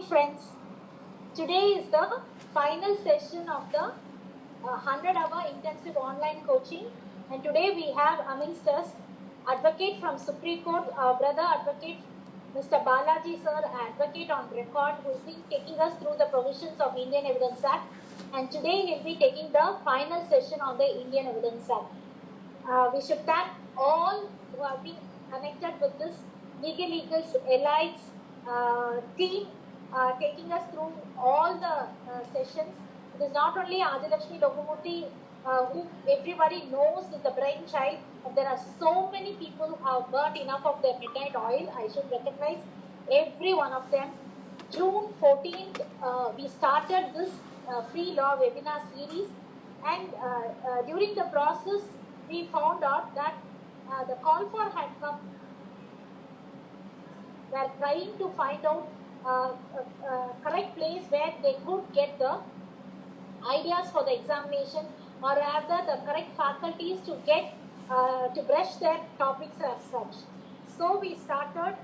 friends. Today is the final session of the 100-hour intensive online coaching, and today we have amongst us advocate from Supreme Court, brother advocate Mr. Balaji sir, advocate on record, who has been taking us through the provisions of Indian Evidence Act, and today he will be taking the final session on the Indian Evidence Act. We should thank all who have been connected with this Legal Eagles Elites team taking us through all the sessions. It is not only Adilakshmi Lokumurthy, who everybody knows is the brainchild, but there are so many people who have burnt enough of their midnight oil. I should recognize every one of them. June 14th, we started this free law webinar series, and during the process, we found out that the call for had come. They are trying to find out correct place where they could get the ideas for the examination, or rather the correct faculties to get to brush their topics as such. So we started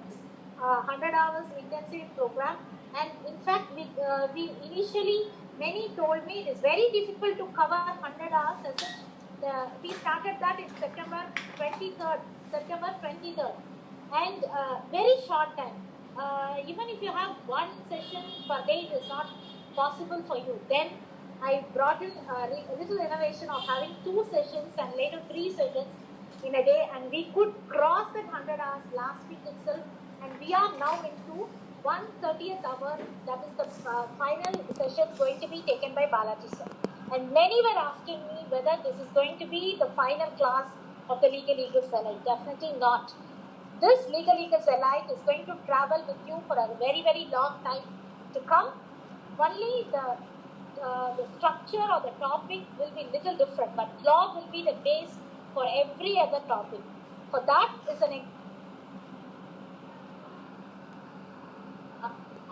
100 hours intensive program, and in fact we initially, many told me it is very difficult to cover 100 hours as such. We started that in September 23rd, and very short time. Even if you have one session per day, it is not possible for you. Then I brought in a little innovation of having 2 sessions and later 3 sessions in a day, and we could cross that 100 hours last week itself, and we are now into 130th hour. That is the final session going to be taken by Balaji sir. And many were asking me whether this is going to be the final class of the Legal Eagles Elite. Definitely not. This Legal Eagles Elite is going to travel with you for a very, very long time to come. Only the structure or the topic will be little different, but law will be the base for every other topic. For that is an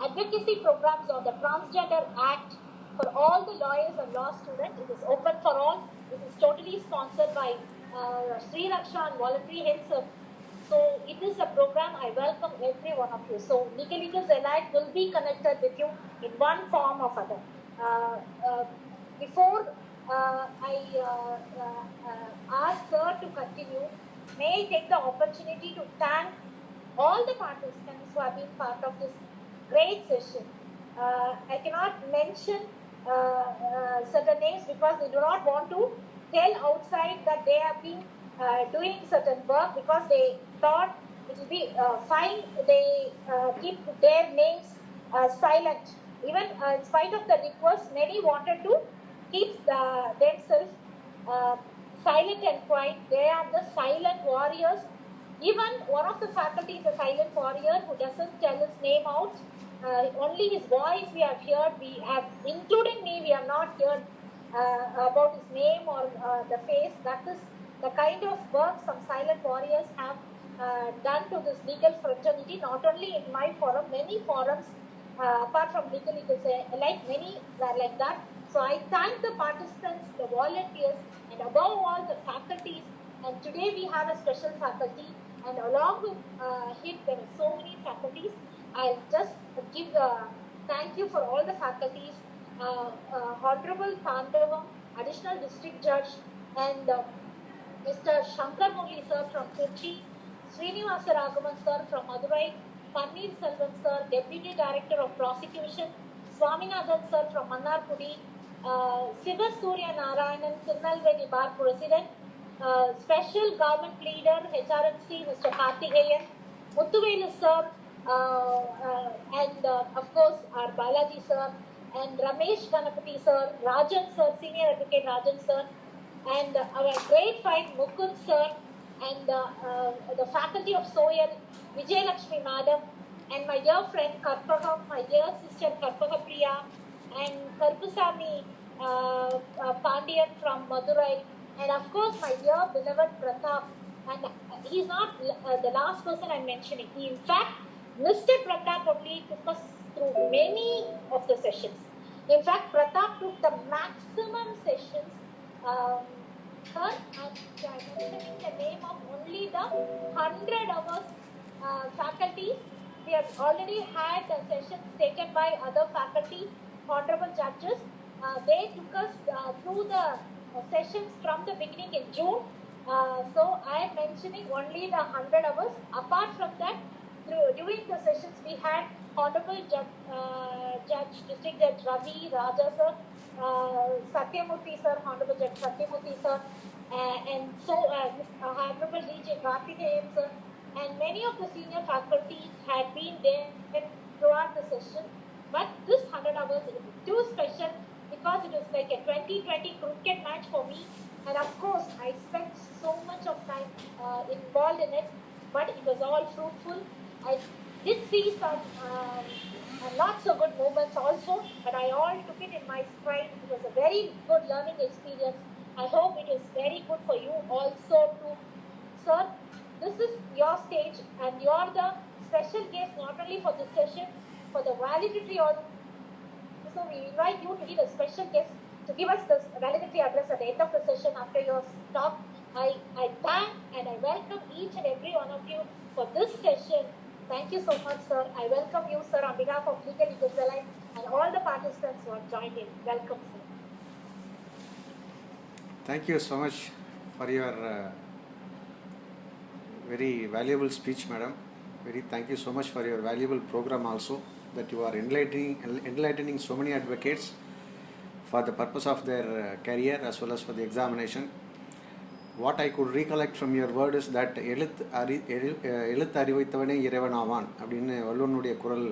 advocacy programs on the Transgender Act for all the lawyers and law students. It is open for all. It is totally sponsored by Sri Raksha and Voluntary Health Service. So it is a program. I welcome every one of you. So Legal Eagles Elite will be connected with you in one form or other. Before I ask sir to continue, may I take the opportunity to thank all the participants who have been part of this great session. I cannot mention certain names because they do not want to tell outside that they have been doing certain work, because they thought it will be fine. They keep their names silent. Even in spite of the request, many wanted to keep themselves silent and quiet. They are the silent warriors. Even one of the faculty is a silent warrior who doesn't tell his name out. Only his voice we have heard. We have, including me, we have not heard about his name or the face. That is the kind of work some silent warriors have done to this legal fraternity, not only in my forum, many forums apart from Legal Eagles Elite, many were like that. So I thank the participants, the volunteers, and above all the faculties. And today we have a special faculty, and along with him there are so many faculties. I'll just give thank you for all the faculties. Honorable Tandavam, Additional District Judge, and Mr. Shankar Murli sir from Kochi, Srinivasa Raghavan sir from Madurai, Pannir Selvan sir, Deputy Director of Prosecution, Swaminathan sir from Mannarpudi, Siva Surya Narayanan, Tirunelveli Bar President, Special Government Leader, HRMC, Mr. Karthikeyan, Muthuvelu sir, and of course our Balaji sir, and Ramesh Ganapati sir, Rajan sir, Senior Advocate Rajan sir, and our great friend Mukund sir, and the faculty of Soil, Vijay Lakshmi madam, and my dear friend Karpagam, my dear sister Karpaga Priya, and Karpusami Pandian from Madurai, and of course my dear beloved Pratap. And he is not the last person I'm mentioning. He, in fact, Mr. Pratap only took us through many of the sessions. In fact, Pratap took the maximum sessions. I'm mentioning the name of only the 100 hours faculties we have already had sessions taken by other faculties, honorable judges. They took us through the sessions from the beginning in June. So I am mentioning only the 100 hours. Apart from that, during the sessions we had Honorable Judge, District Judge Ravi, Raja sir, Satyamurthy sir, Honorable Judge Satyamurthy sir, and so Honorable DJ Karthikeyan sir, and many of the senior faculties had been there throughout the session. But this 100 hours is too special because it was like a 2020 cricket match for me. And of course, I spent so much of time involved in it, but it was all fruitful. I did see some lots of good moments also, but I all took it in my stride. It was a very good learning experience. I hope it is very good for you also too. Sir, this is your stage and you are the special guest not only for this session, for the valedictory also. We invite you to be the special guest to give us the valedictory address at the end of the session after your talk. I thank and I welcome each and every one of you for this session. Thank you so much, sir. I welcome you, sir, on behalf of Legal Invisalign and all the participants who have joined in. Welcome, sir. Thank you so much for your very valuable speech, madam. Thank you so much for your valuable program also, that you are enlightening so many advocates for the purpose of their career as well as for the examination. What I could recollect from your word is that எழுத்து அறிவித்தவனே இறைவன் ஆவான் அப்படின்னு வள்ளுவனுடைய குரல்.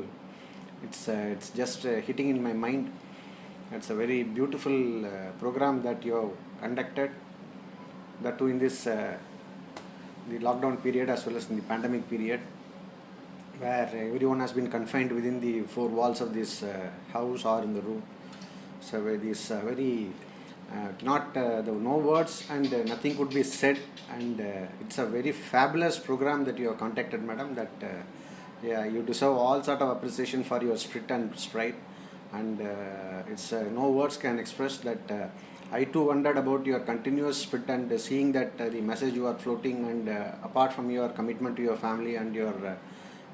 It's just hitting in my mind. It's a very beautiful program that you have conducted, that too in this the lockdown period as well as in the pandemic period, where everyone has been confined within the four walls of this house or in the room. So this very no words and nothing could be said, and it's a very fabulous program that you have conducted, madam, that you deserve all sort of appreciation for your spirit and sprite, and it's no words can express that. I too wondered about your continuous spirit and seeing that the message you are floating, and apart from your commitment to your family and your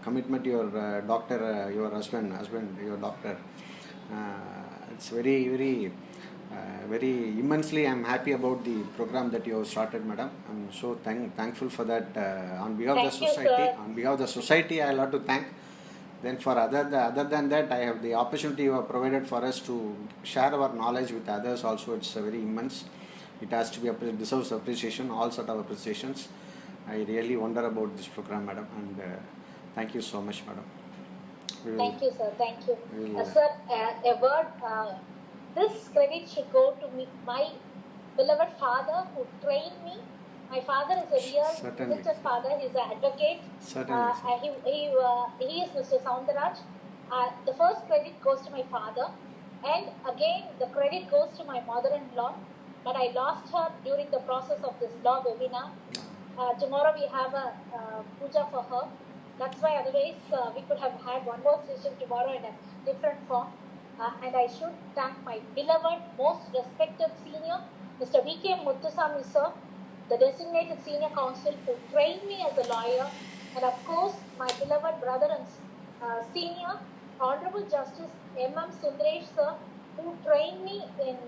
commitment to your doctor, your husband, your doctor, it's very immensely I'm happy about the program that you have started, madam. I'm so thankful for that. On behalf of the society, I'll have to thank. Then for other than that, I have the opportunity you have provided for us to share our knowledge with others also. It's very immense. It has to be deserves appreciation, all sort of appreciations. I really wonder about this program, madam, and thank you so much, madam. Thank you, sir. Thank you. Sir, a word, this credit should go to me, my beloved father who trained me. My father is a real religious father. He's an advocate. He is Mr. Soundaraj. The first credit goes to my father, and again the credit goes to my mother-in-law. But I lost her during the process of this law webinar. Tomorrow we have a puja for her. That's why otherwise we could have had one more session tomorrow in a different form. And I should thank my beloved, most respected senior, Mr. V.K. Muthusamy sir, the designated senior counsel who trained me as a lawyer, and of course my beloved brother and senior, Honorable Justice M.M. Sundaresh sir, who trained me in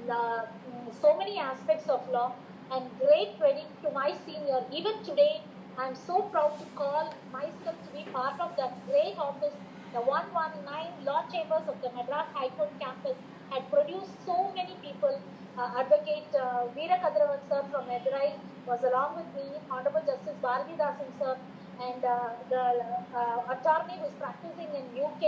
so many aspects of law, and great credit to my senior. Even today, I am so proud to call myself to be part of that great office. The 119 law chambers of the Madras High Court campus had produced so many people. Advocate Veera Kadravan sir from Madurai was along with me, Honorable Justice Bharatidasan sir, and the attorney who is practicing in UK,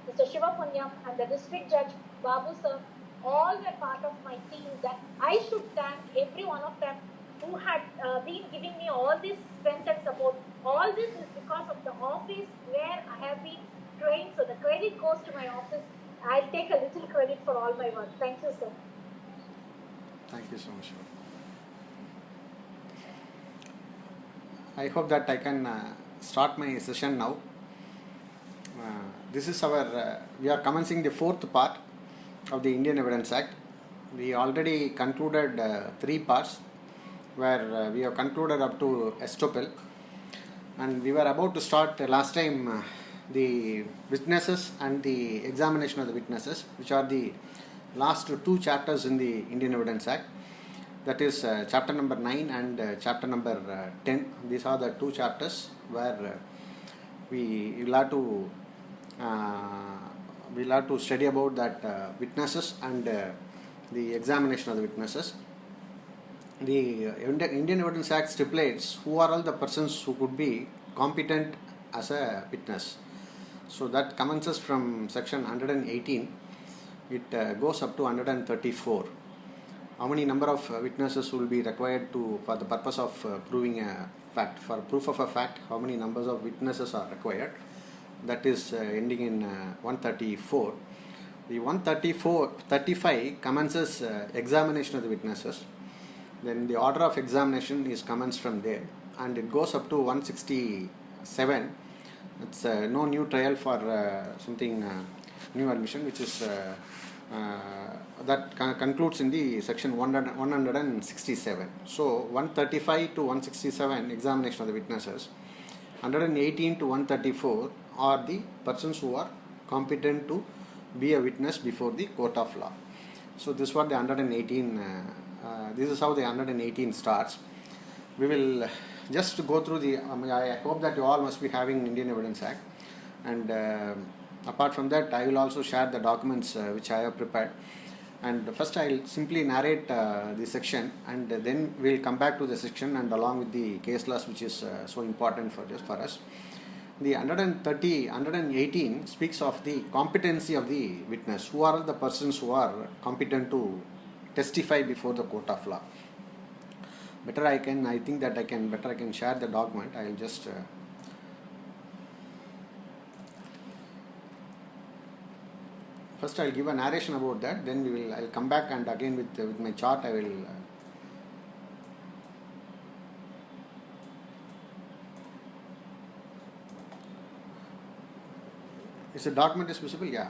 Mr. Shivapunyam, and the district judge Babu sir, all were part of my team. That I should thank every one of them who had been giving me all this strength and support. All this is because of the office where I have been trained. So the credit goes to my office. I'll take a little credit for all my work. Thank you, sir. Thank you so much. I hope that I can start my session now. This is we are commencing the fourth part of the Indian Evidence Act. We already concluded 3 parts, where we have concluded up to HON'BLE, and we were about to start last time the witnesses and the examination of the witnesses, which are the last two chapters in the Indian Evidence Act. That is chapter number 9 and chapter number 10. These are the two chapters where we will have to study about that witnesses and the examination of the witnesses. The Indian Evidence Act stipulates who are all the persons who could be competent as a witness. So that commences from section 118. It goes up to 134. How many number of witnesses will be required for the purpose of proving a fact? For proof of a fact, how many numbers of witnesses are required? That is ending in 134. The 35 commences examination of the witnesses. Then the order of examination is commenced from there, and it goes up to 167. It's no new trial for something new admission, which is that concludes in the section 167. So 135 to 167 examination of the witnesses, 118 to 134 are the persons who are competent to be a witness before the court of law. So this was the 118. This is how the 118 starts. We will just go through the. I hope that you all must be having Indian Evidence Act, and apart from that, I will also share the documents which I have prepared. And first, I will simply narrate the section, and then we will come back to the section and along with the case laws, which is so important for us. The 118 speaks of the competency of the witness. Who are the persons who are competent to testify before the court of law? I think that I can share the document. I will just first I will give a narration about that. Then I will come back, and again with my chart I will. Is the document is visible? Yeah.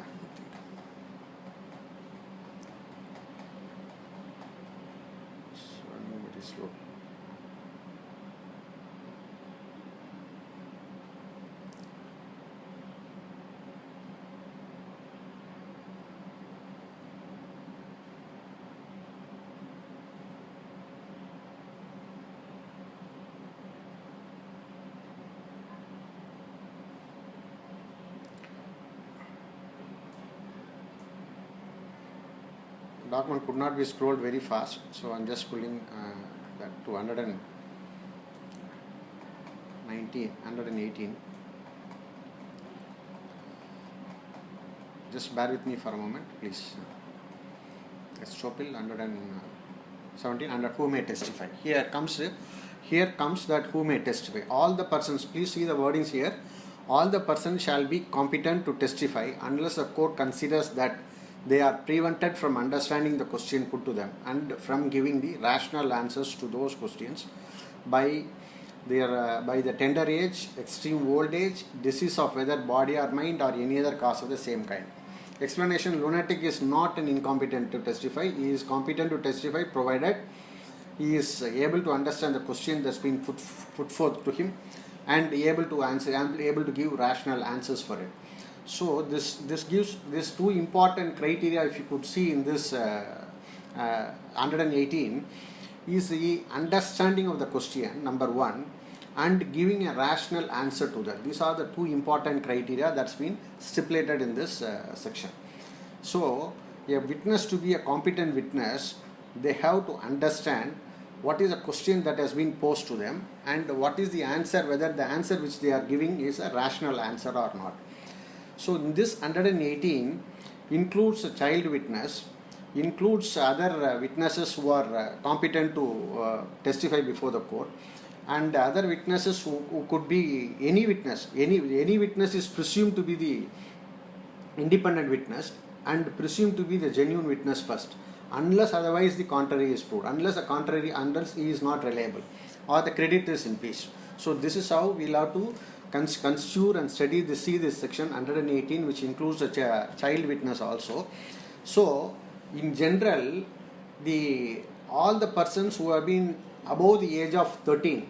It's running very slow. Document could not be scrolled very fast, so I am just pulling that to 118. Just bear with me for a moment, please. HON'BLE 117, under who may testify. Here comes that who may testify. All the persons, please see the wordings here. All the persons shall be competent to testify unless the court considers that they are prevented from understanding the question put to them and from giving the rational answers to those questions by the tender age, extreme old age, disease of whether body or mind, or any other cause of the same kind. Explanation: lunatic is not an incompetent to testify. He is competent to testify provided he is able to understand the question that's been put forth to him and able to give rational answers for it. So this gives these two important criteria. If you could see in this 118, is the understanding of the question, number one, and giving a rational answer to that. These are the two important criteria that's been stipulated in this section. So a witness, to be a competent witness, they have to understand what is the question that has been posed to them and what is the answer, whether the answer which they are giving is a rational answer or not. So this 118 includes a child witness, includes other witnesses who are competent to testify before the court, and other witnesses who could be any witness. Any witness is presumed to be the independent witness and presumed to be the genuine witness first, unless otherwise the contrary is proved, unless he is not reliable or the credit is impeached. So this is how we'll have to construe and see this section 118, which includes a child witness also. So in general, all the persons who have been above the age of 13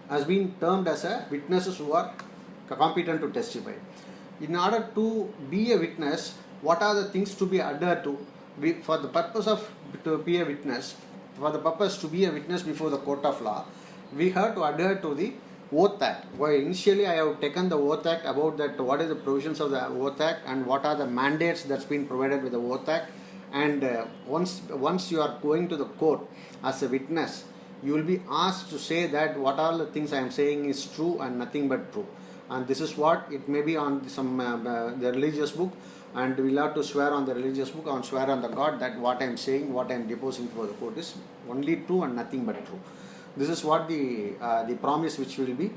has been termed as witnesses who are competent to testify. in order to be a witness, what are the things to be adhered to? For the purpose of to be a witness, for the purpose to be a witness before the court of law, we have to adhere to the Oath Act. Well, initially I have taken the Oath Act about that, what are the provisions of the Oath Act and what are the mandates that's been provided with the Oath Act. And once you are going to the court as a witness, you will be asked to say that what all the things I am saying is true and nothing but true. And this is what it may be on some the religious book, and we will have to swear on the religious book and swear on the God that what I am saying, what I am deposing before the court is only true and nothing but true. This is what the promise which will be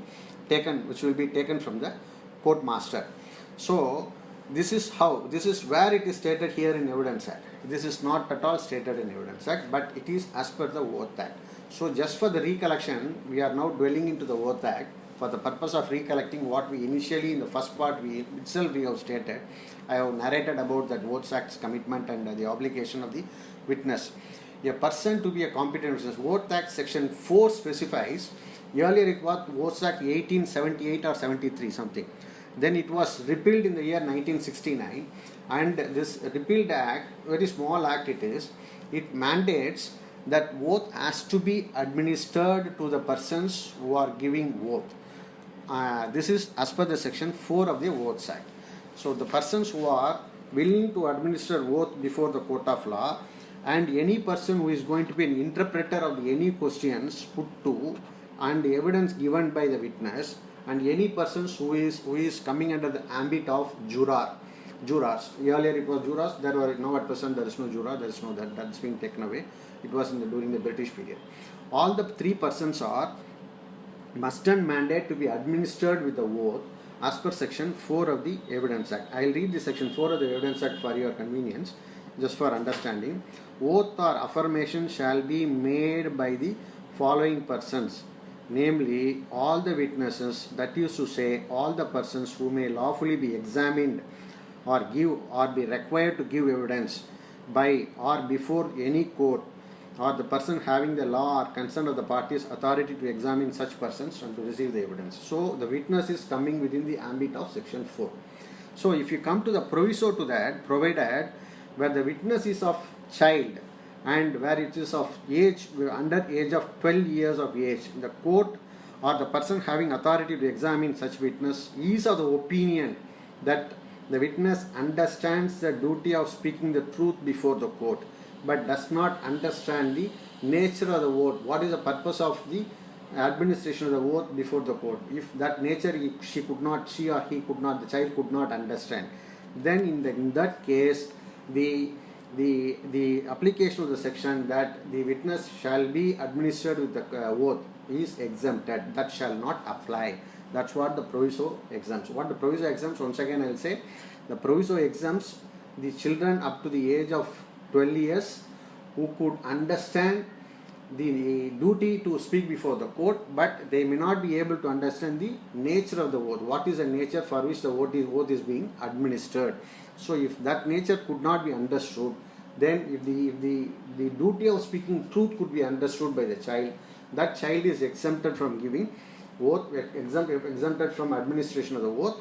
taken from the court master. So this is where it is stated here in Evidence Act. This is not at all stated in Evidence Act, but it is as per the Oath Act. So just for the recollection, we are now dwelling into the Oath Act for the purpose of recollecting what we initially in the first part we have stated. I have narrated about that Oath Act's commitment and the obligation of the witness. A person to be a competent witness. Oath Act section 4 specifies, earlier it was Oath Act 1878 or 73 something. Then it was repealed in the year 1969, and this repealed act, very small act it is, it mandates that oath has to be administered to the persons who are giving oath. This is as per the section 4 of the Oath Act. So the persons who are willing to administer oath before the court of law, and any person who is going to be an interpreter of any questions put to and the evidence given by the witness, and any persons who is coming under the ambit of jurors. Earlier it was jurors. Now at present there is no juror. There is no that's being taken away. It was during the British period. All the three persons are must and mandate to be administered with the oath as per section 4 of the Evidence Act. I will read the section 4 of the Evidence Act for your convenience, just for understanding. Oath or affirmation shall be made by the following persons, namely all the witnesses, that is to say all the persons who may lawfully be examined or give or be required to give evidence by or before any court, or the person having the law or consent of the parties authority to examine such persons and to receive the evidence. So the witness is coming within the ambit of section 4. So if you come to the proviso to that, provided where the witness is of child and where it is of age, under age of 12 years of age, the court or the person having authority to examine such witness is of the opinion that the witness understands the duty of speaking the truth before the court, but does not understand the nature of the oath. What is the purpose of the administration of the oath before the court? If that nature she or he could not, the child could not understand, then in that case the application of the section that the witness shall be administered with the oath is exempted. That shall not apply. That's what the proviso exempts. What the proviso exempts, once again I will say, the proviso exempts the children up to the age of 12 years who could understand the duty to speak before the court, but they may not be able to understand the nature of the oath. What is the nature for which the oath is being administered? So if that nature could not be understood, then if the duty of speaking truth could be understood by the child, that child is exempted from giving oath, exempted from administration of the oath,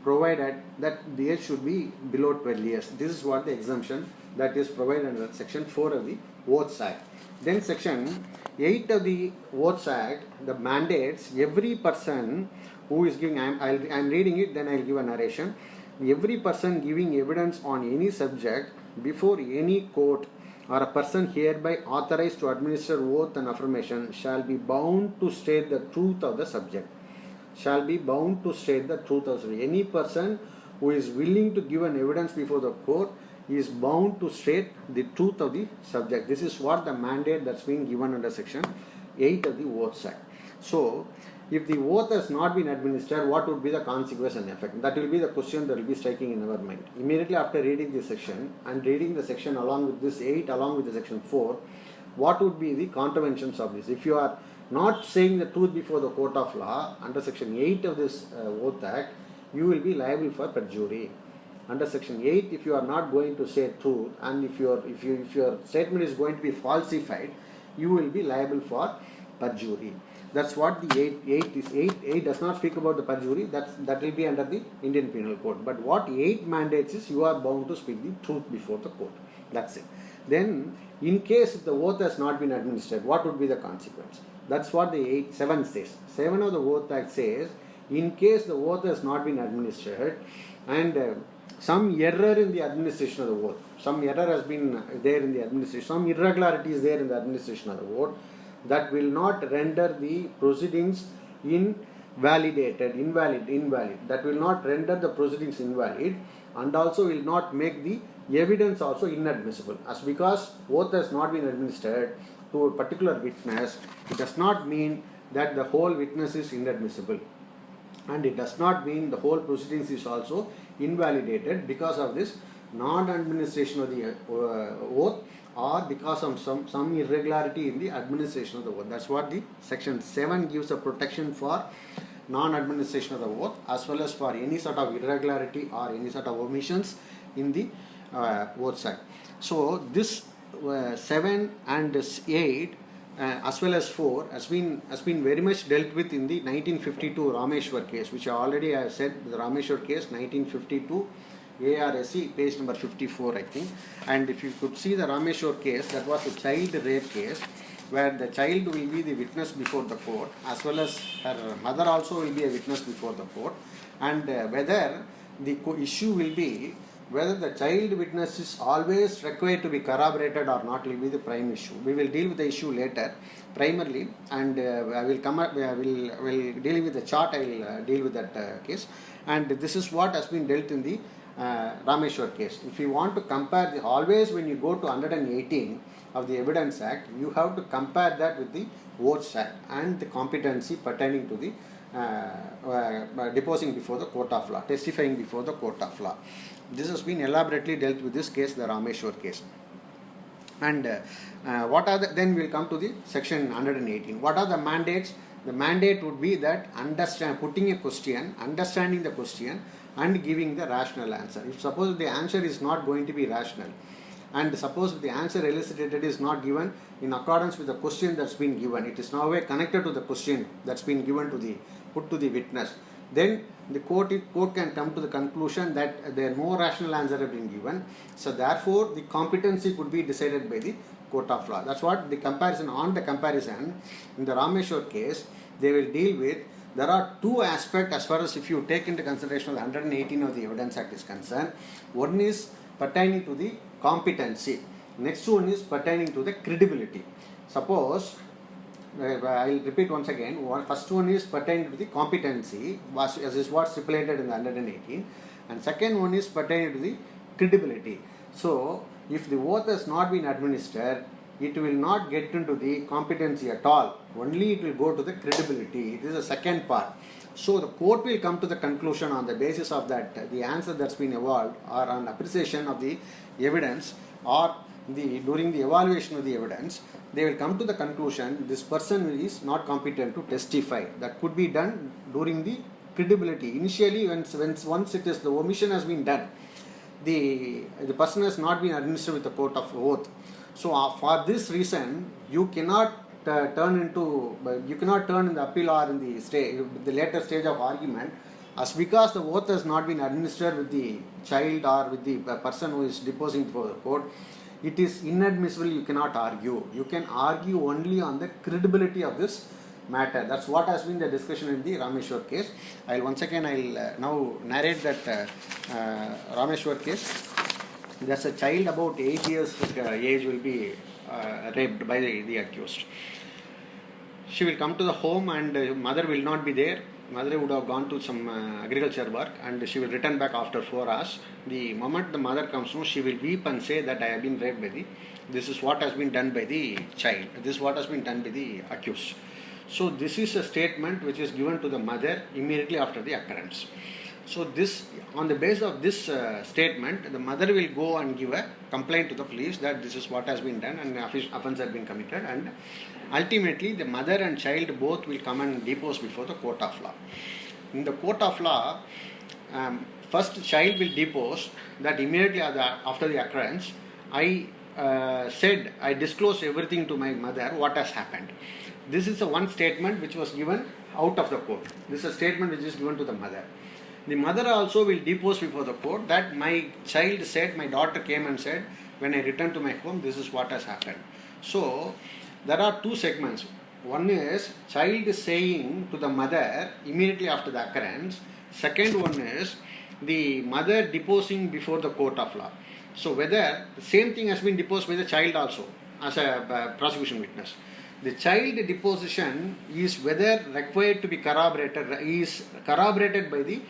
provided that the age should be below 12 years. This is what the exemption that is provided under section 4 of the Oath Act. Then section 8 of the Oath Act, the mandates every person who is giving, I am reading it, then I will give a narration. Every person giving evidence on any subject before any court or a person hereby authorized to administer oath and affirmation shall be bound to state the truth of the subject. Shall be bound to state the truth of the subject. Any person who is willing to give an evidence before the court is bound to state the truth of the subject. This is what the mandate that's being given under section 8 of the Oath Act. So, if the oath has not been administered, what would be the consequence and effect? That will be the question that will be striking in our mind. Immediately after reading this section and reading the section along with this 8 along with the section 4, what would be the contraventions of this? If you are not saying the truth before the court of law under section 8 of this Oath Act, you will be liable for perjury. Under section 8, if you are not going to say truth and if your statement is going to be falsified, you will be liable for perjury. That's what the 8 is. 8 does not speak about the perjury. That will be under the Indian Penal Code. But what 8 mandates is you are bound to speak the truth before the court. That's it. Then, in case if the oath has not been administered, what would be the consequence? That's what the 7 says. 7 of the Oath Act says, in case the oath has not been administered and some error in the administration of the oath, some error has been there in the administration, some irregularity is there in the administration of the oath, that will not render the proceedings invalid, that will not render the proceedings invalid, and also will not make the evidence also inadmissible. As because oath has not been administered to a particular witness, it does not mean that the whole witness is inadmissible, and it does not mean the whole proceedings is also invalidated because of this non-administration of the oath, or because of some irregularity in the administration of the oath. That's what the section 7 gives a protection for non-administration of the oath, as well as for any sort of irregularity or any sort of omissions in the oath act. So this 7 and 8 as well as 4 has been very much dealt with in the 1952 Rameshwar case, which I already have said. The Rameshwar case, 1952 ARSC, page number 54, I think. And if you could see the Rameshwar case, that was a child rape case, where the child will be the witness before the court, as well as her mother also will be a witness before the court, and whether the issue will be whether the child witness is always required to be corroborated or not will be the prime issue. We will deal with the issue later, primarily, and I will come up. Will dealing with the chart. I will deal with that case, and this is what has been dealt in the Rameshwar case. If you want to compare, always when you go to 118 of the Evidence Act, you have to compare that with the Oaths Act and the competency pertaining to the deposing before the court of law, testifying before the court of law. This has been elaborately dealt with this case, the Rameshwar case. And what are then we'll come to the section 118. What are the mandates? The mandate would be that putting a question, understanding the question, and giving the rational answer. If suppose the answer is not going to be rational, and suppose the answer elicited is not given in accordance with the question that's been given, it is now connected to the question that's been given to the put to the witness, then the court can come to the conclusion that there no rational answer have been given. So therefore, the competency could be decided by the court of law. That's what the comparison. On the comparison, in the Rameshwar case, they will deal with. There are two aspects as far as if you take into consideration the 118 of the Evidence Act is concerned. One is pertaining to the competency. Next one is pertaining to the credibility. Suppose, I will repeat once again. First one is pertaining to the competency, as is what stipulated in the 118, and second one is pertaining to the credibility. So, if the oath has not been administered, it will not get into the competency at all. Only it will go to the credibility. It is the second part. So the court will come to the conclusion on the basis of that, the answer that's been evolved, or on appreciation of the evidence, or during the evaluation of the evidence, they will come to the conclusion this person is not competent to testify. That could be done during the credibility. Initially, once it is the omission has been done, the person has not been administered with the court of oath. So for this reason, you cannot turn in the appeal or in the later stage of argument, as because the oath has not been administered with the child or with the person who is deposing before the court, it is inadmissible. You cannot argue. You can argue only on the credibility of this matter. That's what has been the discussion in the Rameshwar case. I'll now narrate that Rameshwar case. There's a child about 8 years age will be raped by the accused. She will come to the home and mother will not be there. Mother would have gone to some agriculture work, and she will return back after 4 hours. The moment the mother comes home, she will weep and say that I have been raped by this is what has been done by the child. This is what has been done by the accused. So this is a statement which is given to the mother immediately after the occurrence. So this, on the basis of this statement, the mother will go and give a complaint to the police that this is what has been done and offence has been committed, and ultimately the mother and child both will come and depose before the court of law. In the court of law, first child will depose that immediately after the occurrence, I disclosed everything to my mother, what has happened. This is the one statement which was given out of the court. This is a statement which is given to the mother. The mother also will depose before the court that my child said, my daughter came and said, when I returned to my home, this is what has happened. So, there are two segments. One is child saying to the mother immediately after the occurrence. Second one is the mother deposing before the court of law. So, whether the same thing has been deposed by the child also as a prosecution witness. The child deposition is whether required to be corroborated, is corroborated by the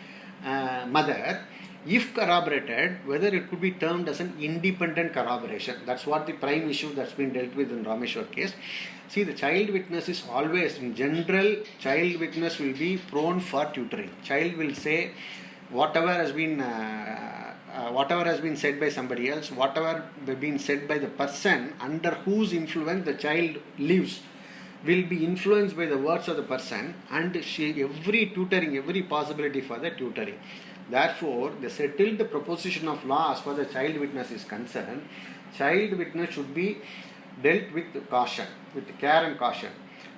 mother. If corroborated, whether it could be termed as an independent corroboration. That's what the prime issue that's been dealt with in Rameshwar case. See, the child witness is always, in general, child witness will be prone for tutoring. Child will say whatever has been said by somebody else, whatever been said by the person under whose influence the child lives, will be influenced by the words of the person, and every tutoring, every possibility for the tutoring. Therefore, the settled proposition of law as far as the child witness is concerned, child witness should be dealt with caution, with care and caution.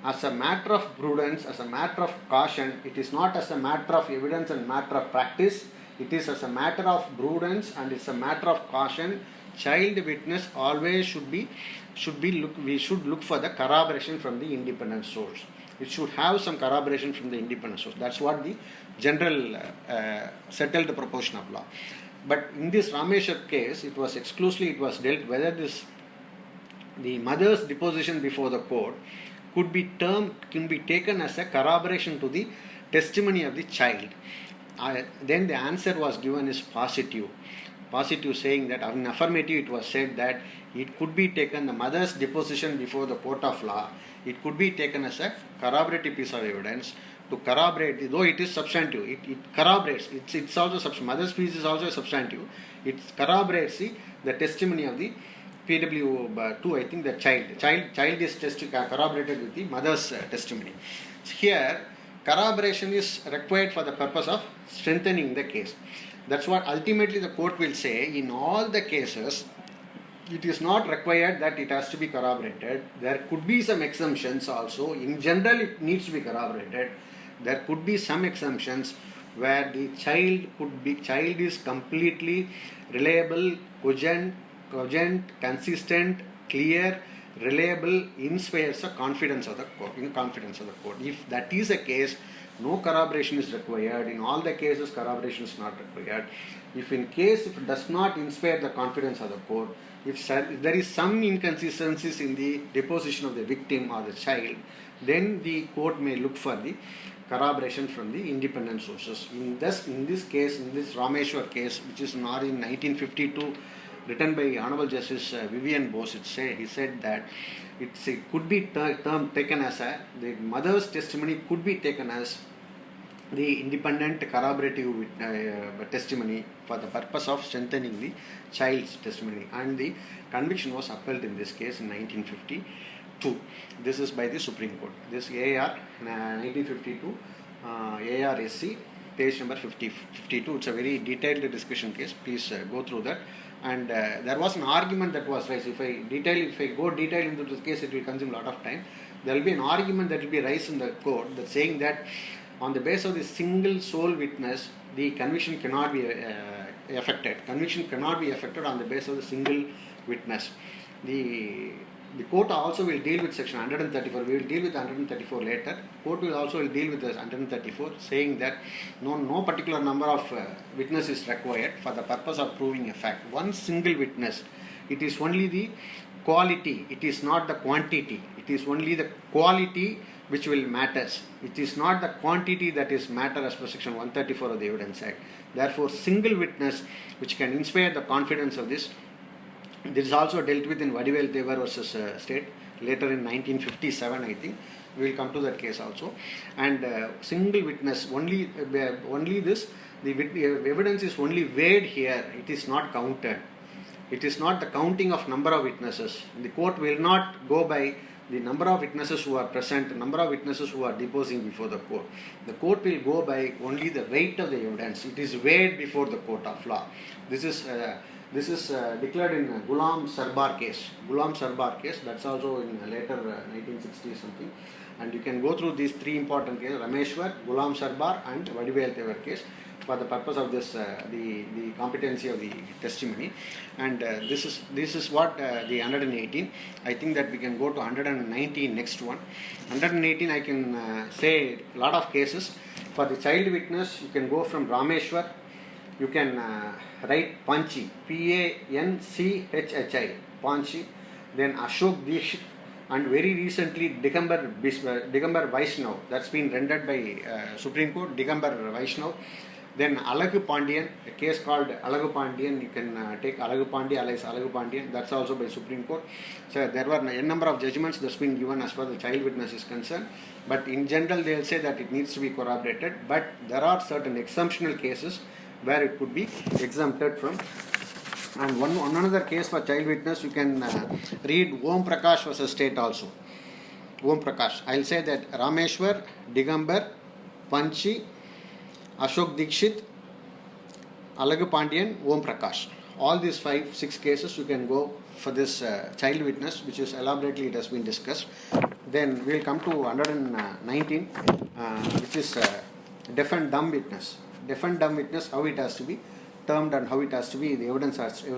As a matter of prudence, as a matter of caution, it is not as a matter of evidence and matter of practice, it is as a matter of prudence and it's a matter of caution. Child witness always we should look for the corroboration from the independent source. It should have some corroboration from the independent source. That's what the general settled proposition of law. But in this Rameshwar case, it was dealt whether the mother's deposition before the court can be taken as a corroboration to the testimony of the child. Then the answer was given is positive. Positive, saying that in affirmative it was said that it could be taken, the mother's deposition before the court of law, it could be taken as a corroborative piece of evidence to corroborate, though it is substantive, it corroborates, it's also substantive. Mother's speech is also a substantive. It corroborates the testimony of the PW2, I think the child is corroborated with the mother's testimony. Here, corroboration is required for the purpose of strengthening the case. That's what ultimately the court will say. In all the cases, it is not required that it has to be corroborated. There could be some exemptions also. In general, it needs to be corroborated. There could be some exemptions where the child is completely reliable, cogent, consistent, clear, reliable, inspires the confidence of the court. If that is the case, no corroboration is required. In all the cases, corroboration is not required. If it does not inspire the confidence of the court, if there is some inconsistencies in the deposition of the victim or the child, then the court may look for the corroboration from the independent sources. In this Rameshwar case, which is not in 1952, written by Honorable Justice Vivian Bose, he said that it could be taken as the mother's testimony could be taken as the independent corroborative testimony for the purpose of strengthening the child's testimony, and the conviction was upheld in this case in 1952. This is by the Supreme Court. This AR 1952 ARSC page number 52. It's a very detailed discussion case. Please go through that. And there was an argument that was raised. If I go detail into this case, it will consume a lot of time. There will be an argument that will be raised in the court that saying that on the basis of the single sole witness, the conviction cannot be affected. Conviction cannot be affected on the basis of the single witness. The court also will deal with section 134. We will deal with 134 later. Court will also deal with 134, saying that no particular number of witnesses is required for the purpose of proving a fact. One single witness. It is only the quality. It is not the quantity. It is only the quality which will matters. It is not the quantity that is matter as per section 134 of the Evidence Act. Therefore, single witness which can inspire the confidence of this. This is also dealt with in Vadivel Devar versus State later in 1957, I think. We will come to that case also. And single witness, only this, the evidence is only weighed here. It is not counted. It is not the counting of number of witnesses. The court will not go by the number of witnesses who are present, the number of witnesses who are deposing before the court. The court will go by only the weight of the evidence. It is weighed before the court of law. This is This is declared in Ghulam Sarbar case. Ghulam Sarbar case, that's also in later 1960 something. And you can go through these three important cases, Rameshwar, Ghulam Sarbar and Vadivel Tevar case, for the purpose of this, the competency of the testimony. And this is what the 118. I think that we can go to 119 next one. 118 I can say a lot of cases. For the child witness, you can go from Rameshwar. You can write Panchi, Panchhi, Panchi, then Ashok Dikshit, and very recently Digambar Vaishnav, that's been rendered by Supreme Court, Digambar Vaishnav. Then Alagu Pandian, a case called Alagu Pandian, you can take Alagu Pandian alias Alagu Pandian, that's also by Supreme Court. So there were a number of judgments that's been given as far as the child witness is concerned, but in general they will say that it needs to be corroborated, but there are certain exceptional cases where it could be exempted from. And one another case for child witness, you can read Om Prakash versus State also. Om Prakash. I'll say that Rameshwar, Digambar, Panchi, Ashok Dikshit, Alagu Pandian, Om Prakash. All these 5-6 cases you can go for this child witness, which is elaborately it has been discussed. Then we'll come to 119, which is deaf and dumb witness. Deaf and dumb witness, how it has to be termed and how it has to be, the evidence has to be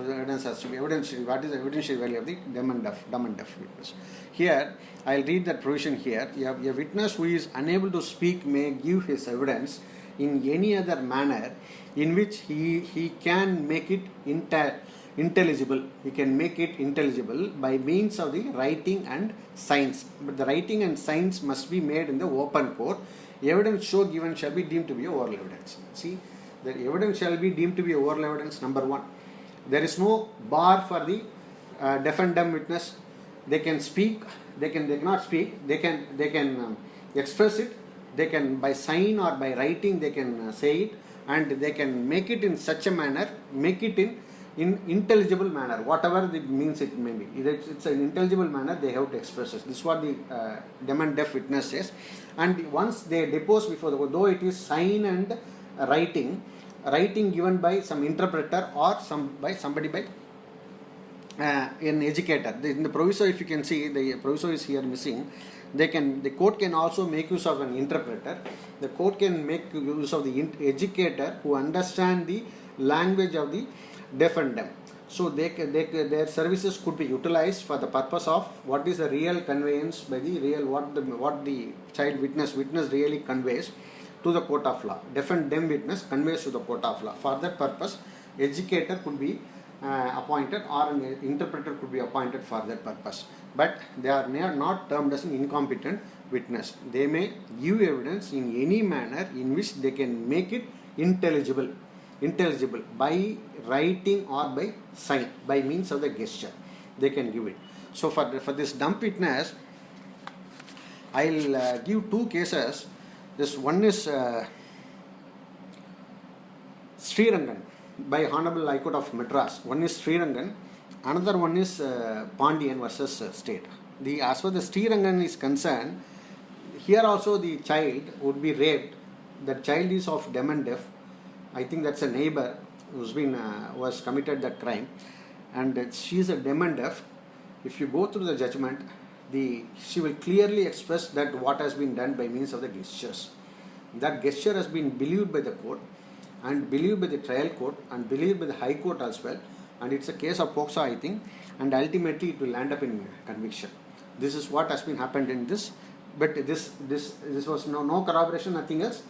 evidentiary. What is the evidentiary value of the dumb and deaf witness? Here, I'll read that provision here. You have a witness who is unable to speak may give his evidence in any other manner in which he can make it intelligible. He can make it intelligible by means of the writing and signs. But the writing and signs must be made in the open court. Evidence so given shall be deemed to be oral evidence. See, the evidence shall be deemed to be oral evidence, number one. There is no bar for the deaf and dumb witness. They can speak, they cannot speak, they can express it, they can by sign or by writing they can say it, and they can make it in such a manner, make it in intelligible manner, whatever it means it may be. It's an intelligible manner, they have to express it. This is what the dumb and deaf witness says. And once they depose before the court, though it is sign and writing given by some interpreter or somebody by an educator. In the proviso, if you can see, the proviso is here missing. The court can also make use of an interpreter. The court can make use of the educator who understand the language of the deaf and dumb. So their services could be utilized for the purpose of what is the real conveyance by the real what the child witness really conveys to the court of law. Deaf and dumb witness conveys to the court of law. For that purpose, educator could be appointed or an interpreter could be appointed for that purpose. But they are not termed as an incompetent witness. They may give evidence in any manner in which they can make it intelligible by writing or by sign, by means of the gesture. They can give it. So for this dumb witness, I'll give two cases. This one is Srirangan by Honorable High Court of Madras. One is Srirangan. Another one is Pandian versus State. As far as the Srirangan is concerned, here also the child would be raped. The child is of dumb and deaf. I think that's a neighbor who's was committed that crime, and she is a dumb and deaf. If you go through the judgment, she will clearly express that what has been done by means of the gestures. That gesture has been believed by the court and believed by the trial court and believed by the High Court as well. And it's a case of POCSO, I think, and ultimately it will end up in conviction. This is what has been happened in this, but this was no corroboration, nothing else.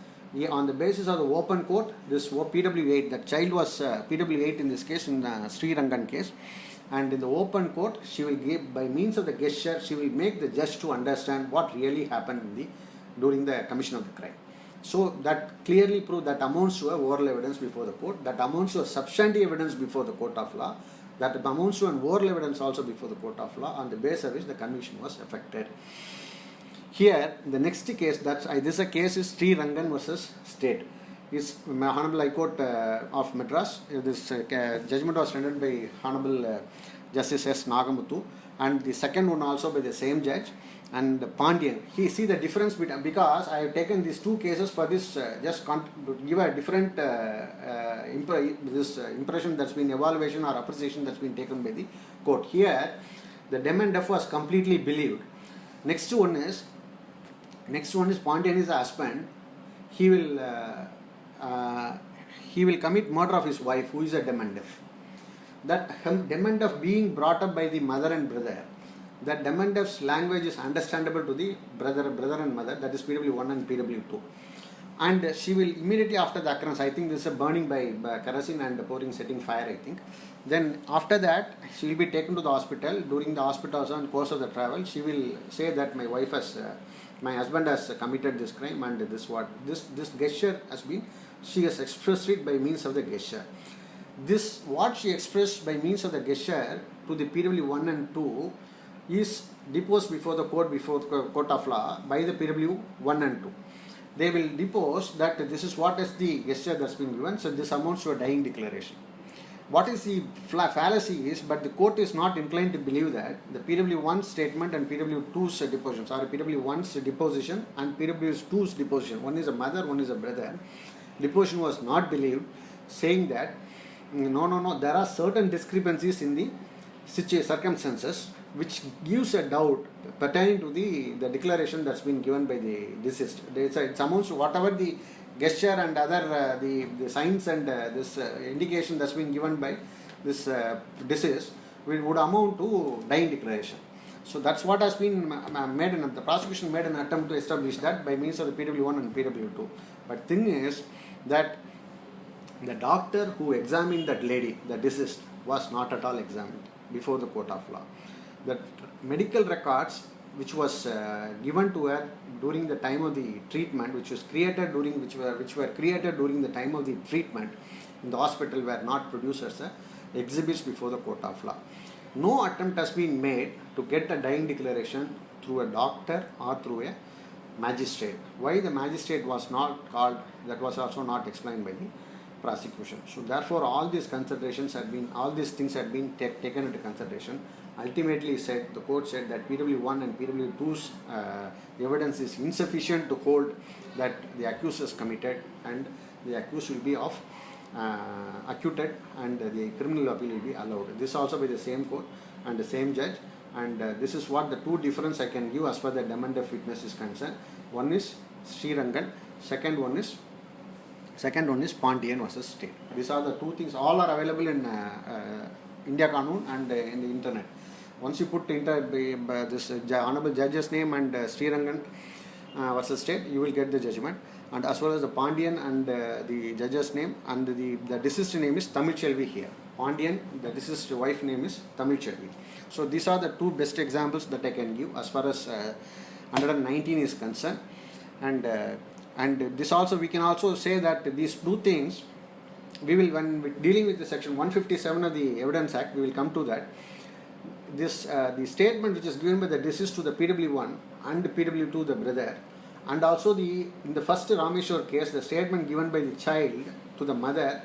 On the basis of the open court, this PW8, the child was PW8 in this case, in the Srirangan case, and in the open court, she will give, by means of the gesture, she will make the judge to understand what really happened during the commission of the crime. So that clearly proved that amounts to a oral evidence before the court, that amounts to a substantive evidence before the court of law, that amounts to an oral evidence also before the court of law, on the basis of which the conviction was effected. Here, the next case, this case is Srirangan versus State. Is Honorable High Court of Madras. This judgment was rendered by Honorable Justice S. Nagamuthu, and the second one also by the same judge, and Pandian. He see the difference between, because I have taken these two cases for this to give a different impression that's been evaluation or appreciation that's been taken by the court. Here, the dem and def was completely believed. Next one is Pandian is a husband. He will commit murder of his wife, who is a dem and def. That dem and def being brought up by the mother and brother, that dem and def's language is understandable to the brother and mother, that is PW1 and PW2. And she will immediately after the occurrence, I think this is a burning by kerosene and pouring, setting fire, I think. Then after that, she will be taken to the hospital. During the hospital and course of the travel, she will say that my husband has committed this crime, and this gesture has been, she has expressed it by means of the gesture. This, what she expressed by means of the gesture to the PW1 and 2 is deposed before the court of law by the PW1 and 2. They will depose that this is what is the gesture that's been given, so this amounts to a dying declaration. What is the fallacy is, but the court is not inclined to believe that the PW1 statement and PW2's deposition, sorry, PW1's deposition and PW2's deposition, one is a mother, one is a brother, deposition was not believed, saying that no, there are certain discrepancies in the circumstances which gives a doubt pertaining to the declaration that's been given by the deceased. It amounts to whatever the gesture and other the signs and this indication that's been given by this deceased would amount to dying declaration. So that's what has been made, the prosecution made an attempt to establish that by means of the PW1 and PW2. But thing is that the doctor who examined that lady, the deceased, was not at all examined before the court of law. The medical records which was given to her during the time of the treatment, which were created during the time of the treatment in the hospital, were not produced as exhibits before the court of law. No attempt has been made to get a dying declaration through a doctor or through a magistrate. Why the magistrate was not called, that was also not explained by the prosecution. So therefore all these things had been taken into consideration. Ultimately the court said that PW1 and PW2's evidence is insufficient to hold that the accused is committed, and the accused will be acquitted, and the criminal appeal will be allowed. This also by the same court and the same judge, and this is what the two difference I can give as far as the dem and def witness is concerned. One is Srirangan, second one is Pandian versus State. These are the two things. All are available in India Qanun and in the internet. Once you put this honorable judge's name and Srirangan versus State, you will get the judgment. And as well as the Pandian and the judge's name, and the deceased name is Tamilchelvi here. Pandian, the deceased wife name is Tamilchelvi. So these are the two best examples that I can give as far as 119 is concerned. And this also, we can also say that these two things, we will, when dealing with the section 157 of the Evidence Act, we will come to that. This the statement which is given by the deceased to the PW1 and PW2, the brother, and also in the first Rameshwar case, the statement given by the child to the mother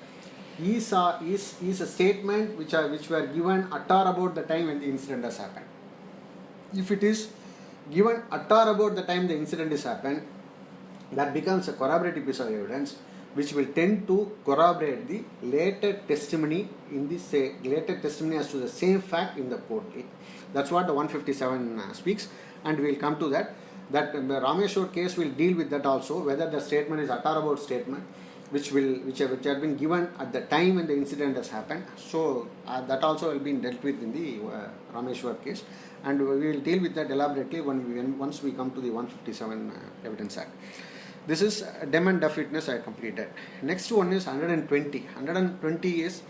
is a statement which were given at or about the time when the incident has happened. If it is given at or about the time the incident has happened, that becomes a corroborative piece of evidence which will tend to corroborate the later testimony as to the same fact in the court. That's what the 157 speaks, and we will come to that. That the Rameshwar case will deal with that also, whether the statement is at or about statement which have been given at the time when the incident has happened. So that also will be dealt with in the Rameshwar case, and we will deal with that elaborately once we come to the 157 Evidence Act. This is dem and def witness I completed. Next one is 120. 120 is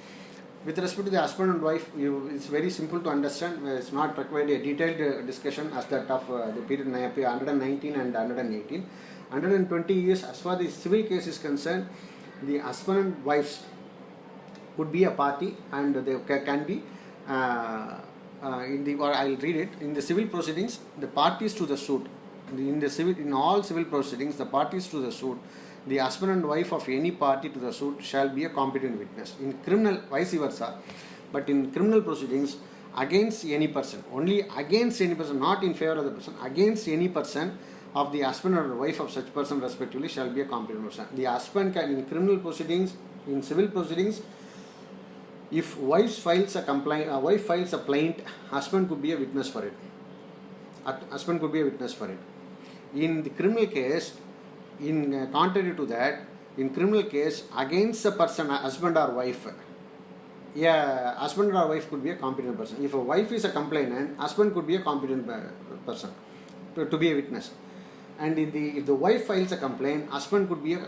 with respect to the husband and wife. It's very simple to understand. It's not required a detailed discussion as that of the period 119 and 118. 120 is, as far as the civil case is concerned, the husband and wives could be a party, and they can be I'll read it. In the civil proceedings, the parties to the suit. In all civil proceedings, the parties to the suit, the husband and wife of any party to the suit shall be a competent witness. In criminal, vice versa. But in criminal proceedings, against any person, only against any person, not in favor of the person, against any person of the husband or wife of such person respectively shall be a competent person. The husband can, in criminal proceedings, in civil proceedings, if wife files a complaint, wife files a plaint, husband could be a witness for it. Husband could be a witness for it. In the criminal case, in contrary to that, in criminal case against a person, husband or wife, yeah, husband or wife could be a competent person. If a wife is a complainant, husband could be a competent person to be a witness. And if the wife files a complaint, husband could be a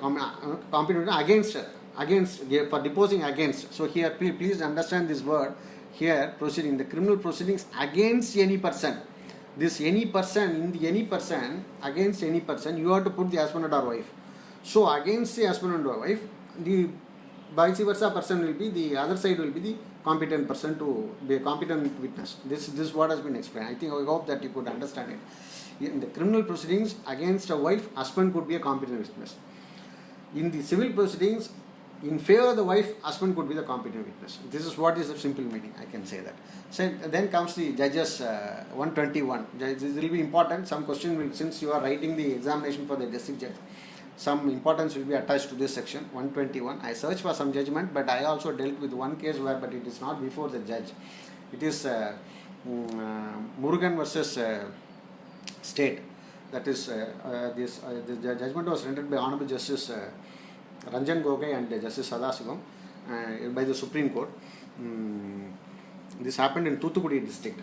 competent against her, for deposing against. So here, please understand this word here, proceeding, the criminal proceedings against any person. This any person, in the any person, against any person, you have to put the husband or wife. So against the husband or wife, the vice versa person will be, the other side will be the competent person to be a competent witness. This is what has been explained. I hope that you could understand it. In the criminal proceedings against a wife, husband could be a competent witness. In the civil proceedings, in favor of the wife, husband could be the competent witness. This is what is the simple meaning, I can say that. So then comes the judges 121. This will be important. Some question will, since you are writing the examination for the district judge, some importance will be attached to this section 121. I searched for some judgment, but I also dealt with one case where, but it is not before the judge. It is Murugan versus State. That is the judgment was rendered by Honorable Justice Ranjan Gogoi and Justice Sadasivam by the Supreme Court. This happened in Thoothukudi district.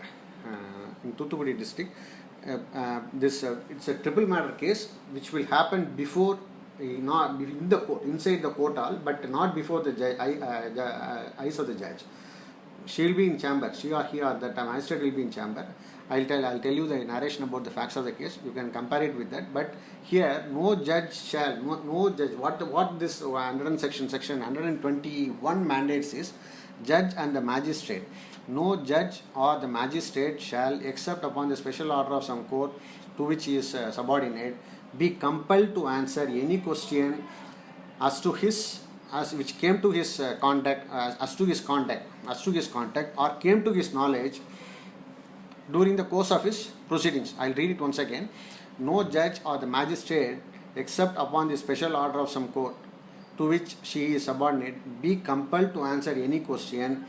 It's a triple matter case which will happen before, not in the court, inside the court hall, but not before the judge, eyes of the judge. She will be in chamber. She or he or that magistrate will be in chamber. I'll tell you the narration about the facts of the case. You can compare it with that. But here, no judge shall, no judge. What this section 121 mandates is, judge and the magistrate. No judge or the magistrate shall, except upon the special order of some court to which he is subordinate, be compelled to answer any question as to his, which came to his contact, as to his contact, or came to his knowledge during the course of his proceedings. I'll read it once again. No judge or the magistrate, except upon the special order of some court to which she is subordinate, be compelled to answer any question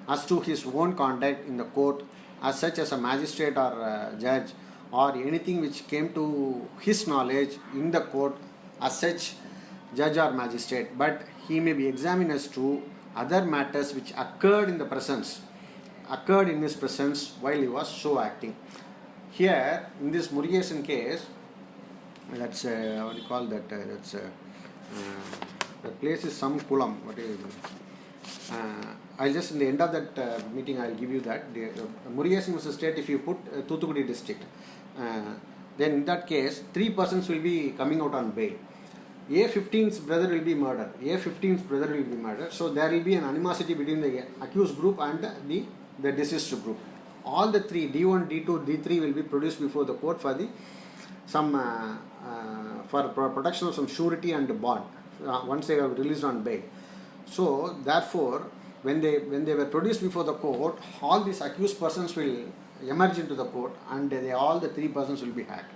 as to his own conduct in the court, as such as a magistrate or judge, or anything which came to his knowledge in the court, as such judge or magistrate. But he may be examined as to other matters which occurred in his presence while he was so acting. Here, in this Murugesan case, that's what do you call that? The place is some Kulam. What is it? I'll just, in the end of that meeting, I'll give you that. Murugesan was a state, if you put Thoothukudi district, then in that case, 3 persons will be coming out on bail. A15's brother will be murdered. So there will be an animosity between the accused group and the deceased group. All the three, D1, D2, D3 will be produced before the court for for production of some surety and bond once they are released on bail. So therefore, when they were produced before the court, all these accused persons will emerge into the court, and all the 3 persons will be hacked.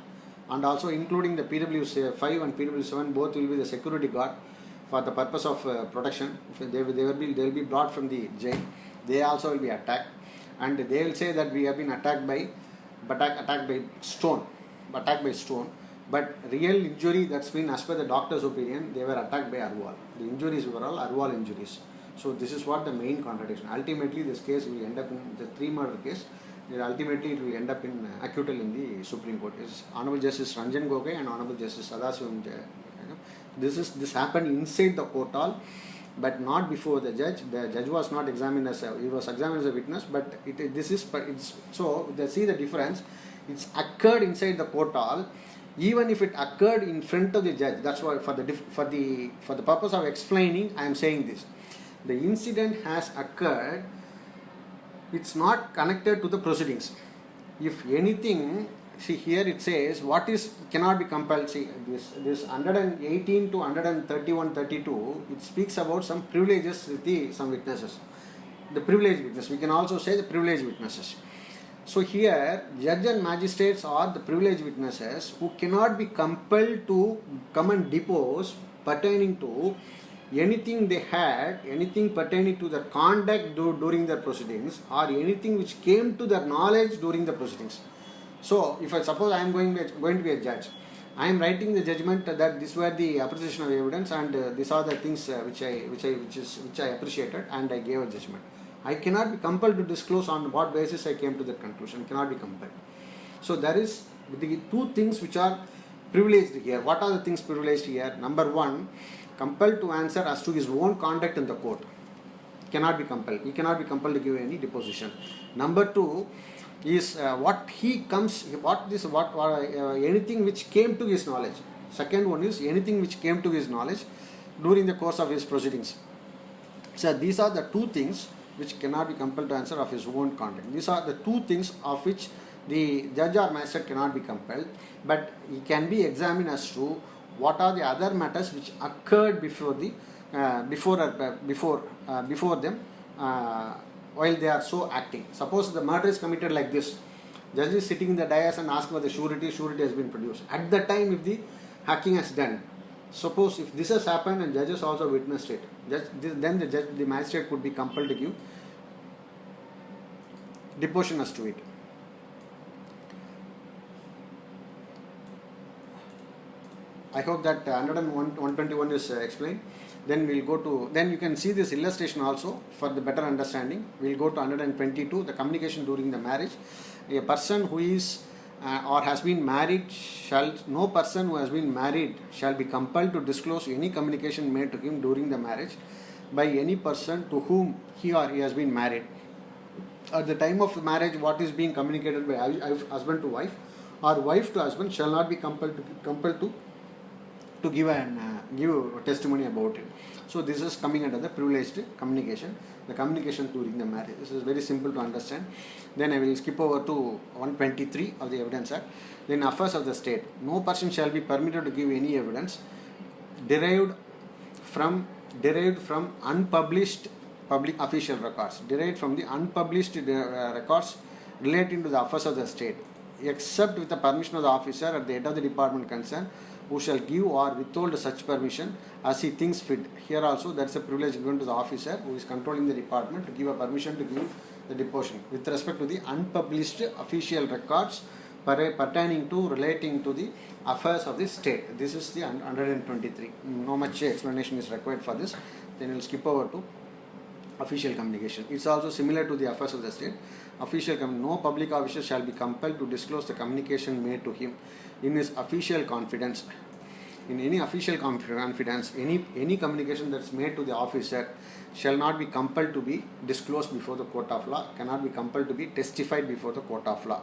And also including the PW5 and PW7, both will be the security guard for the purpose of protection. They will be brought from the jail. They also will be attacked, and they will say that we have been attacked by stone. But real injury, that's been, as per the doctor's opinion, they were attacked by Arwal. The injuries were all Arwal injuries. So this is what the main contradiction. Ultimately, this case will end up in the 3 murder case. Ultimately, it will end up in acquittal in the Supreme Court. It's Honorable Justice Ranjan Gogoi and Honorable Justice Sadasivam. This happened inside the court hall, but not before the judge. The judge was not examined he was examined as a witness, but so they see the difference. It's occurred inside the court hall, even if it occurred in front of the judge. That's why for the purpose of explaining, I am saying this. The incident has occurred. It's not connected to the proceedings. If anything, see here it says what is cannot be compelled. See this 118 to 131, 32. It speaks about some privileges with some witnesses. the privileged witness. We can also say the privileged witnesses. So here, judge and magistrates are the privileged witnesses who cannot be compelled to come and depose pertaining to anything they had, anything pertaining to their conduct during their proceedings, or anything which came to their knowledge during the proceedings. So, if I suppose I am going to be a judge, I am writing the judgment that these were the appreciation of evidence, and these are the things which I appreciated, and I gave a judgment. I cannot be compelled to disclose on what basis I came to that conclusion. Cannot be compelled. So there is the two things which are privileged here. What are the things privileged here? Number one, compelled to answer as to his own conduct in the court. Cannot be compelled. He cannot be compelled to give any deposition. Number two is anything which came to his knowledge. Second one is anything which came to his knowledge during the course of his proceedings. So these are the two things which cannot be compelled to answer of his own conduct. These are the two things of which the judge or magistrate cannot be compelled, but he can be examined as to what are the other matters which occurred before them while they are so acting. Suppose the murder is committed like this. Judge is sitting in the dais and asking for the surety has been produced. At the time, if the hacking has done, suppose if this has happened and judges also witnessed it, then the magistrate could be compelled to give deposition as to it. I hope that 121 is explained. Then we'll go to, then you can see this illustration also for the better understanding. We'll go to 122, the communication during the marriage. A person who is or has been married no person who has been married shall be compelled to disclose any communication made to him during the marriage by any person to whom he or he has been married. At the time of marriage, what is being communicated by husband to wife or wife to husband shall not be compelled to give testimony about it. So this is coming under the privileged communication, the communication during the marriage. This is very simple to understand. Then I will skip over to 123 of the Evidence Act. Then affairs of the state. No person shall be permitted to give any evidence derived from unpublished public official records, derived from the unpublished records relating to the affairs of the state, except with the permission of the officer at the head of the department concerned, who shall give or withhold such permission as he thinks fit. Here also there is a privilege given to the officer who is controlling the department to give a permission to give the deposition with respect to the unpublished official records pertaining to relating to the affairs of the state. This is the 123. No much explanation is required for this. Then we will skip over to official communication. It's also similar to the affairs of the state. No public officer shall be compelled to disclose the communication made to him in his official confidence. In any official confidence, any communication that's made to the officer shall not be compelled to be disclosed before the court of law, cannot be compelled to be testified before the court of law.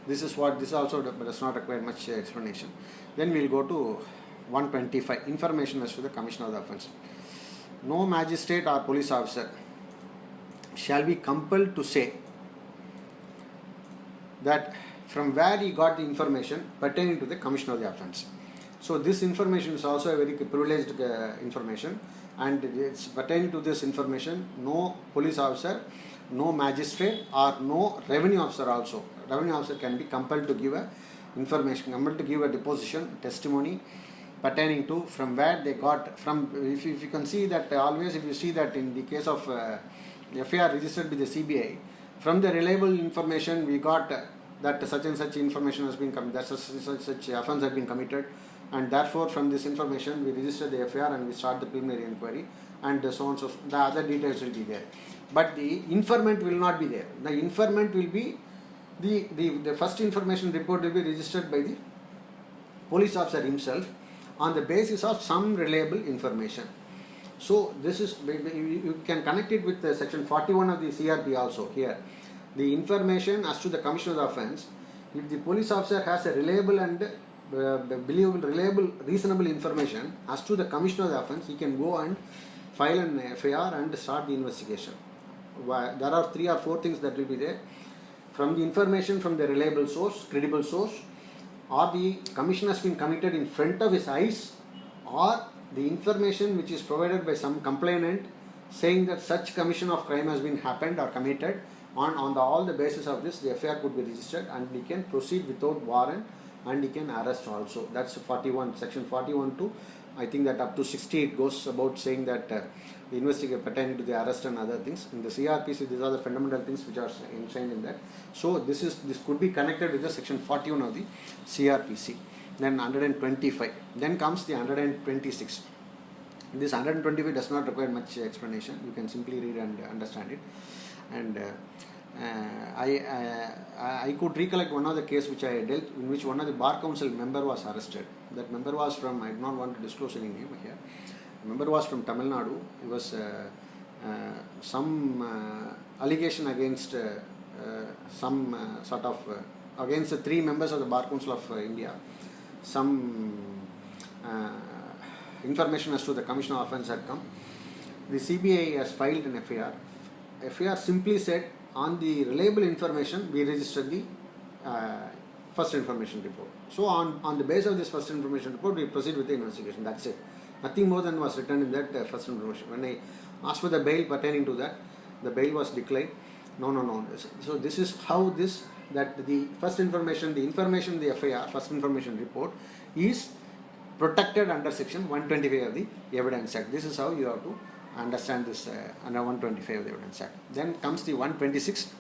This also does not require much explanation. Then we will go to 125, information as to the commission of the offence. No magistrate or police officer shall be compelled to say that from where he got the information pertaining to the commission of the offence. So this information is also a very privileged information, and it's pertaining to this information no police officer, no magistrate or no revenue officer also. Revenue officer can be compelled to give a information, compelled to give a deposition, testimony pertaining to from where they got from. If you can see that always, if you see that in the case of FIR registered with the CBI, from the reliable information we got that such and such information has been that such offence has been committed, and therefore from this information we register the FIR and we start the preliminary inquiry, and so on. So the other details will be there, but the informant will not be there. The informant will be the first information report will be registered by the police officer himself on the basis of some reliable information. So this is, you can connect it with the section 41 of the CRP also here. The information as to the commission of the offence, if the police officer has a reliable and reliable, reasonable information as to the commission of the offence, he can go and file an FIR and start the investigation. There are 3 or 4 things that will be there. From the information from the reliable source, credible source, or the commission has been committed in front of his eyes, or the information which is provided by some complainant saying that such commission of crime has been happened or committed. On all the basis of this, the FIR could be registered and he can proceed without warrant and he can arrest also. That's 41, section 41 to, I think that up to 60 it goes about saying that investigate pertaining to the arrest and other things. In the CRPC, these are the fundamental things which are enshrined in that. So this could be connected with the section 41 of the CRPC. Then 125. Then comes the 126. This 125 does not require much explanation. You can simply read and understand it. And I could recollect one of the case which I dealt, in which one of the bar council member was arrested. That member was from, I do not want to disclose any name here. The member was from Tamil Nadu. It was some allegation against some sort of against the 3 members of the bar council of India. Some information as to the commission of offence had come. The CBI has filed an FIR. FIR simply said, on the reliable information, we registered the first information report. So on the basis of this first information report, we proceed with the investigation. That's it. Nothing more than was written in that first information. When I asked for the bail pertaining to that, the bail was declined. No. So this is how that the first information, the FIR, first information report, is protected under section 125 of the Evidence Act. This is how you have to understand this under 125 of the Evidence Act. Then comes the 126,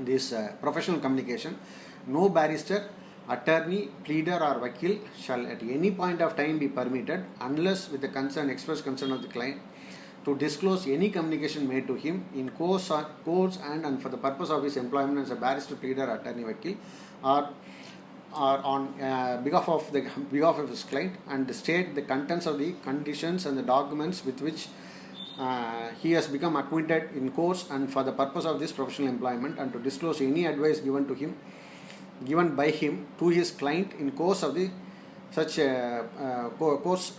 this professional communication. No barrister, attorney, pleader or vakil shall at any point of time be permitted, unless with the express consent of the client, to disclose any communication made to him in course and for the purpose of his employment as a barrister, pleader, attorney, vakil, or on behalf of his client, and state the contents of the conditions and the documents with which he has become acquainted in course and for the purpose of this professional employment, and to disclose any advice given by him to his client in course of the such course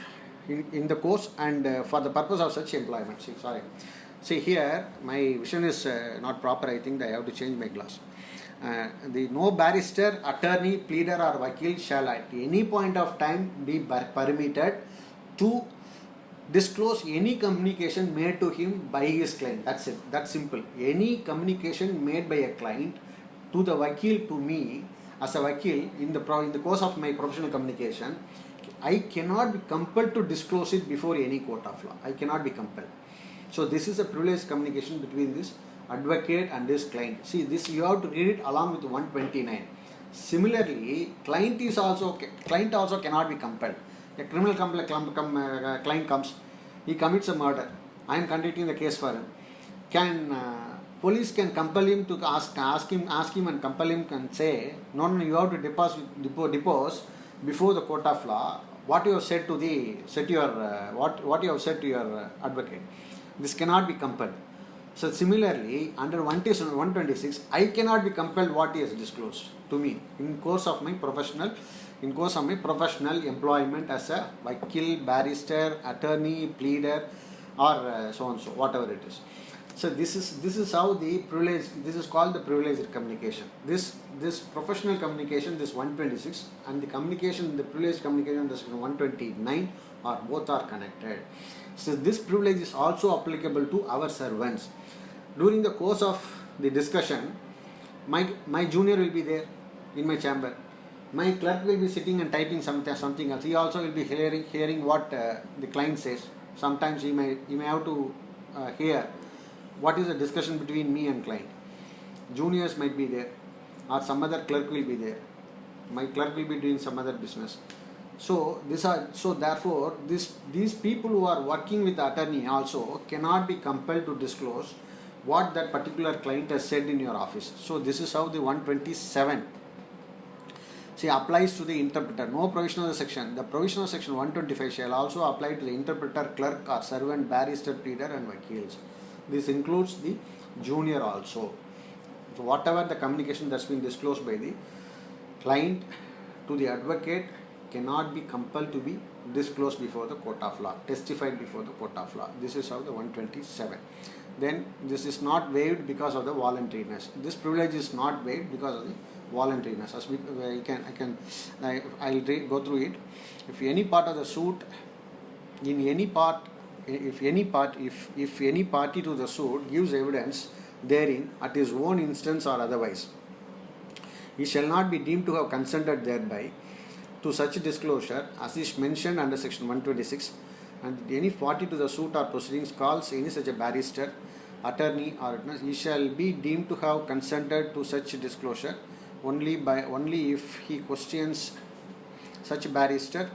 in the course and for the purpose of such employment. See here my vision is not proper. I think I have to change my glass. The no barrister, attorney, pleader or vakil shall at any point of time be permitted to disclose any communication made to him by his client. That's it. That's simple. Any communication made by a client to the vakil, to me as a vakil, in the course of my professional communication, I cannot be compelled to disclose it before any court of law. I cannot be compelled. So this is a privileged communication between this advocate and his client. See, this you have to read it along with 129. Similarly, client also cannot be compelled. A criminal client comes, he commits a murder. I am conducting the case for him. Police can compel him to ask him and compel him and say, no, you have to depose before the court of law what you have said to what you have said to your advocate. This cannot be compelled. So similarly, under 126, I cannot be compelled what he has disclosed to me in course of my professional employment as a vakil, barrister, attorney, pleader, or so and so, whatever it is. So this is how the privilege. This is called the privileged communication. This professional communication, this 126, and the privileged communication, this 129, both are connected. So this privilege is also applicable to our servants. During the course of the discussion, my junior will be there in my chamber. My clerk will be sitting and typing something else. He also will be hearing what the client says. Sometimes he may have to hear what is the discussion between me and client. Juniors might be there, or some other clerk will be there. My clerk will be doing some other business. So therefore these people who are working with the attorney also cannot be compelled to disclose what that particular client has said in your office. So this is how the 127 applies to the interpreter. No provision of the section. The provision of section 125 shall also apply to the interpreter, clerk or servant, barrister, pleader and vakils. This includes the junior also. So whatever the communication that's been disclosed by the client to the advocate cannot be compelled to be disclosed before the court of law, testified before the court of law. This is how the 127. Then this is not waived because of the voluntariness. This privilege is not waived because of the voluntariness. As I'll go through it. If any part of the suit, in any part, if any party to the suit gives evidence therein at his own instance or otherwise, he shall not be deemed to have consented thereby to such disclosure as is mentioned under section 126, and any party to the suit or proceedings calls any such a barrister, attorney or witness, he shall be deemed to have consented to such disclosure only if he questions such barrister,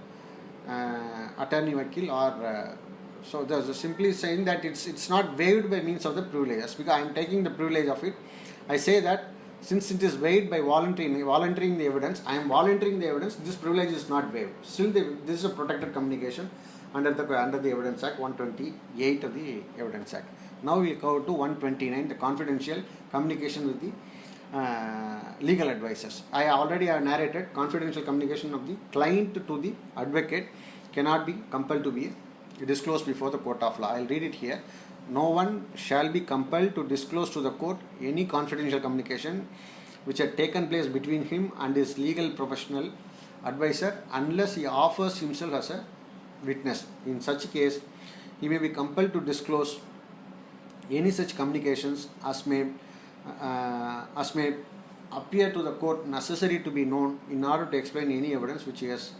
attorney, vakil, or so there's simply saying that it's not waived by means of the privileges, because I am taking the privilege of it. I say that since it is waived by volunteering the evidence, I am volunteering the evidence, this privilege is not waived. Still, this is a protected communication under the Evidence Act 128 of the Evidence Act. Now we go to 129, the confidential communication with the legal advisors. I already have narrated confidential communication of the client to the advocate cannot be compelled to be disclosed before the court of law. I will read it here. No one shall be compelled to disclose to the court any confidential communication which had taken place between him and his legal professional advisor unless he offers himself as a witness. In such case, he may be compelled to disclose any such communications as may appear to the court necessary to be known in order to explain any evidence which he has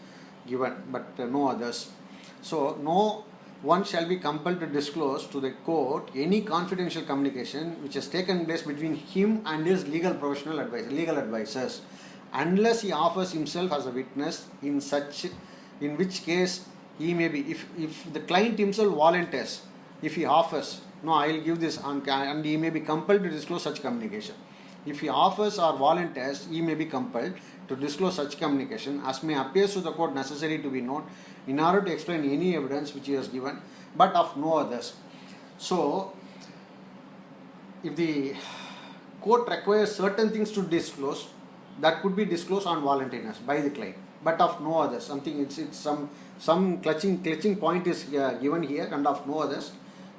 given, but no others. So, no one shall be compelled to disclose to the court any confidential communication which has taken place between him and his legal advisors, unless he offers himself as a witness, in which case he may be, if the client himself volunteers, if he offers, no, I will give this, and he may be compelled to disclose such communication. If he offers or volunteers, he may be compelled to disclose such communication as may appear to the court necessary to be known in order to explain any evidence which he has given, but of no others. So, if the court requires certain things to disclose, that could be disclosed on voluntariness by the client, but of no others. Something it's some clutching point is given here, and of no others.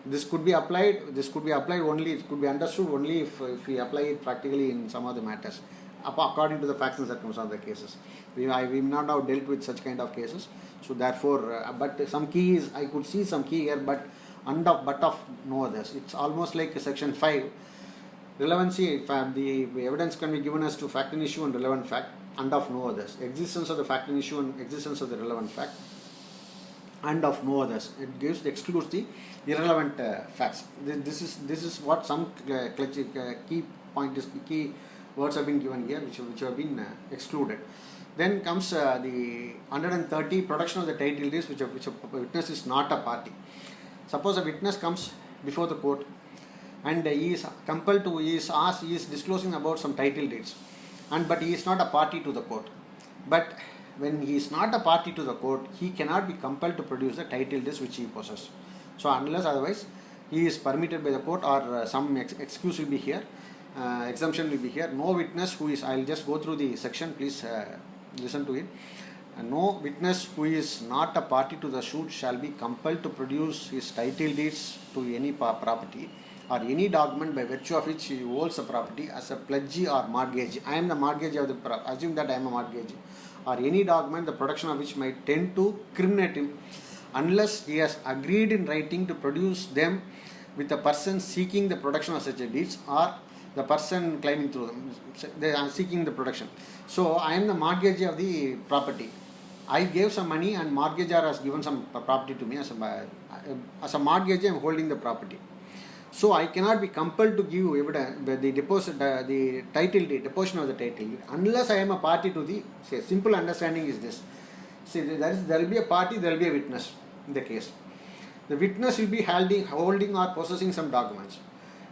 This could be applied only, it could be understood only if we apply it practically in some other matters, according to the facts and circumstances of the cases. We not have dealt with such kind of cases, so therefore, but some key is, I could see some key here, but of no others. It's almost like section 5, relevancy, the evidence can be given as to fact and issue and relevant fact, and of no others. Existence of the fact and issue and existence of the relevant fact, and of no others. It excludes the irrelevant facts. This is what some key words have been given here, which have been excluded. Then comes the 130, production of the title deeds, which a witness is not a party. Suppose a witness comes before the court and he is compelled to, he is disclosing about some title deeds, but he is not a party to the court. But when he is not a party to the court, he cannot be compelled to produce the title deeds which he possesses. So unless otherwise he is permitted by the court, or some excuse will be here, exemption will be here. No witness who is, I will just go through the section, please listen to it. No witness who is not a party to the suit shall be compelled to produce his title deeds to any property or any document by virtue of which he holds the property as a pledgee or mortgage. I am the mortgagee of the property. Assume that I am a mortgagee. Or any document the production of which might tend to criminate him, unless he has agreed in writing to produce them with the person seeking the production of such a deeds or the person claiming through them. They are seeking the production. So I am the mortgagee of the property. I gave some money and mortgagor has given some property to me as a mortgagee. I am holding the property. So I cannot be compelled to give evidence, the title deed, deposition of the title deed, unless I am a party to the, say, simple understanding is this. See, there will be a party, there will be a witness in the case. The witness will be holding or possessing some documents.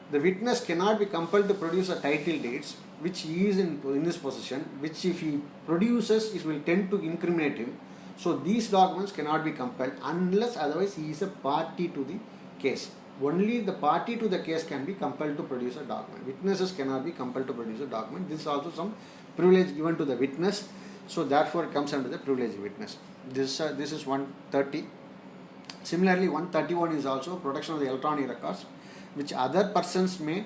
The witness cannot be compelled to produce a title deeds which he is in his possession, which if he produces, it will tend to incriminate him. So these documents cannot be compelled unless otherwise he is a party to the case. Only the party to the case can be compelled to produce a document. Witnesses cannot be compelled to produce a document. This is also some privilege given to the witness. So therefore it comes under the privileged witness. This is 130. Similarly, 131 is also protection of the electronic records, which other persons may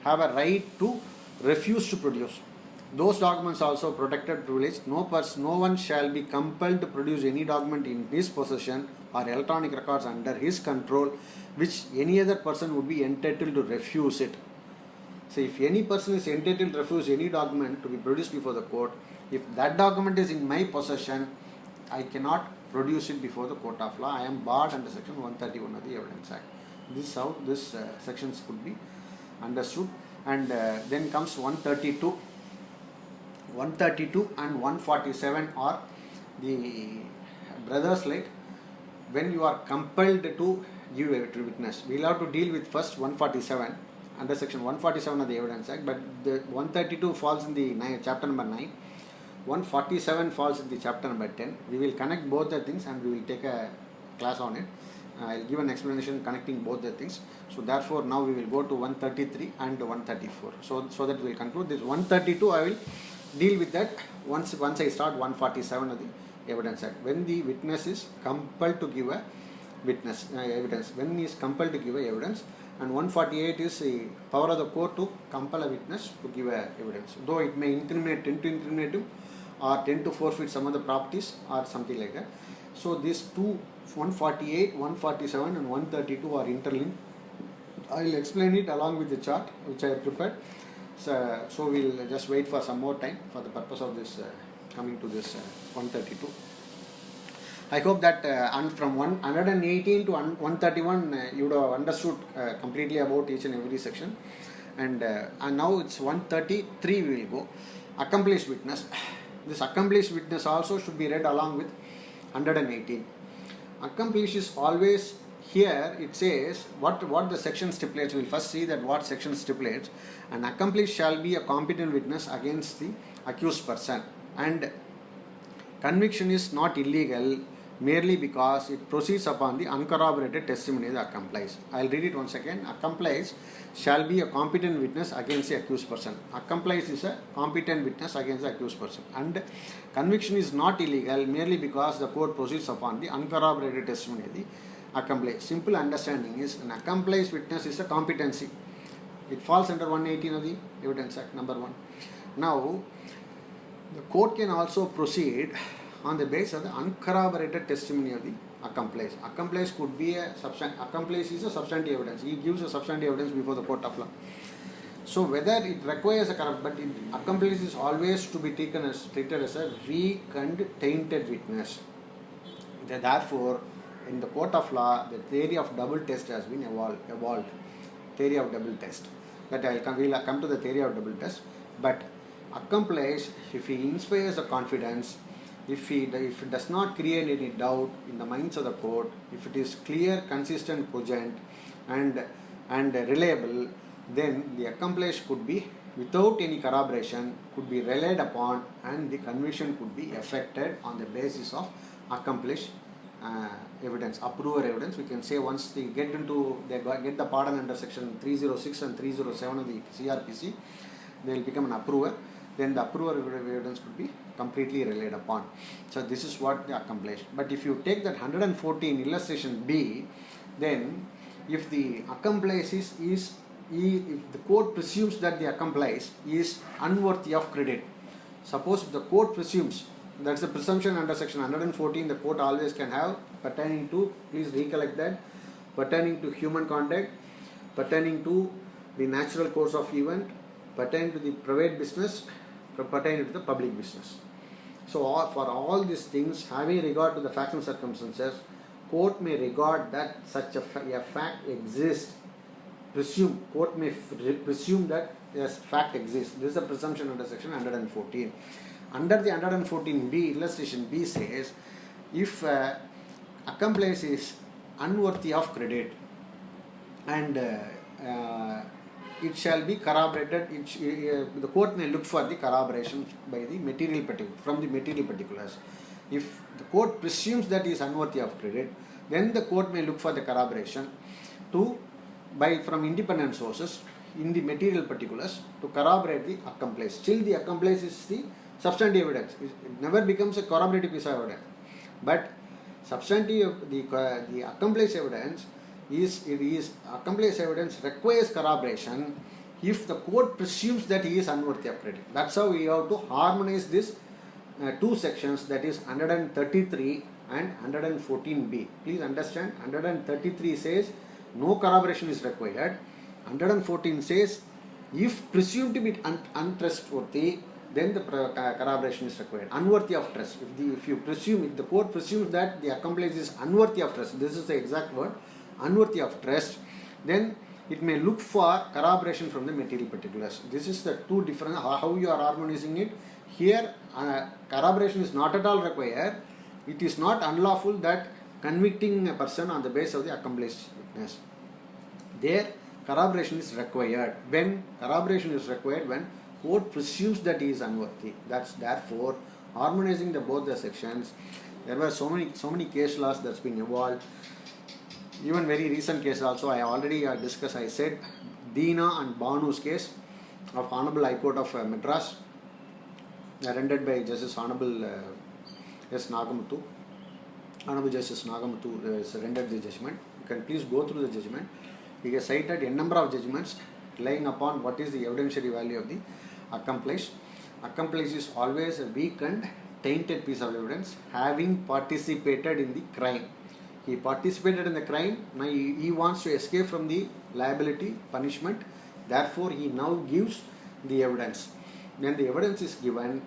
have a right to refuse to produce. Those documents also protected privilege. No one shall be compelled to produce any document in his possession or electronic records under his control, which any other person would be entitled to refuse it. So if any person is entitled to refuse any document to be produced before the court, if that document is in my possession, I cannot produce it before the court of law. I am barred under section 131 of the Evidence Act. This is how this sections could be understood. And then comes 132. 132 and 147 are the brothers, like when you are compelled to give a witness. We will have to deal with first 147 under section 147 of the Evidence Act, but the 132 falls in the chapter number 9. 147 falls in the chapter number 10. We will connect both the things and we will take a class on it. I will give an explanation connecting both the things. So therefore now we will go to 133 and 134. So that we will conclude this 132. I will deal with that once I start 147 of the Evidence Act. When the witness is compelled to give a evidence. When he is compelled to give a evidence. And 148 is the power of the court to compel a witness to give a evidence. Though it may tend to incriminate him or tend to forfeit some of the properties or something like that. So these two, 148, 147 and 132 are interlinked. I will explain it along with the chart which I have prepared. So we will just wait for some more time for the purpose of this coming to this 132. I hope that from 118 to 131 you would have understood completely about each and every section. And now it's 133 we will go. Accomplished witness. This accomplished witness also should be read along with 118. Accomplished is always here. It says what the section stipulates. We will first see that what section stipulates. An accomplished shall be a competent witness against the accused person, and conviction is not illegal merely because it proceeds upon the uncorroborated testimony of the accomplice. I will read it once again. Accomplice shall be a competent witness against the accused person. Accomplice is a competent witness against the accused person. And conviction is not illegal merely because the court proceeds upon the uncorroborated testimony of the accomplice. Simple understanding is an accomplice witness is a competency. It falls under 118 of the Evidence Act, number 1. Now, the court can also proceed on the basis of the uncorroborated testimony of the accomplice. Accomplice could be accomplice is a substantive evidence. He gives a substantive evidence before the court of law. So whether it requires accomplice is always to be treated as a weak and tainted witness. Therefore, in the court of law, the theory of double test has been evolved. Theory of double test. That we will come to the theory of double test. But accomplice, if he inspires a confidence, if it does not create any doubt in the minds of the court, if it is clear, consistent, cogent, and reliable, then the accomplice could be, without any corroboration, could be relied upon, and the conviction could be effected on the basis of accomplished evidence, approver evidence. We can say once they get the pardon under section 306 and 307 of the CRPC, they will become an approver. Then the approver evidence could be completely relied upon. So this is what they accomplished. But if you take that 114 illustration B, then if the accomplice if the court presumes that the accomplice is unworthy of credit, suppose if the court presumes, that's the presumption under section 114 the court always can have, pertaining to, please recollect that, pertaining to human conduct, pertaining to the natural course of event, pertaining to the private business, pertaining to the public business. So for all these things, having regard to the facts and circumstances, court may regard that such a fact exists. Court may presume that yes, fact exists. This is a presumption under section 114. Under the 114B, illustration B says, if accomplice is unworthy of credit and it shall be corroborated, the court may look for the corroboration by the from the material particulars. If the court presumes that he is unworthy of credit, then the court may look for the corroboration from independent sources in the material particulars to corroborate the accomplice. Still the accomplice is the substantive evidence. It never becomes a corroborative piece of evidence. But substantive, the accomplice evidence accomplice evidence requires corroboration if the court presumes that he is unworthy of credit. That's how we have to harmonize this two sections, that is 133 and 114b. Please understand, 133 says no corroboration is required. 114 says if presumed to be untrustworthy, then the corroboration is required. Unworthy of trust. If the court presumes that the accomplice is unworthy of trust, this is the exact word, unworthy of trust, then it may look for corroboration from the material particulars. This is the two different, how you are harmonizing it. Here, corroboration is not at all required. It is not unlawful that convicting a person on the basis of the accomplice witness. There, corroboration is required. When corroboration is required, when court presumes that he is unworthy. That's therefore harmonizing both the sections. There were so many case laws that's been evolved. Even very recent case also, I already discussed. I said Deena and Banu's case of Honorable High Court of Madras, rendered by Justice Honorable S. Nagamuthu. Honorable Justice Nagamuthu has rendered the judgment. You can please go through the judgment. He has cited a number of judgments relying upon what is the evidentiary value of the accomplice. Accomplice is always a weak and tainted piece of evidence, having participated in the crime. He participated in the crime. Now he wants to escape from the liability, punishment. Therefore, he now gives the evidence. When the evidence is given,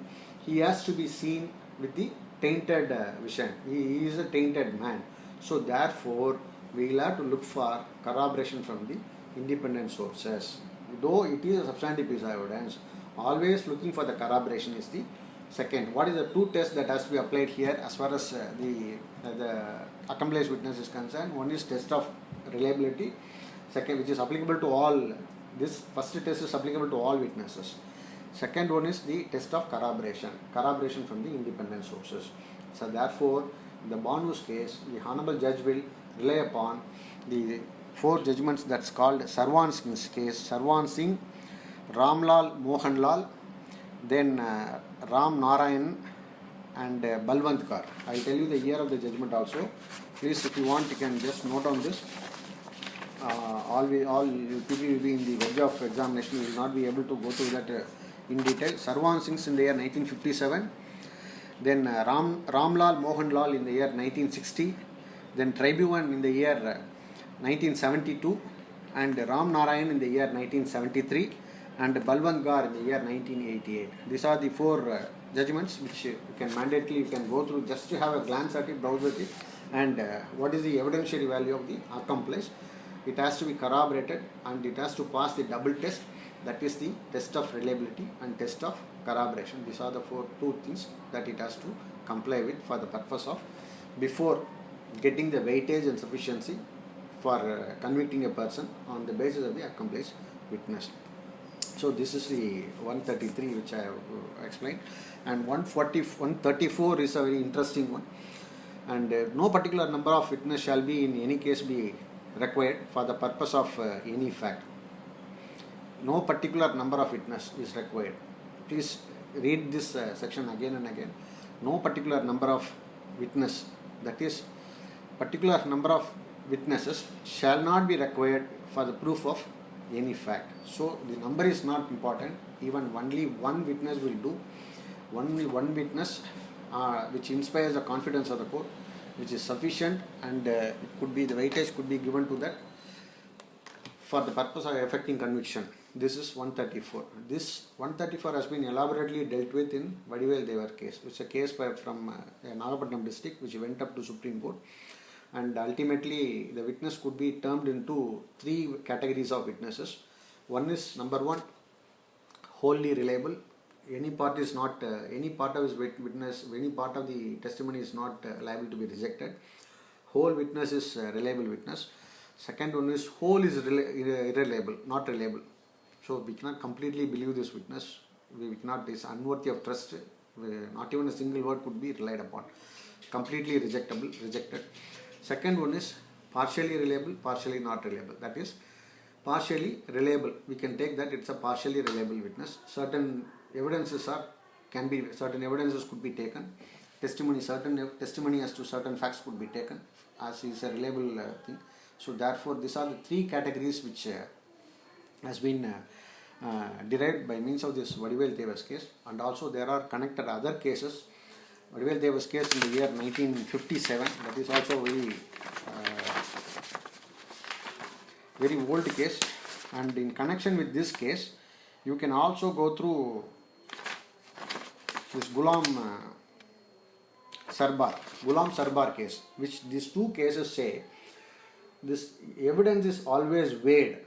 he has to be seen with the tainted vision. He is a tainted man. So therefore, we will have to look for corroboration from the independent sources. Though it is a substantive piece of evidence, always looking for the corroboration is the second. What is the two tests that has to be applied here as far as the accomplice witness is concerned? One is test of reliability, second, which is applicable to all. This first test is applicable to all witnesses. Second one is the test of corroboration from the independent sources. So therefore, in the Banu's case, the Honorable Judge will rely upon the four judgments that's called Sarwan Singh's case, Sarwan Singh, Ramlal Mohanlal, then Ram Narayan and Balwant Kaur. I will tell you the year of the judgment also. Please, if you want, you can just note on this. All people will be in the verge of examination. We will not be able to go through that in detail. Sarwan Singh's in the year 1957. Then Ramlal Mohanlal in the year 1960. Then Tribhuvan in the year 1972. And Ram Narayan in the year 1973. And Balwant Kaur in the year 1988. These are the four judgments which you can mandatorily go through just to have a glance at it, browse at it, and what is the evidentiary value of the accomplice. It has to be corroborated and it has to pass the double test, that is the test of reliability and test of corroboration. These are the two things that it has to comply with for the purpose of, before getting the weightage and sufficiency for convicting a person on the basis of the accomplice witness. So this is the 133 which I have explained, and 134 is a very interesting one. And no particular number of witnesses shall be in any case be required for the purpose of any fact. No particular number of witnesses is required. Please read this section again and again. No particular number of witnesses, that is, particular number of witnesses shall not be required for the proof of any fact. So the number is not important. Even only one witness will do. Only one witness which inspires the confidence of the court, which is sufficient, and it could be, the weightage could be given to that for the purpose of effecting conviction. This is 134. This 134 has been elaborately dealt with in Vadivel Devar case. It's a case from Nagapattinam district which went up to Supreme Court, and ultimately the witness could be termed into three categories of witnesses. One is, number one, wholly reliable. Any part is not, any part of his witness, any part of the testimony is not liable to be rejected. Whole witness is reliable witness. Second one is whole is irreliable, not reliable. So we cannot completely believe this witness. We cannot, is unworthy of trust. Not even a single word could be relied upon. Completely rejected. Second one is partially reliable, partially not reliable. That is, partially reliable, we can take that it's a partially reliable witness. Certain evidences could be taken. Certain testimony as to certain facts could be taken as is a reliable thing. So therefore, these are the three categories which has been derived by means of this Vadivel Devar's case, and also there are connected other cases Vadivel Deva's case in the year 1957. That is also very old case. And in connection with this case, you can also go through this Gulam Sarbar case, which these two cases say this evidence is always weighed.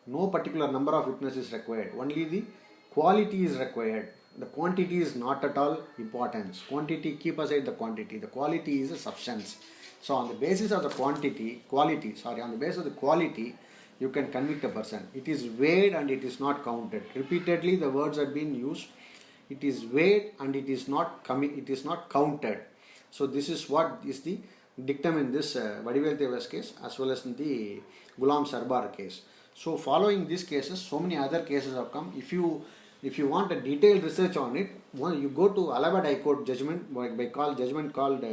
No particular number of witnesses is required. Only the quality is required. The quantity is not at all important. Quantity, keep aside the quantity. The quality is a substance. So on the basis of the on the basis of the quality, you can convict a person. It is weighed and it is not counted. Repeatedly the words have been used. It is weighed and it is not counted. So this is what is the dictum in this Vadivel Deva's case as well as in the Gulam Sarbar case. So following these cases, so many other cases have come. If you want a detailed research on it, you go to Allahabad High Court judgment judgment called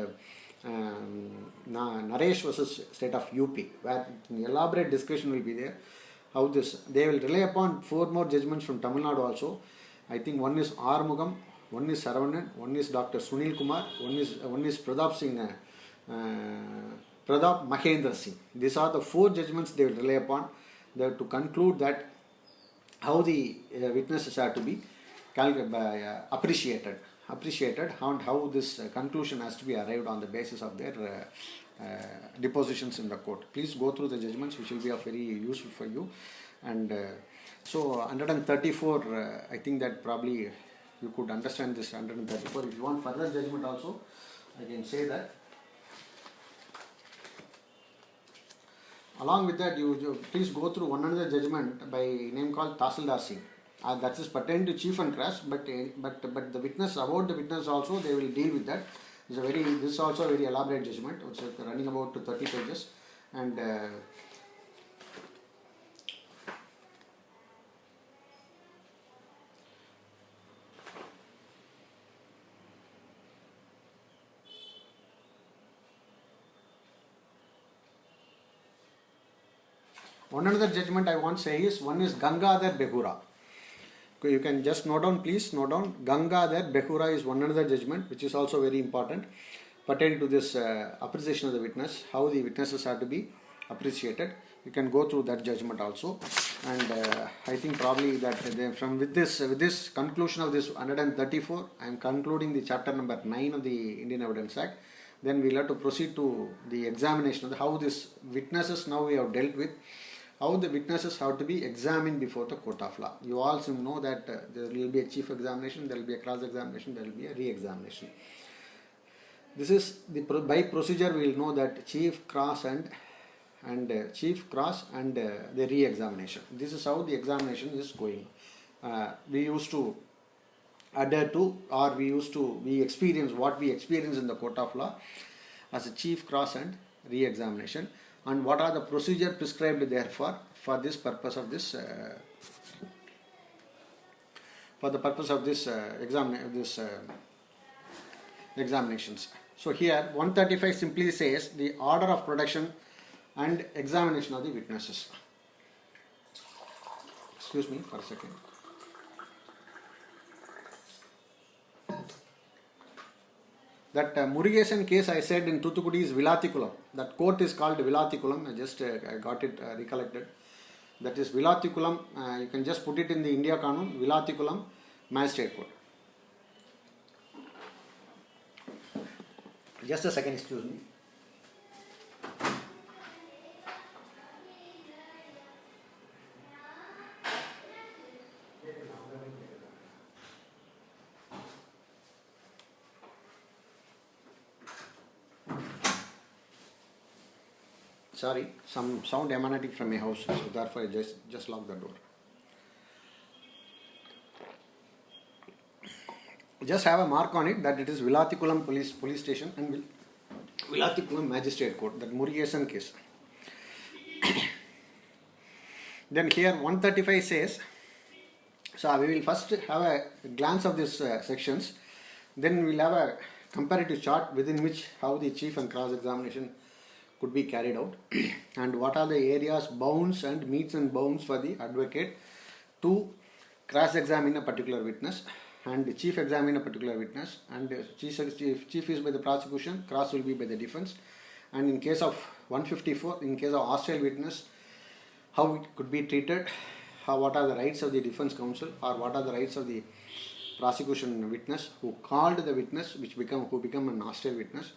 Naresh versus State of UP, where elaborate discussion will be there. How this, they will rely upon 4 more judgments from Tamil Nadu also. I think one is R. Mugam, one is Saravanan, one is Dr. Sunil Kumar, one is Pradap Singh, Pradap Mahendra Singh. These are the 4 judgments they will rely upon. They have to conclude that how the witnesses are to be appreciated and how this conclusion has to be arrived on the basis of their depositions in the court. Please go through the judgments, which will be of very useful for you. And so 134, I think that probably you could understand this 134. If you want further judgment also, I can say that. Along with that, you please go through one another judgment by name called Tahsildar Singh. That is pertaining to chief and cross, but the witness, about the witness also, they will deal with that. This is also a very elaborate judgment, which is running about to 30 pages. And one another judgment I want to say is, one is Gangadhar Behura. You can just note down, please note down. Gangadhar Behura is one another judgment, which is also very important, pertaining to this appreciation of the witness, how the witnesses are to be appreciated. You can go through that judgment also. And I think probably that with this conclusion of this 134, I am concluding the chapter number 9 of the Indian Evidence Act. Then we will have to proceed to the examination of how these witnesses now we have dealt with. How the witnesses have to be examined before the court of law. You also know that there will be a chief examination, there will be a cross examination, there will be a re-examination. This is by procedure we will know that chief, cross and the re-examination. This is how the examination is going. We used to adhere to, or we experience what we experience in the court of law as a chief, cross and re-examination. And what are the procedure prescribed therefore for this purpose of this examinations. So here 135 simply says the order of production and examination of the witnesses. Excuse me for a second. That Murugesan case I said in Thuthukudi is Vilathikulam. That court is called Vilathikulam. I just got it recollected. That is Vilathikulam. You can just put it in the India Kanun, Vilathikulam Magistrate Court. Just a second, excuse me. Sorry, some sound emanating from my house, so therefore I just locked the door. Just have a mark on it that it is Vilathikulam police station and Vilathikulam Magistrate Court, that Murugesan case. Then here 135 says, so we will first have a glance of these sections, then we will have a comparative chart within which how the chief and cross examination could be carried out and what are the areas, bounds and bounds for the advocate to cross-examine a particular witness, and chief examine a particular witness, and chief is by the prosecution, cross will be by the defense. And in case of 154, in case of hostile witness, how it could be treated, what are the rights of the defense counsel, or what are the rights of the prosecution witness who called the witness, who become an hostile witness,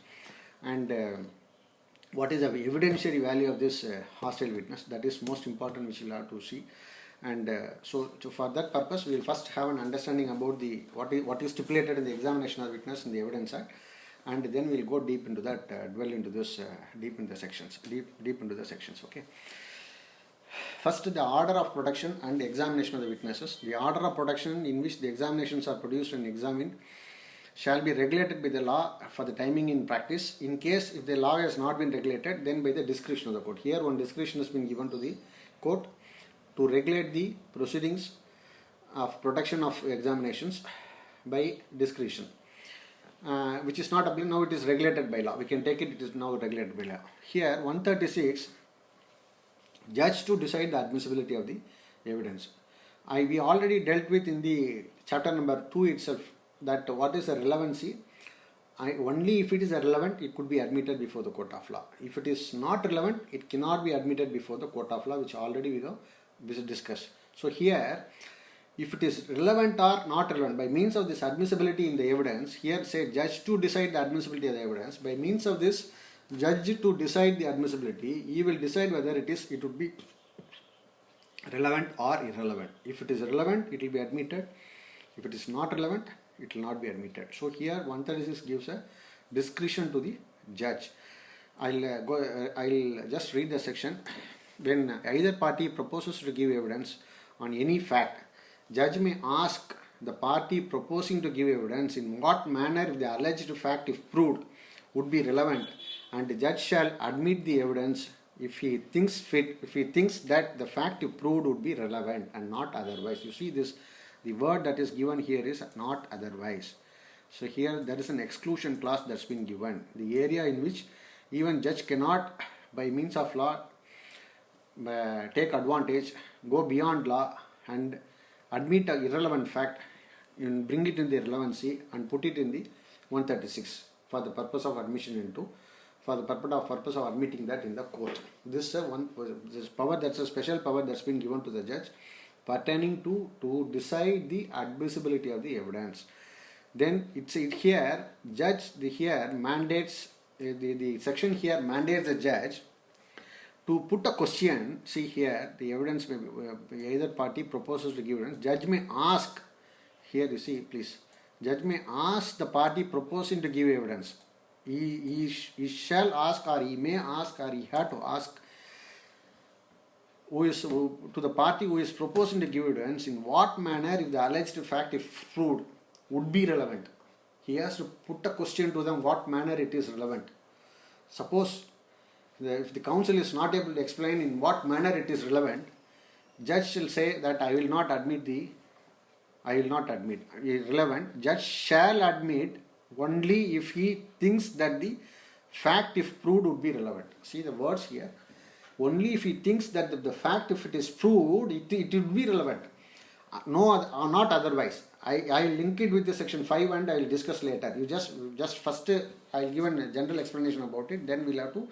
and what is the evidentiary value of this hostile witness. That is most important, which we'll have to see. And so for that purpose, we will first have an understanding about what is stipulated in the examination of witness in the Evidence Act, and then we'll go deep into that, dwell into this deep into the sections. Okay. First, the order of production and examination of the witnesses. The order of production in which the examinations are produced and examined shall be regulated by the law for the timing in practice. In case if the law has not been regulated, then by the discretion of the court. Here one discretion has been given to the court to regulate the proceedings of production of examinations by discretion, which is not applicable. Now it is regulated by law. We can take it is now regulated by law. Here 136, judge to decide the admissibility of the evidence. We already dealt with in the chapter number 2 itself that what is the relevancy. Only if it is relevant, it could be admitted before the court of law. If it is not relevant, it cannot be admitted before the court of law, which already we have discussed. So here, if it is relevant or not relevant, by means of this admissibility in the evidence, here say judge to decide the admissibility of the evidence. By means of this judge to decide the admissibility, he will decide whether it would be relevant or irrelevant. If it is relevant, it will be admitted. If it is not relevant, it will not be admitted. So here 136 gives a discretion to the judge. I'll just read the section. When either party proposes to give evidence on any fact, judge may ask the party proposing to give evidence in what manner if the alleged fact, if proved, would be relevant, and the judge shall admit the evidence if he thinks fit, if he thinks that the fact if proved would be relevant and not otherwise. You see this, the word that is given here is not otherwise. So here there is an exclusion clause that's been given. The area in which even judge cannot by means of law take advantage, go beyond law and admit an irrelevant fact and bring it in the relevancy and put it in the 136 for the purpose of admission into, for the purpose of admitting that in the court. This power, that's a special power that's been given to the judge pertaining to decide the admissibility of the evidence. Then it here judge here mandates the section here mandates the judge to put a question. See here the evidence may either party proposes to give evidence. Judge may ask, here you see please, judge may ask the party proposing to give evidence. He shall ask, or he may ask, or he had to ask to the party who is proposing to give evidence in what manner if the alleged fact if proved would be relevant. He has to put a question to them what manner it is relevant. Suppose if the counsel is not able to explain in what manner it is relevant, judge shall say that I will not admit irrelevant. Judge shall admit only if he thinks that the fact if proved would be relevant. See the words here. Only if he thinks that the fact if it is proved, it would be relevant. Not otherwise. I will link it with the section 5 and I will discuss later. You just first I will give a general explanation about it. Then we will have to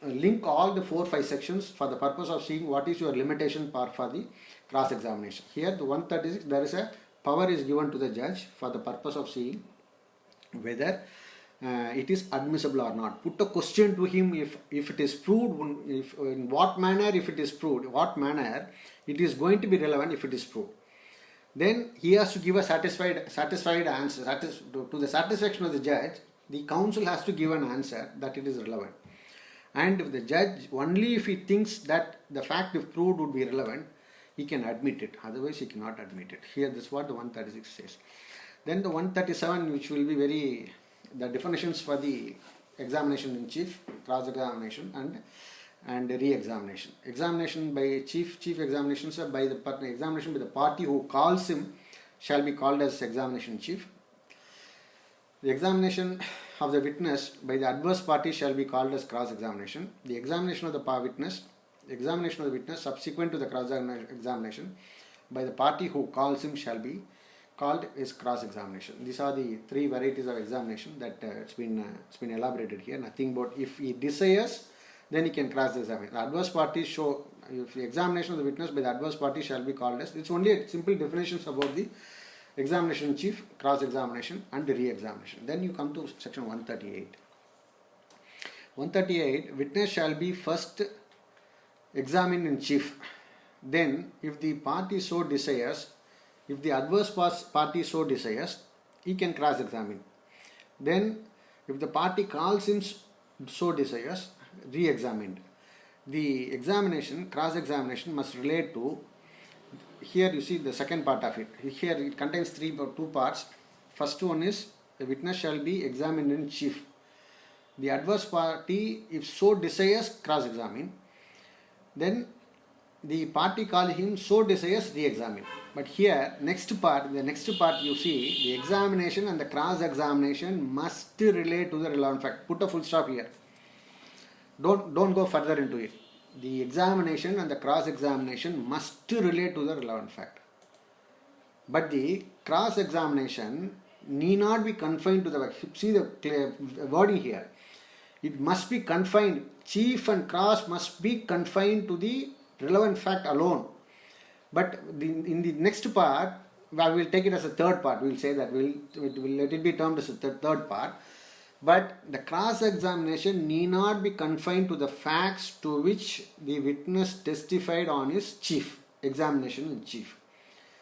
link all the 4-5 sections for the purpose of seeing what is your limitation part for the cross examination. Here the 136 there is a power is given to the judge for the purpose of seeing whether it is admissible or not. Put a question to him if it is proved, in what manner if it is proved, what manner it is going to be relevant if it is proved. Then he has to give a satisfied answer. To the satisfaction of the judge, the counsel has to give an answer that it is relevant. And if the judge, only if he thinks that the fact if proved would be relevant, he can admit it. Otherwise he cannot admit it. Here this is what the 136 says. Then the 137, which will be the definitions for the examination in chief, cross-examination and re-examination. Examination by chief examinations are by the examination by the party who calls him shall be called as examination chief. The examination of the witness by the adverse party shall be called as cross-examination. The examination of the witness subsequent to the cross-examination by the party who calls him shall be called is cross-examination. These are the three varieties of examination that it's been elaborated here. Nothing but if he desires, then he can cross-examine. The adverse party show, if the examination of the witness by the adverse party shall be called as, it's only a simple definitions about the examination in chief, cross-examination and the re-examination. Then you come to section 138. 138, witness shall be first examined in chief. Then, if the party so desires, if the adverse party so desires, he can cross-examine. Then, if the party calls him so desires, re-examined. The examination, cross-examination must relate to, here you see the second part of it. Here it contains two parts. First one is, the witness shall be examined in chief. The adverse party, if so desires, cross-examine. Then the party called him so desires, re-examine. But here, the next part you see, the examination and the cross-examination must relate to the relevant fact. Put a full stop here. Don't go further into it. The examination and the cross-examination must relate to the relevant fact. But the cross-examination need not be confined to the fact. See the wording here. It must be confined. Chief and cross must be confined to the relevant fact alone. But in the next part, well, we'll take it as a third part. We'll say that we'll let it be termed as a third part. But the cross-examination need not be confined to the facts to which the witness testified on his chief, examination in chief.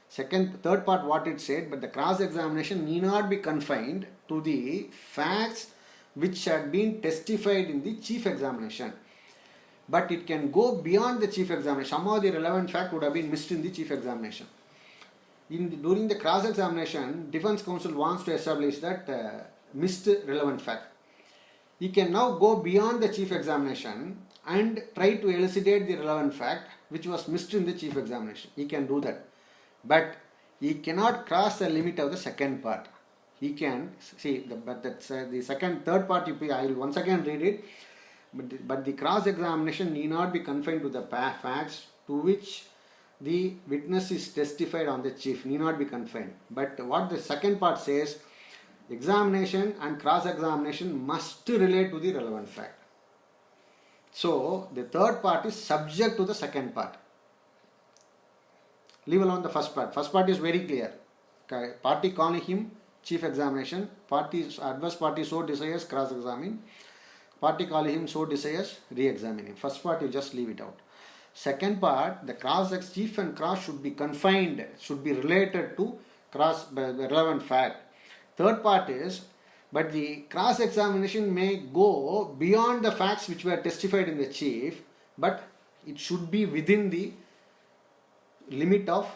Third part what it said, but the cross-examination need not be confined to the facts which had been testified in the chief examination. But it can go beyond the chief examination. Some of the relevant fact would have been missed in the chief examination. During the cross-examination, defense counsel wants to establish that missed relevant fact. He can now go beyond the chief examination and try to elucidate the relevant fact which was missed in the chief examination. He can do that. But he cannot cross the limit of the second part. He can, see, third part, I will once again read it. But the cross-examination need not be confined to the facts to which the witness is testified on the chief. Need not be confined. But what the second part says, examination and cross-examination must relate to the relevant fact. So, the third part is subject to the second part. Leave alone the first part. First part is very clear. Party calling him, chief examination. Adverse party so desires, cross-examine. Party calling him so desires, re-examine him. First part you just leave it out. Second part, the chief and cross should be confined, should be related to the relevant fact. Third part is, but the cross-examination may go beyond the facts which were testified in the chief, but it should be within the limit of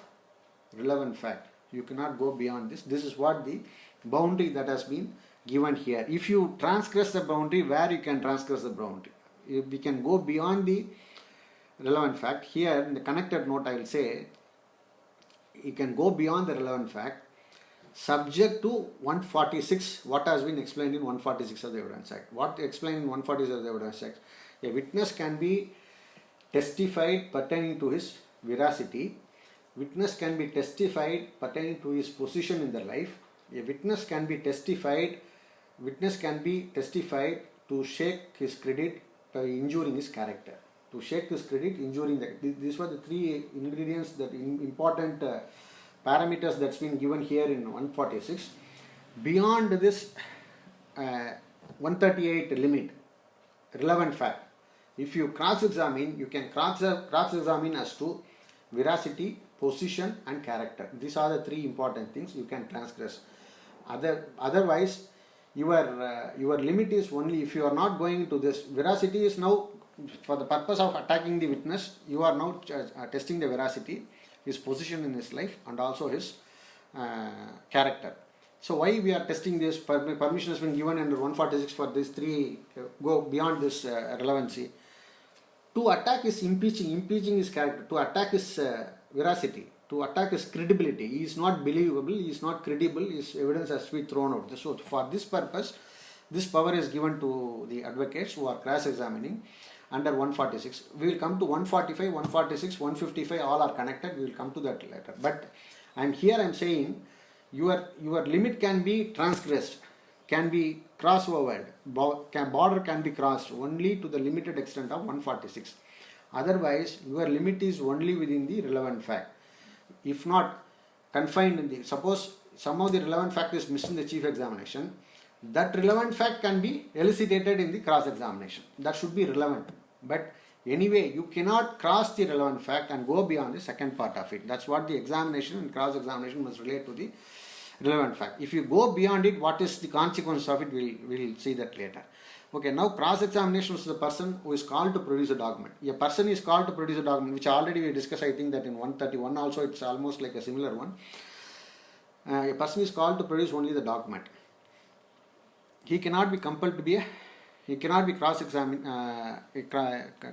relevant fact. You cannot go beyond this. This is what the boundary that has been given here. If you transgress the boundary, where you can transgress the boundary? We can go beyond the relevant fact. Here in the connected note I will say, you can go beyond the relevant fact subject to 146, what has been explained in 146 of the Evidence Act. What explained in 146 of the Evidence Act? A witness can be testified pertaining to his veracity. Witness can be testified pertaining to his position in the life. A witness can be testified to shake his credit by injuring his character. To shake his credit, injuring these were the three ingredients, that important parameters that's been given here in 146. Beyond this 138 limit, relevant fact, if you cross-examine, you can cross-examine as to veracity, position and character. These are the three important things you can transgress. Otherwise, your limit is only if you are not going to this. Veracity is now for the purpose of attacking the witness. You are now testing the veracity, his position in his life and also his character. So why we are testing this? Permission has been given under 146 for these three go beyond this relevancy. To attack his impeaching his character, to attack his veracity, to attack his credibility. He is not believable, he is not credible, his evidence has to be thrown out. So for this purpose, this power is given to the advocates who are cross-examining under 146. We will come to 145, 146, 155, all are connected. We will come to that later. But I am saying, your limit can be transgressed, can be crossed over, border can be crossed only to the limited extent of 146. Otherwise, your limit is only within the relevant fact. If not confined in the, suppose some of the relevant fact is missed in the chief examination, that relevant fact can be elicited in the cross examination. That should be relevant. But anyway, you cannot cross the relevant fact and go beyond the second part of it. That's what the examination and cross examination must relate to the relevant fact. If you go beyond it, what is the consequence of it? We'll see that later. Okay, now cross examination is the person who is called to produce a document. A person is called to produce a document, which already we discussed. I think that in 131 also it's almost like a similar one. A person is called to produce only the document. He cannot be compelled to be he cannot be cross-examined.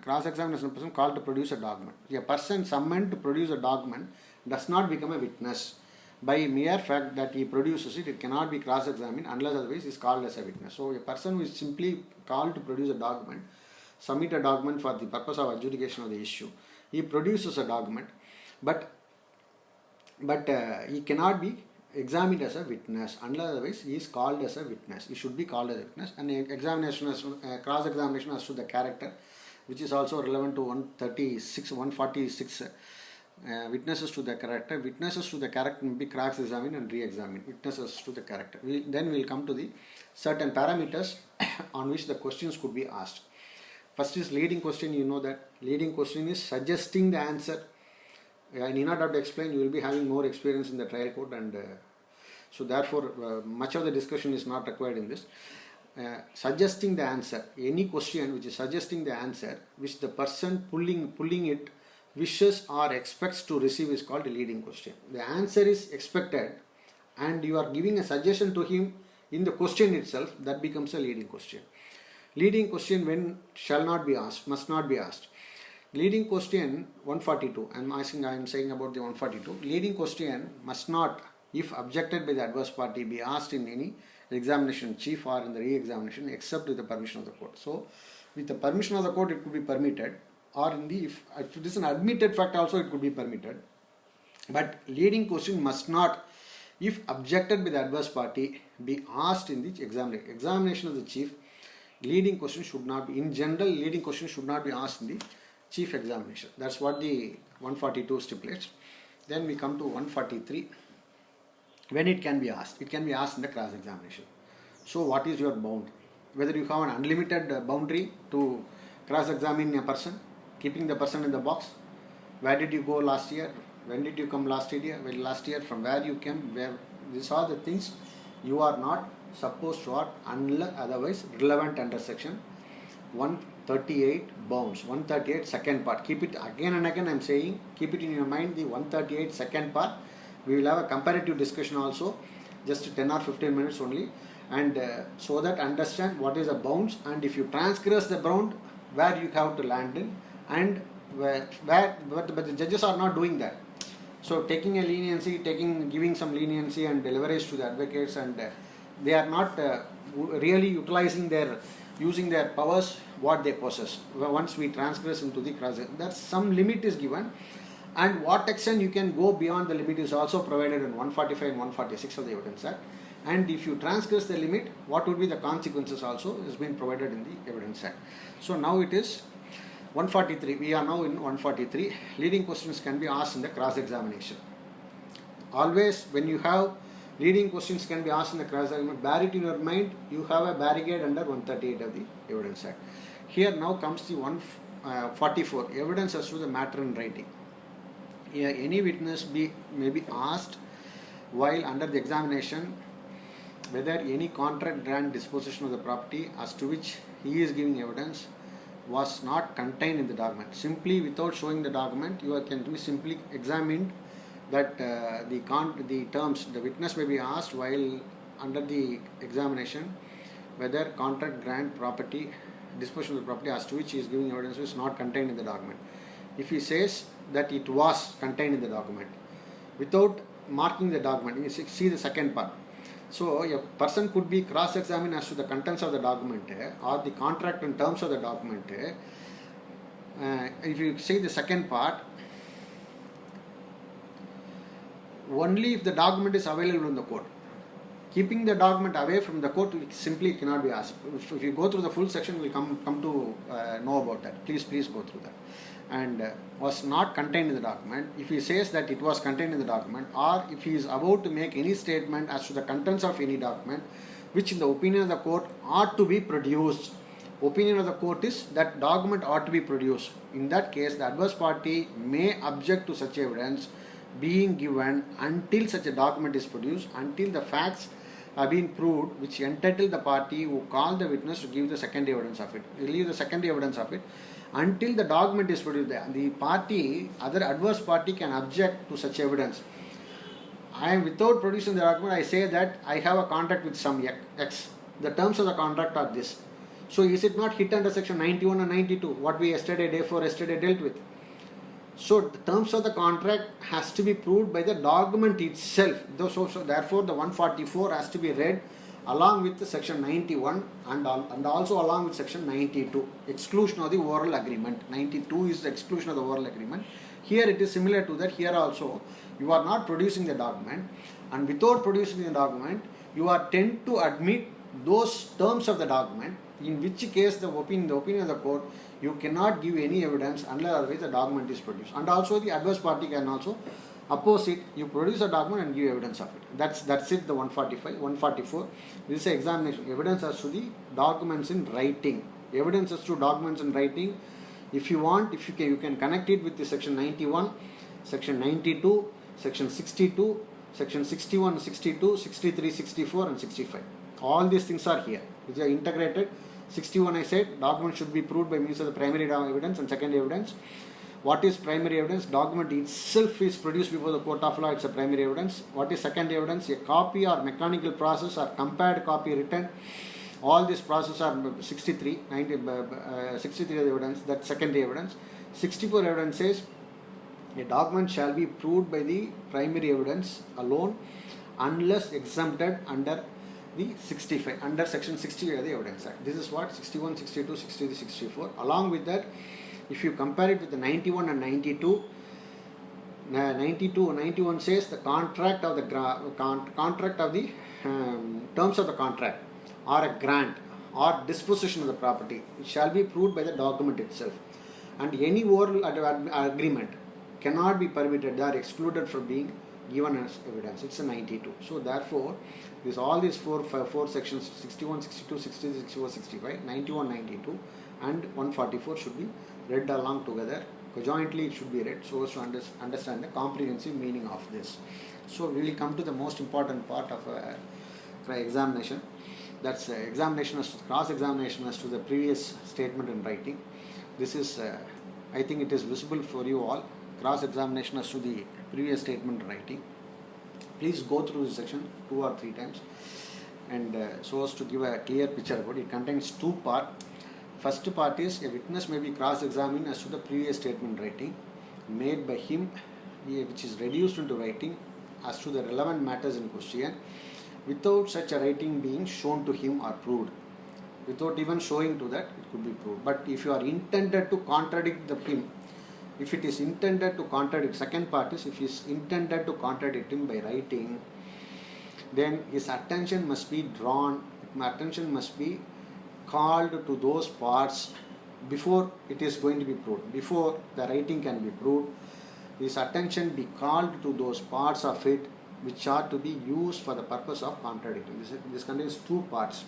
Cross-examined as a person called to produce a document. A person summoned to produce a document does not become a witness. By mere fact that he produces it, it cannot be cross-examined unless otherwise is called as a witness. So a person who is simply called to produce a document, submit a document for the purpose of adjudication of the issue. He produces a document, but he cannot be examined as a witness unless otherwise he is called as a witness. He should be called as a witness. And examination as cross-examination as to the character, which is also relevant to 136, 146. Witnesses to the character. Witnesses to the character may be cross-examined and re-examined. Witnesses to the character. Then we'll come to the certain parameters on which the questions could be asked. First is leading question. You know that leading question is suggesting the answer. I need not have to explain. You will be having more experience in the trial court, and so therefore much of the discussion is not required in this. Suggesting the answer. Any question which is suggesting the answer, which the person pulling it wishes or expects to receive, is called a leading question. The answer is expected and you are giving a suggestion to him in the question itself, that becomes a leading question. Leading question when shall not be asked, must not be asked. Leading question 142, I am saying about the 142. Leading question must not, if objected by the adverse party, be asked in any examination chief or in the re-examination except with the permission of the court. So with the permission of the court it could be permitted, or in the, if it is an admitted fact also it could be permitted. But leading question must not, if objected by the adverse party, be asked in the examination of the chief. Leading question should not be, in general, leading question should not be asked in the chief examination. That's what the 142 stipulates. Then we come to 143. When it can be asked? It can be asked in the cross examination. So what is your bound? Whether you have an unlimited boundary to cross examine a person, keeping the person in the box. Where did you go last year? When did you come last year? Well, last year, from where you came, where, these are the things you are not supposed to ask unless otherwise relevant under section 138 bounds. 138 second part. Keep it again and again, I am saying, keep it in your mind, the 138 second part. We will have a comparative discussion also, just 10 or 15 minutes only, and so that understand what is a bounds, and if you transgress the bound, where you have to land in, and but the judges are not doing that. So taking a leniency, giving some leniency and leverage to the advocates, and they are not really using their powers what they possess. Once we transgress into the cross, that some limit is given, and what extent you can go beyond the limit is also provided in 145 and 146 of the Evidence Act. And if you transgress the limit, what would be the consequences also is being provided in the Evidence Act. So now it is 143. We are now in 143. Leading questions can be asked in the cross-examination. Always when you have leading questions can be asked in the cross-examination, bear it in your mind, you have a barricade under 138 of the Evidence Act. Here now comes the 144. Evidence as to the matter in writing. Here, any witness may be asked while under the examination whether any contract, grant, disposition of the property as to which he is giving evidence was not contained in the document. Simply without showing the document, you can be simply examined that the terms, the witness may be asked while under the examination whether contract, grant, property, disposition of the property as to which he is giving evidence is not contained in the document. If he says that it was contained in the document without marking the document, you see the second part. So a person could be cross-examined as to the contents of the document or the contract and terms of the document. If you see the second part, only if the document is available in the court. Keeping the document away from the court simply cannot be asked. If you go through the full section, we'll come to know about that. Please go through that. And was not contained in the document. If he says that it was contained in the document, or if he is about to make any statement as to the contents of any document, which in the opinion of the court ought to be produced. Opinion of the court is that document ought to be produced. In that case, the adverse party may object to such evidence being given until such a document is produced, until the facts have been proved which entitle the party who called the witness to give the secondary evidence of it. Leave the secondary evidence of it until the document is produced. The party, other adverse party, can object to such evidence. I am without producing the document, I say that I have a contract with some X. The terms of the contract are this. So is it not hit under section 91 and 92, what we yesterday dealt with? So the terms of the contract has to be proved by the document itself. So therefore the 144 has to be read along with the section 91 and also along with section 92. Exclusion of the oral agreement. 92 is the exclusion of the oral agreement. Here it is similar to that. Here also you are not producing the document, and without producing the document you are tend to admit those terms of the document, in which case the opinion of the court, you cannot give any evidence unless otherwise the document is produced. And also the adverse party can also oppose it. You produce a document and give evidence of it. That's it. The 145, 144. This is an examination. Evidence as to the documents in writing. Evidence as to documents in writing. If you want, you can connect it with the section 91, section 92, section 62, section 61, 62, 63, 64 and 65. All these things are here, which are integrated. 61 I said, document should be proved by means of the primary evidence and secondary evidence. What is primary evidence? Document itself is produced before the court of law, it's a primary evidence. What is secondary evidence? A copy or mechanical process or compared copy written. All these processes are 63 is evidence, that's secondary evidence. 64 evidence says a document shall be proved by the primary evidence alone unless exempted under the 65, under section 60 of the Evidence Act. This is what 61, 62, 63, 64. Along with that, if you compare it with the 91 and 92, 91 says the contract of the terms of the contract or a grant or disposition of the property, it shall be proved by the document itself, and any oral agreement cannot be permitted, they are excluded from being given as evidence. It's a 92. So therefore all these four sections, 61, 62, 63, 64, 65, 91, 92 and 144 should be read along together. Jointly it should be read so as to understand the comprehensive meaning of this. So we will come to the most important part of examination. That's examination as to cross-examination as to the previous statement in writing. This is, I think it is visible for you all. Cross-examination as to the previous statement in writing. Please go through this section 2 or 3 times and so as to give a clear picture about it. It contains 2 parts. First part is a witness may be cross-examined as to the previous statement in writing made by him, which is reduced into writing as to the relevant matters in question, without such a writing being shown to him or proved. Without even showing to that, it could be proved. But if you are intended to contradict him, if it is intended to contradict, second part is if he is intended to contradict him by writing, then his attention must be drawn, attention must be called to those parts before it is going to be proved, before the writing can be proved. His attention be called to those parts of it which are to be used for the purpose of contradicting. This contains 2 parts.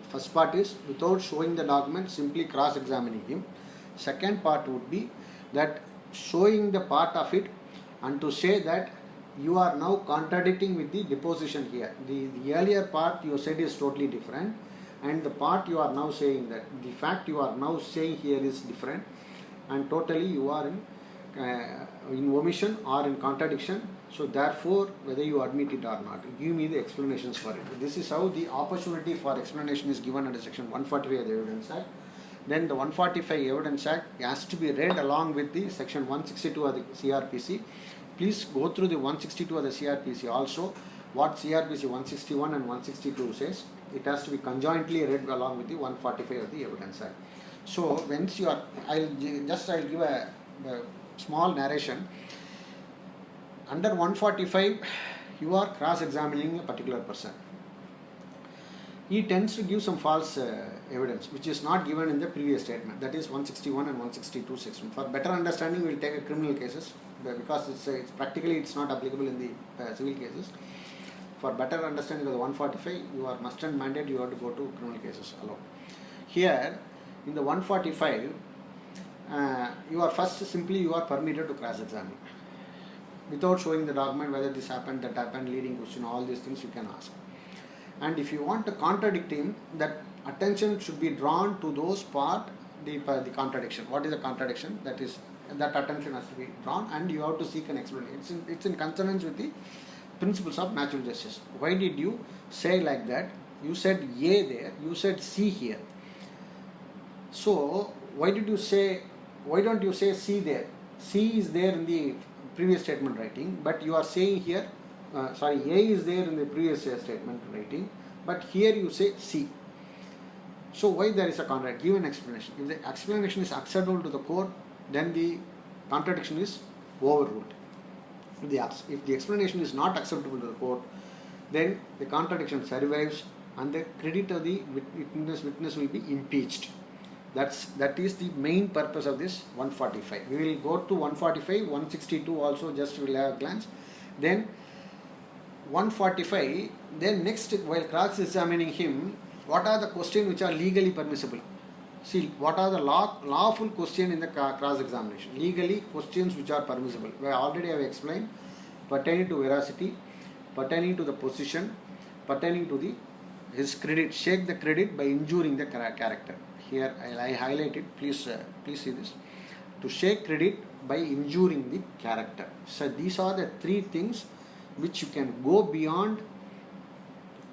First part is without showing the document, simply cross-examining him. Second part would be that showing the part of it and to say that you are now contradicting with the deposition here. The earlier part you said is totally different, and the part you are now saying, that the fact you are now saying here is different, and totally you are in omission or in contradiction. So therefore, whether you admit it or not, give me the explanations for it. This is how the opportunity for explanation is given under section 145 of the Evidence Act. Then the 145 Evidence Act has to be read along with the section 162 of the CRPC. Please go through the 162 of the CRPC also. What CRPC 161 and 162 says, it has to be conjointly read along with the 145 of the Evidence Act. So once you are, I'll give a small narration. under 145, you are cross-examining a particular person. He tends to give some false evidence which is not given in the previous statement, that is 161 and 162 section. For better understanding, we will take a criminal cases because it's practically it's not applicable in the civil cases. For better understanding of the 145, you are must and mandate you have to go to criminal cases alone. Here in the 145, you are permitted to cross-examine without showing the document whether this happened, that happened, leading question, all these things you can ask. And if you want to contradict him, that attention should be drawn to those part, the contradiction. What is the contradiction? That attention has to be drawn, and you have to seek an explanation. It's in consonance with the principles of natural justice. Why did you say like that? You said A there, you said C here. So why don't you say C there? C is there in the previous statement writing, but you are saying here, A is there in the previous statement writing, but here you say C. So why there is a contradiction? Give an explanation. If the explanation is acceptable to the court, then the contradiction is overruled. If the explanation is not acceptable to the court, then the contradiction survives and the credit of the witness will be impeached. That is the main purpose of this 145. We will go to 145, 162 also, just we will have a glance. Then 145, then next, while cross-examining him, what are the questions which are legally permissible? See, what are the lawful questions in the cross-examination? Legally, questions which are permissible. I already have explained, pertaining to veracity, pertaining to the position, pertaining to his credit, shake the credit by injuring the character. Here I highlight it, please see this. To shake credit by injuring the character. So these are the three things which you can go beyond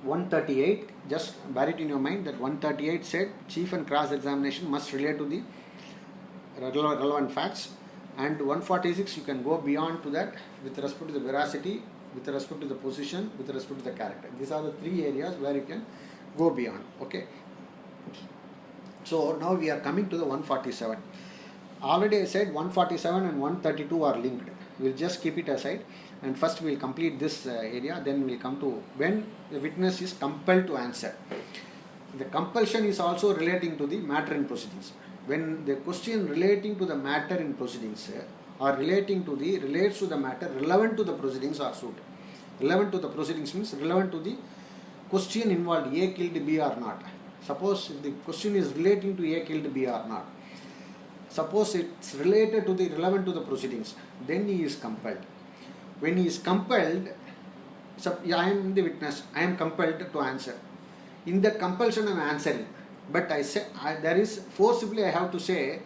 138. Just bear it in your mind that 138 said chief and cross examination must relate to the relevant facts, and 146 you can go beyond to that with respect to the veracity, with respect to the position, with respect to the character. These are the three areas where you can go beyond. Okay. So now we are coming to the 147. Already I said 147 and 132 are linked. We will just keep it aside, and first we will complete this area, then we will come to when the witness is compelled to answer. The compulsion is also relating to the matter in proceedings. When the question relating to the matter in proceedings or relates to the matter relevant to the proceedings are suit. Relevant to the proceedings means relevant to the question involved, A killed B or not. Suppose if the question is relating to A killed B or not, suppose it's related to the relevant to the proceedings, then he is compelled. When he is compelled, I am the witness, I am compelled to answer. In that compulsion I am answering, but I say there is forcibly I have to say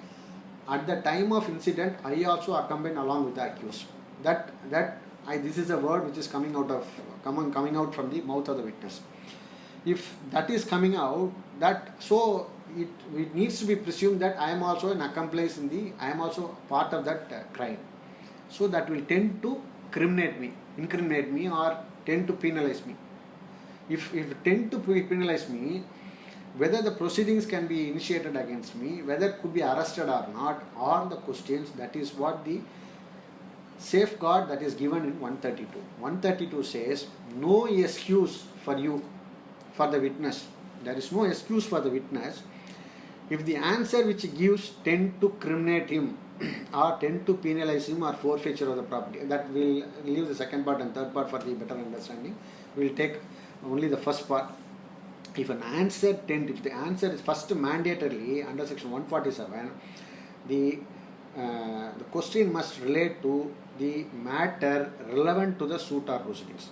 at the time of incident I also accompanied along with the accused. This is a word which is coming out from the mouth of the witness. If that is coming out, it needs to be presumed that I am also an accomplice I am also part of that crime. So that will tend to incriminate me or tend to penalize me. If it tend to penalize me, whether the proceedings can be initiated against me, whether it could be arrested or not, or the questions, that is what the safeguard that is given in 132. 132 says no excuse for the witness. There is no excuse for the witness if the answer which he gives tend to criminate him or tend to penalize him or forfeiture of the property. That will leave the second part and third part for the better understanding. We will take only the first part. If the answer is first mandatorily under section 147, the question must relate to the matter relevant to the suit or proceedings.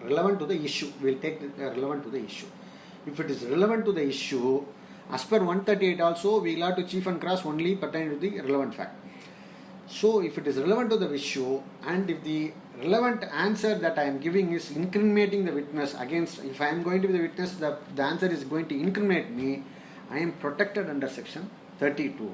Relevant to the issue. We will take relevant to the issue. If it is relevant to the issue, as per 138 also, we will have to chief and cross only pertaining to the relevant fact. So, if it is relevant to the issue, and if the relevant answer that I am giving is incriminating the witness against, if I am going to be the witness, the answer is going to incriminate me, I am protected under section 32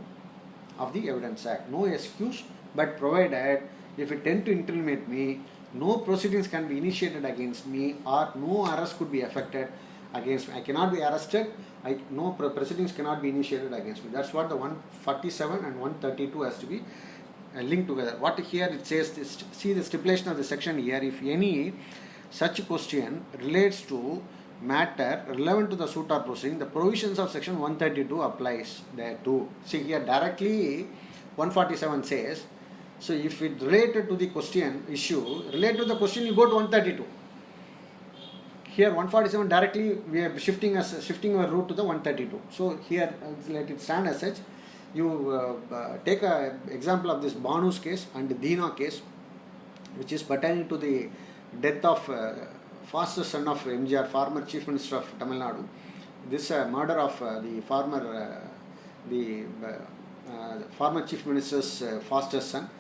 of the Evidence Act. No excuse, but provided if it tend to incriminate me, no proceedings can be initiated against me or no arrest could be effected against me. I cannot be arrested, no proceedings cannot be initiated against me. That's what the 147 and 132 has to be link together. What here it says, this, see the stipulation of the section here, if any such question relates to matter relevant to the suit or proceeding, the provisions of section 132 applies there too. See here directly 147 says, so if it related to the question issue, related to the question, you go to 132. Here 147 directly we are shifting our route to the 132. So here let it stand as such. You take a example of this Banu's case and the Dina case, which is pertaining to the death of fastest son of MGR, former Chief Minister of Tamil Nadu. This murder of the former Chief Minister's fastest son.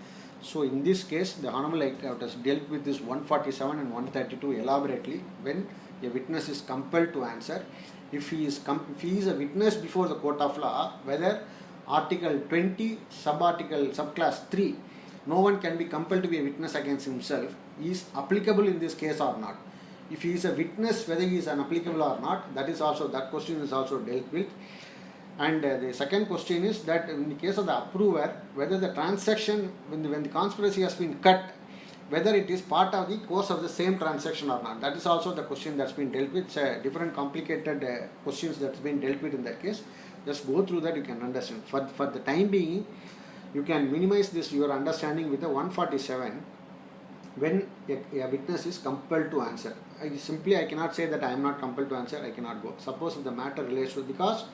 So in this case, the Honorable High Court has dealt with this 147 and 132 elaborately. When a witness is compelled to answer, if he is a witness before the court of law, whether Article 20, subclass 3, no one can be compelled to be a witness against himself, is applicable in this case or not. If he is a witness, whether he is unapplicable or not, that question is also dealt with. And the second question is that in the case of the approver, whether the transaction, when the conspiracy has been cut, whether it is part of the course of the same transaction or not. That is also the question that's been dealt with. Different complicated questions that's been dealt with in that case. Just go through that, you can understand. For the time being, you can minimize this your understanding with the 147 when a witness is compelled to answer. I cannot say that I am not compelled to answer, I cannot go. Suppose if the matter relates to, because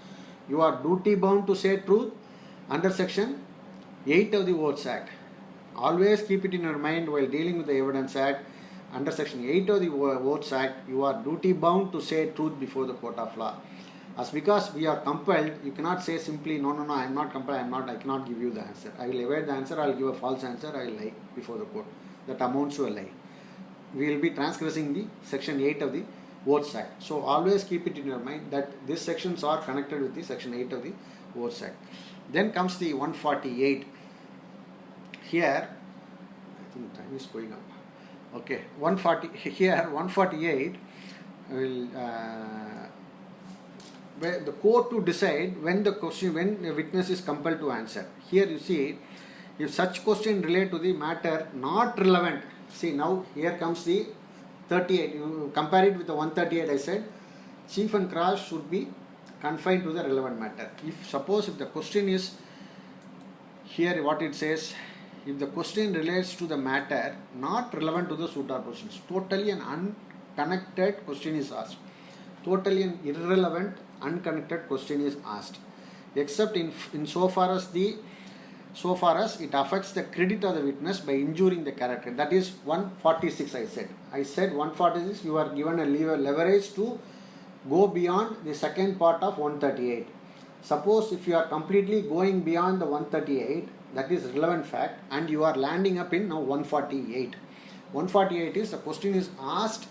you are duty bound to say truth under section 8 of the Votes Act. Always keep it in your mind while dealing with the Evidence Act. Under section 8 of the Votes Act, you are duty bound to say truth before the court of law. As because we are compelled, you cannot say simply, no, I am not compelled, I cannot give you the answer. I will evade the answer, I will give a false answer, I will lie before the court. That amounts to a lie. We will be transgressing the section 8 of the Votes Act. So always keep it in your mind that these sections are connected with the section 8 of the Votes Act. Then comes the 148. Here, I think time is going up. Okay, 148 will where the court to decide when a witness is compelled to answer. Here you see, if such question relate to the matter not relevant. See now here comes the 38. You compare it with the 138. I said chief and cross should be confined to the relevant matter. If the question is here, what it says, if the question relates to the matter not relevant to the suit or proceedings, totally an unconnected question is asked. Totally an irrelevant, unconnected question is asked, except in so far as it affects the credit of the witness by injuring the character. That is 146. I said 146. You are given a leverage to go beyond the second part of 138. Suppose if you are completely going beyond the 138, that is relevant fact, and you are landing up in now 148. 148 is the question is asked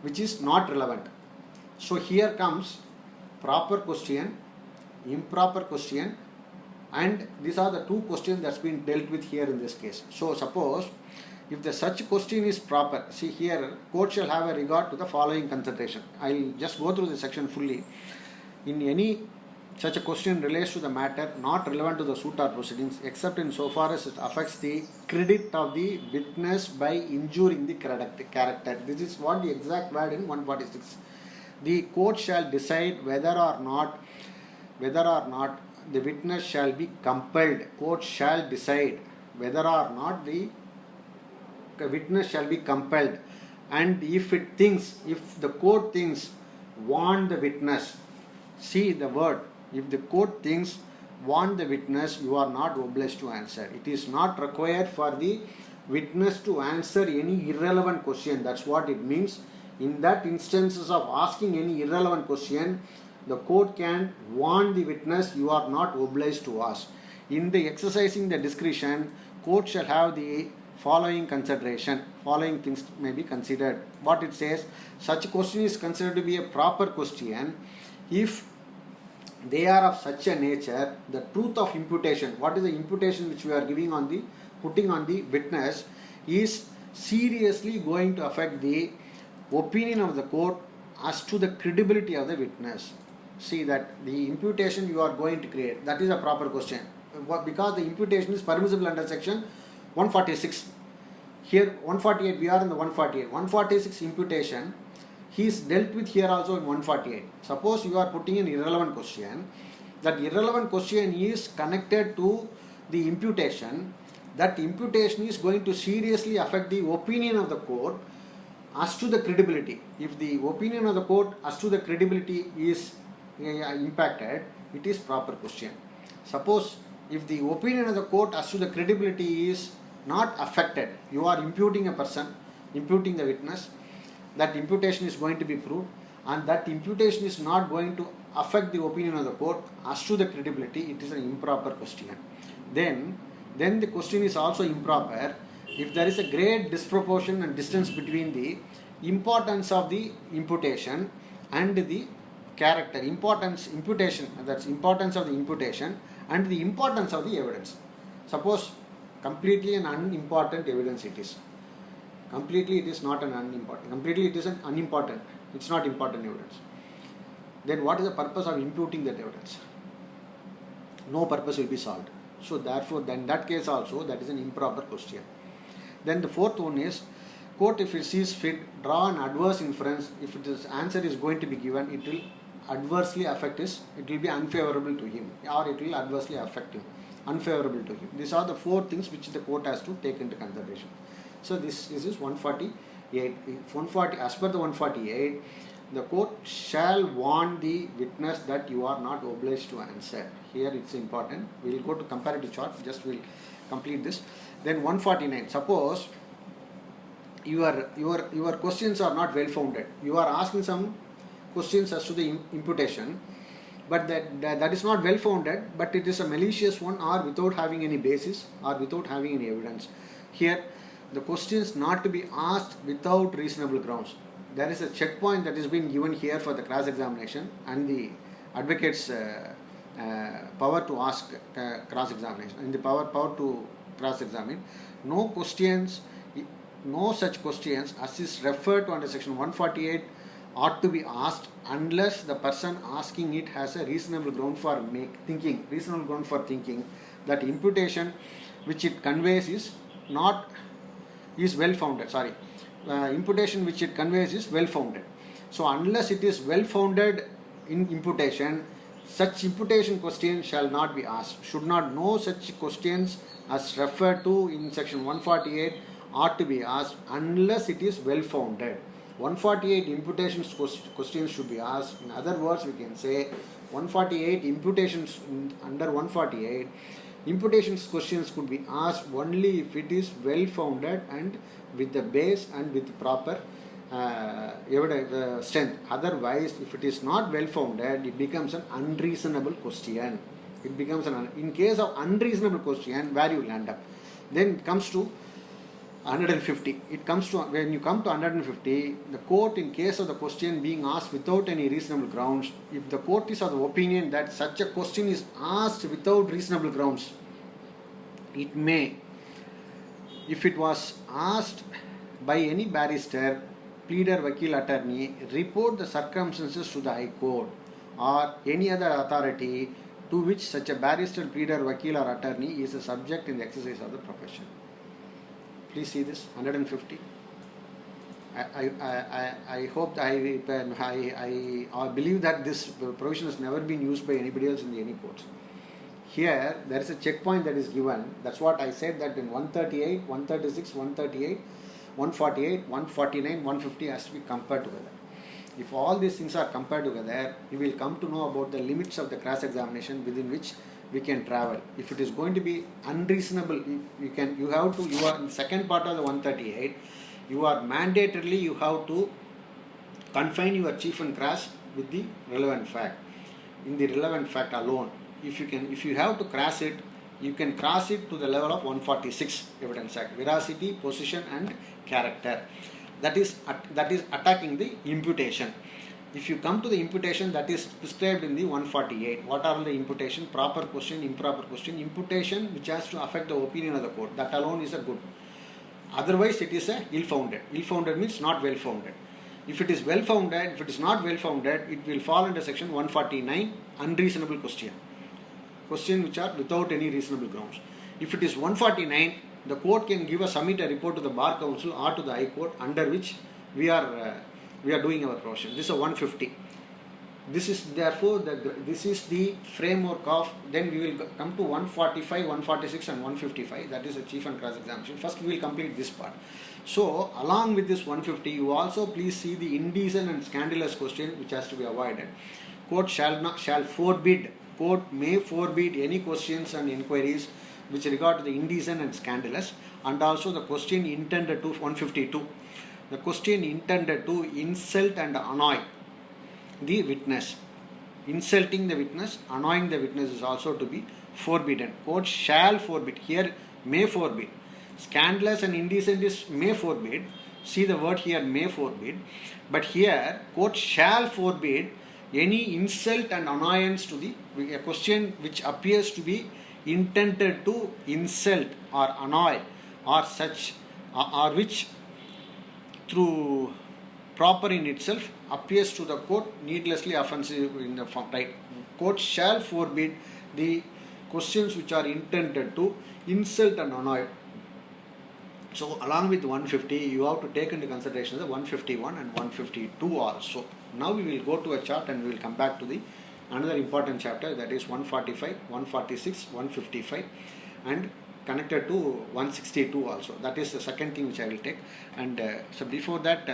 which is not relevant. So here comes proper question, improper question, and these are the two questions that's been dealt with here in this case. So suppose if the such question is proper, see here, court shall have a regard to the following consideration. I will just go through the section fully. In any such a question relates to the matter not relevant to the suit or proceedings, except in so far as it affects the credit of the witness by injuring the character. This is what the exact word in 146. The court shall decide whether or not the witness shall be compelled. Court shall decide whether or not the witness shall be compelled. And if the court thinks, warn the witness. See the word. If the court thinks, warn the witness, you are not obliged to answer. It is not required for the witness to answer any irrelevant question. That's what it means. In that instances of asking any irrelevant question, the court can warn the witness, you are not obliged to ask. In the exercising the discretion, court shall have the following consideration. Following things may be considered. What it says, such question is considered to be a proper question if they are of such a nature, the truth of imputation, what is the imputation which we are putting on the witness, is seriously going to affect the opinion of the court as to the credibility of the witness. See that the imputation you are going to create, that is a proper question. Because the imputation is permissible under section 146. Here 148, we are in the 148. 146 imputation, he is dealt with here also in 148. Suppose you are putting an irrelevant question, that irrelevant question is connected to the imputation. That imputation is going to seriously affect the opinion of the court as to the credibility. If the opinion of the court as to the credibility is impacted, it is proper question. Suppose if the opinion of the court as to the credibility is not affected, you are imputing a person, imputing the witness, that imputation is going to be proved, and that imputation is not going to affect the opinion of the court as to the credibility, it is an improper question. Then the question is also improper if there is a great disproportion and distance between the importance of the imputation and the character. Imputation, that's importance of the imputation and the importance of the evidence. Suppose completely an unimportant evidence it is. Completely it is not an unimportant. Completely it is an unimportant. It's not important evidence. Then what is the purpose of imputing that evidence? No purpose will be solved. So therefore, then that case also, that is an improper question. Then the fourth one is, court if it sees fit, draw an adverse inference. If this answer is going to be given, it will adversely affect his, it will be unfavorable to him, or it will adversely affect him, unfavorable to him. These are the four things which the court has to take into consideration. So this is 148. 140, as per the 148, the court shall warn the witness that you are not obliged to answer. Here it's important. We will go to comparative chart. Just we'll complete this. Then 149. Suppose your questions are not well founded. You are asking some questions as to the imputation, but that is not well founded, but it is a malicious one, or without having any basis, or without having any evidence. Here the questions not to be asked without reasonable grounds. There is a checkpoint that is being given here for the cross examination and the advocate's power to ask cross examination, and the power to cross examine. No questions, no such questions as is referred to under section 148 ought to be asked unless the person asking it has a reasonable ground for thinking that imputation which it conveys is well founded. Imputation which it conveys is well founded. So unless it is well founded in imputation, such imputation question shall not be asked. Should not know such questions as referred to in section 148 ought to be asked unless it is well founded. 148 imputation questions should be asked. In other words, we can say 148 imputations under 148 imputations questions could be asked only if it is well founded and with the base and with proper strength. Otherwise, if it is not well founded, it becomes an unreasonable question. In case of unreasonable question, where you will end up. Then it comes to 150. When you come to 150, the court, in case of the question being asked without any reasonable grounds, if the court is of the opinion that such a question is asked without reasonable grounds, it may, if it was asked by any barrister, pleader, vakil, attorney, report the circumstances to the High Court or any other authority to which such a barrister, pleader, vakil or attorney is a subject in the exercise of the profession. Please see this, 150. I hope I believe that this provision has never been used by anybody else in any courts. Here there is a checkpoint that is given. That's what I said, that in 138, 136, 138, 148, 149, 150 has to be compared together. If all these things are compared together, you will come to know about the limits of the cross examination within which we can travel. If it is going to be unreasonable, you are in second part of the 138, you are mandatorily, you have to confine your chief and cross with the relevant fact, in the relevant fact alone. If you have to cross it, you can cross it to the level of 146 Evidence Act, veracity, position and character. That is attacking the imputation. If you come to the imputation that is prescribed in the 148, what are the imputation? Proper question, improper question. Imputation which has to affect the opinion of the court, that alone is a good. Otherwise it is a ill-founded. Ill-founded means not well-founded. If it is well-founded, if it is not well-founded, it will fall under section 149, unreasonable question. Question which are without any reasonable grounds. If it is 149, the court can give a submit a report to the Bar Council or to the High Court, under which we are doing our profession. This is a 150. This is therefore this is the framework of. Then we will come to 145, 146 and 155. That is a chief and cross examination. First we will complete this part. So along with this 150, you also please see the indecent and scandalous question which has to be avoided. Court shall forbid. Court may forbid any questions and inquiries which regard to the indecent and scandalous, and also the question intended to 152. The question intended to insult and annoy the witness. Insulting the witness, annoying the witness is also to be forbidden. Court shall forbid. Here may forbid. Scandalous and indecent is may forbid. See the word here, may forbid. But here court shall forbid any insult and annoyance to a question which appears to be intended to insult or annoy or such, or which through proper in itself appears to the court needlessly offensive in the form, right? Court shall forbid the questions which are intended to insult and annoy. So along with 150, you have to take into consideration the 151 and 152 also. Now we will go to a chart and we will come back to the another important chapter, that is 145, 146, 155 and connected to 162 also. That is the second thing which I will take. And so before that,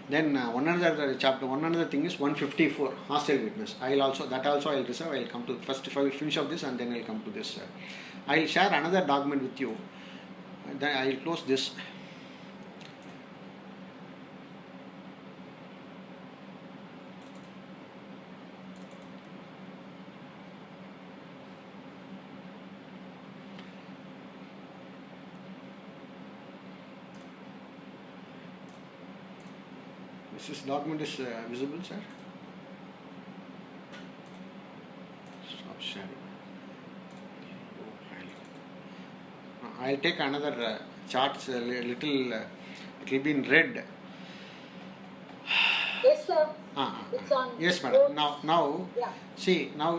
then one another thing is 154, hostile witness. I will reserve. I will come to first. If I will finish up this and then I will come to this. I will share another document with you. Then I will close this. This document is visible, sir? Stop sharing. I'll take another charts, a little, it will be in red. Yes, sir. It's on. Yes, madam. Now, Yeah. see, now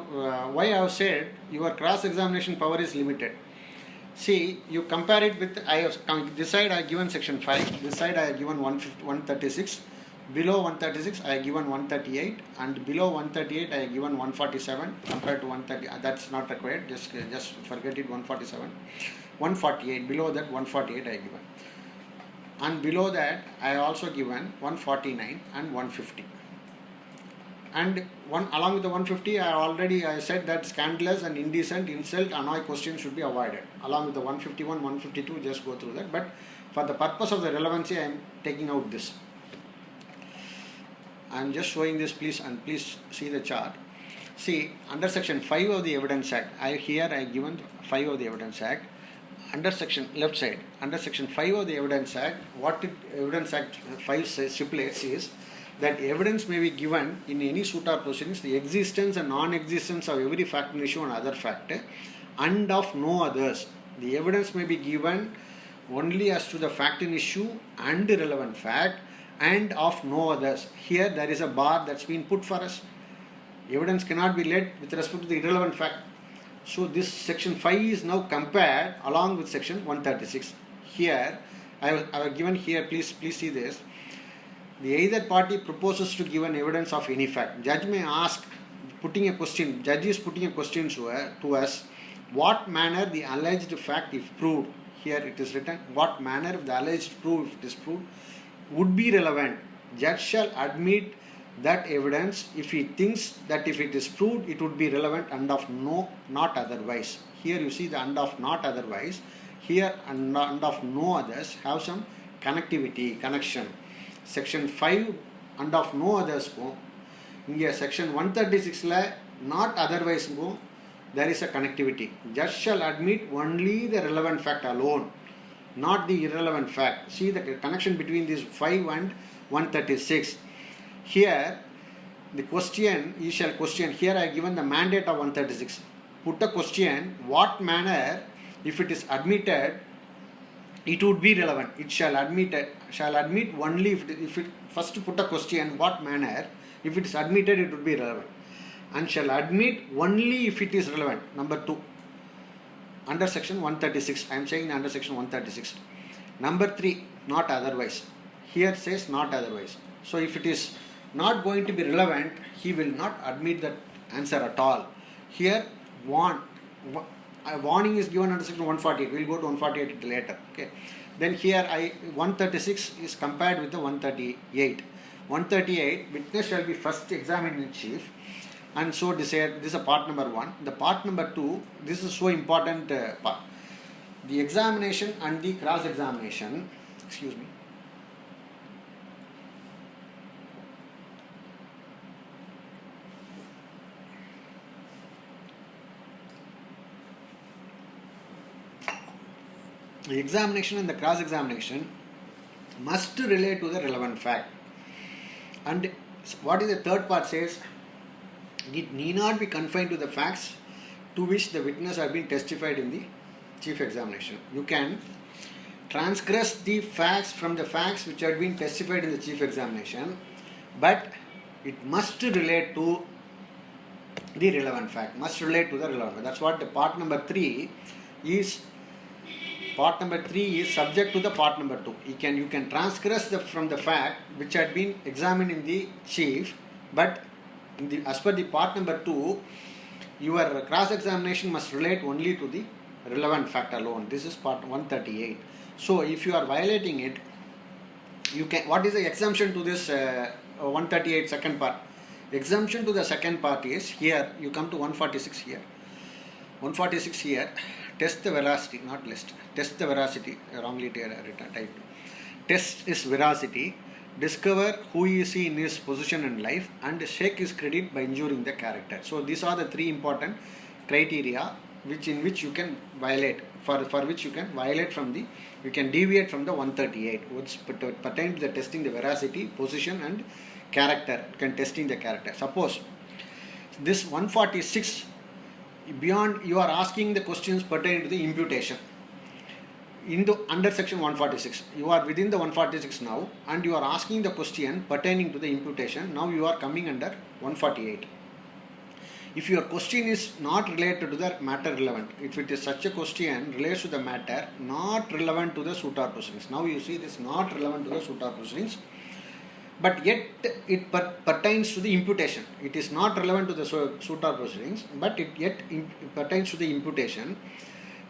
why I have said your cross-examination power is limited. See, you compare it with, this side I have given section 5, this side I have given 136, below 136 I have given 138, and below 138 I have given 147 compared to 130, that's not required, just forget it, 147. 148, below that 148 I have given. And below that I have also given 149 and 150. And along with the 150, I said that scandalous and indecent, insult, annoy questions should be avoided. Along with the 151, 152, just go through that. But for the purpose of the relevancy, I am taking out this. I am just showing this, please see the chart. See, under section 5 of the Evidence Act, I have given 5 of the Evidence Act. Under section left side, under section 5 of the Evidence Act, what Evidence Act 5 stipulates is that evidence may be given in any suit or proceedings, the existence and non-existence of every fact in issue and other fact, and of no others. The evidence may be given only as to the fact in issue and the relevant fact, and of no others. Here there is a bar that's been put for us. Evidence cannot be led with respect to the irrelevant fact. So this section 5 is now compared along with section 136. Here I have given here, please see this. The either party proposes to give an evidence of any fact. Judge may ask, judge is putting a question to us, what manner the alleged fact if proved, here it is written, what manner the alleged proof, if it is proved, would be relevant. Judge shall admit that evidence if he thinks that if it is proved it would be relevant, and of no, not otherwise. Here you see the and of not otherwise. Here and of no others have some connection. Section 5 and of no others go. Here section 136 la not otherwise go. There is a connectivity. Judge shall admit only the relevant fact alone, not the irrelevant fact. See the connection between these 5 and 136. Here the question, he shall question. Here I have given the mandate of 136. Put a question, what manner if it is admitted it would be relevant. It shall admit only if it first put a question, what manner if it is admitted it would be relevant, and shall admit only if it is relevant. Number 2. under section 136. I am saying under section 136. Number 3, not otherwise. Here says not otherwise. So if it is not going to be relevant, he will not admit that answer at all. Here, warning is given under section 148. We will go to 148 later. Okay. Then here 136 is compared with the 138. 138, witness shall be first examined in chief, and so desired. This is a part number 1. The part number 2, this is so important part. The examination and the cross-examination, excuse me. The examination and the cross-examination must relate to the relevant fact. And what is the third part says? It need not be confined to the facts to which the witness have been testified in the chief examination. You can transgress the facts from the facts which have been testified in the chief examination, but it must relate to the relevant fact. Must relate to the relevant fact. That's what the part number 3 is. Part number 3 is subject to the part number 2. You can transgress from the fact which had been examined in the chief, but as per the part number 2, your cross-examination must relate only to the relevant fact alone. This is part 138. So if you are violating it, you can. What is the exemption to this 138 second part? Exemption to the second part is here. You come to 146 here. 146 here. Test the veracity, not list. Test the veracity, wrongly typed. Test his veracity, discover who is he in his position in life, and shake his credit by injuring the character. So these are the 3 important criteria in which you can violate, for which you can violate you can deviate from the 138, which pertain to the testing the veracity, position and character, testing the character. Suppose this 146, beyond you are asking the questions pertaining to the imputation under section 146. You are within the 146 now, and you are asking the question pertaining to the imputation. Now you are coming under 148. If your question is not related to the matter relevant, if it is such a question relates to the matter not relevant to the suit or proceedings. Now you see this not relevant to the suit or proceedings, but yet it pertains to the imputation. It is not relevant to the suit or proceedings, but it yet pertains to the imputation.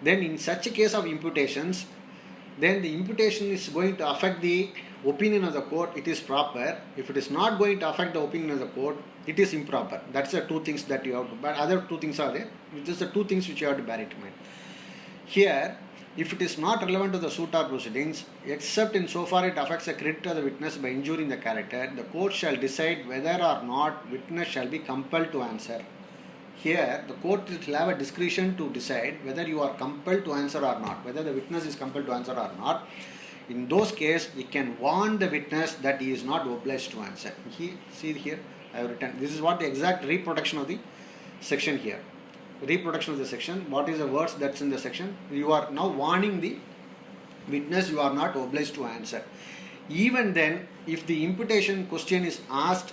Then in such a case of imputations, then the imputation is going to affect the opinion of the court, it is proper. If it is not going to affect the opinion of the court, it is improper. That's the 2 things that you have to bear. Other 2 things are there. This is the 2 things which you have to bear it in mind. Here, if it is not relevant to the suit or proceedings, except in so far it affects the credit of the witness by injuring the character, the court shall decide whether or not witness shall be compelled to answer. Here, the court will have a discretion to decide whether you are compelled to answer or not, whether the witness is compelled to answer or not. In those cases, it can warn the witness that he is not obliged to answer. See here, I have written. This is what the exact reproduction of the section here. Reproduction of the section. What is the words that's in the section? You are now warning the witness you are not obliged to answer. Even then, if the imputation question is asked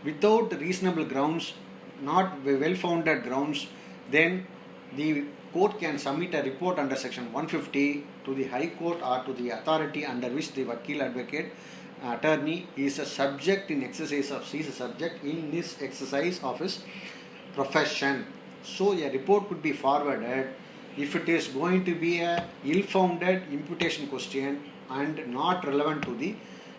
without reasonable grounds, not well-founded grounds, then the court can submit a report under section 150 to the High Court or to the authority under which the Vakil advocate attorney is a subject in exercise of his exercise of his profession. So a report could be forwarded if it is going to be a ill-founded imputation question and not relevant to the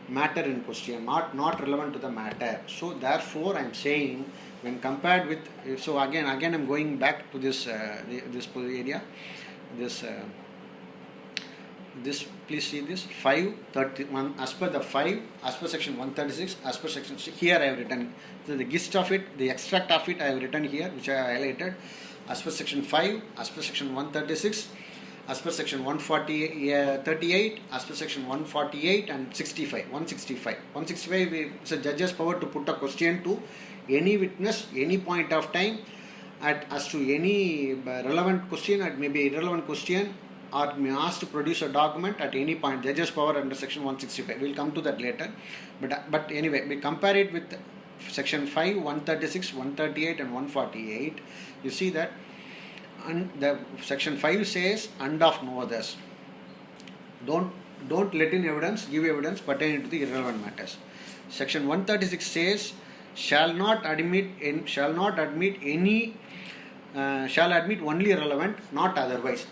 matter in question, not relevant to the matter. So therefore I am saying, when compared with, so again I'm going back to this area, this please see this 531 as per section 136, as per section, here I have written, so the gist of it, the extract of it I have written here, which I have highlighted, as per section 5, as per section 136, as per section 138, as per section 148 and 165. It's a judge's power to put a question to any witness, any point of time, as to any relevant question, it may be irrelevant question, or may ask to produce a document at any point. Judge's power under section 165. We will come to that later. But anyway, we compare it with section 5, 136, 138 and 148. You see that And the section 5 says, and of no others. Don't let in evidence, give evidence pertaining to the irrelevant matters. Section 136 says, shall admit only relevant, not otherwise.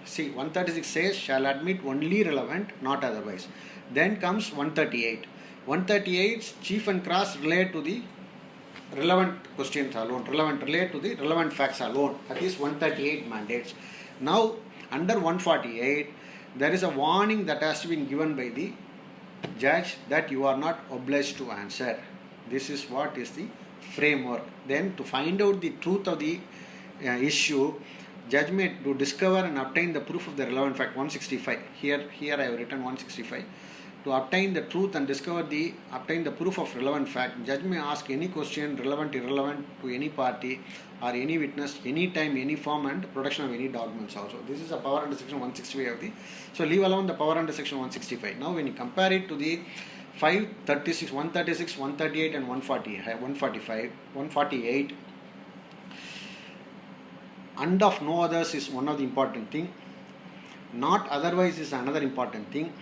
See, 136 says, shall admit only relevant, not otherwise. Then comes 138. 138's chief and cross relate to the relevant questions alone, relate to the relevant facts alone. That is 138 mandates. Now, under 148, there is a warning that has to be given by the judge that you are not obliged to answer. This is what is the framework. Then, to find out the truth of the issue, judge may to discover and obtain the proof of the relevant fact. 165. Here I have written 165. To obtain the truth and obtain the proof of relevant fact, judge may ask any question, relevant, irrelevant, to any party or any witness, any time, any form, and production of any documents also. This is a power under section 165 of the. So leave alone the power under section 165. Now when you compare it to the 536, 136, 138 and 145, 148, and of no others is one of the important thing. Not otherwise is another important thing.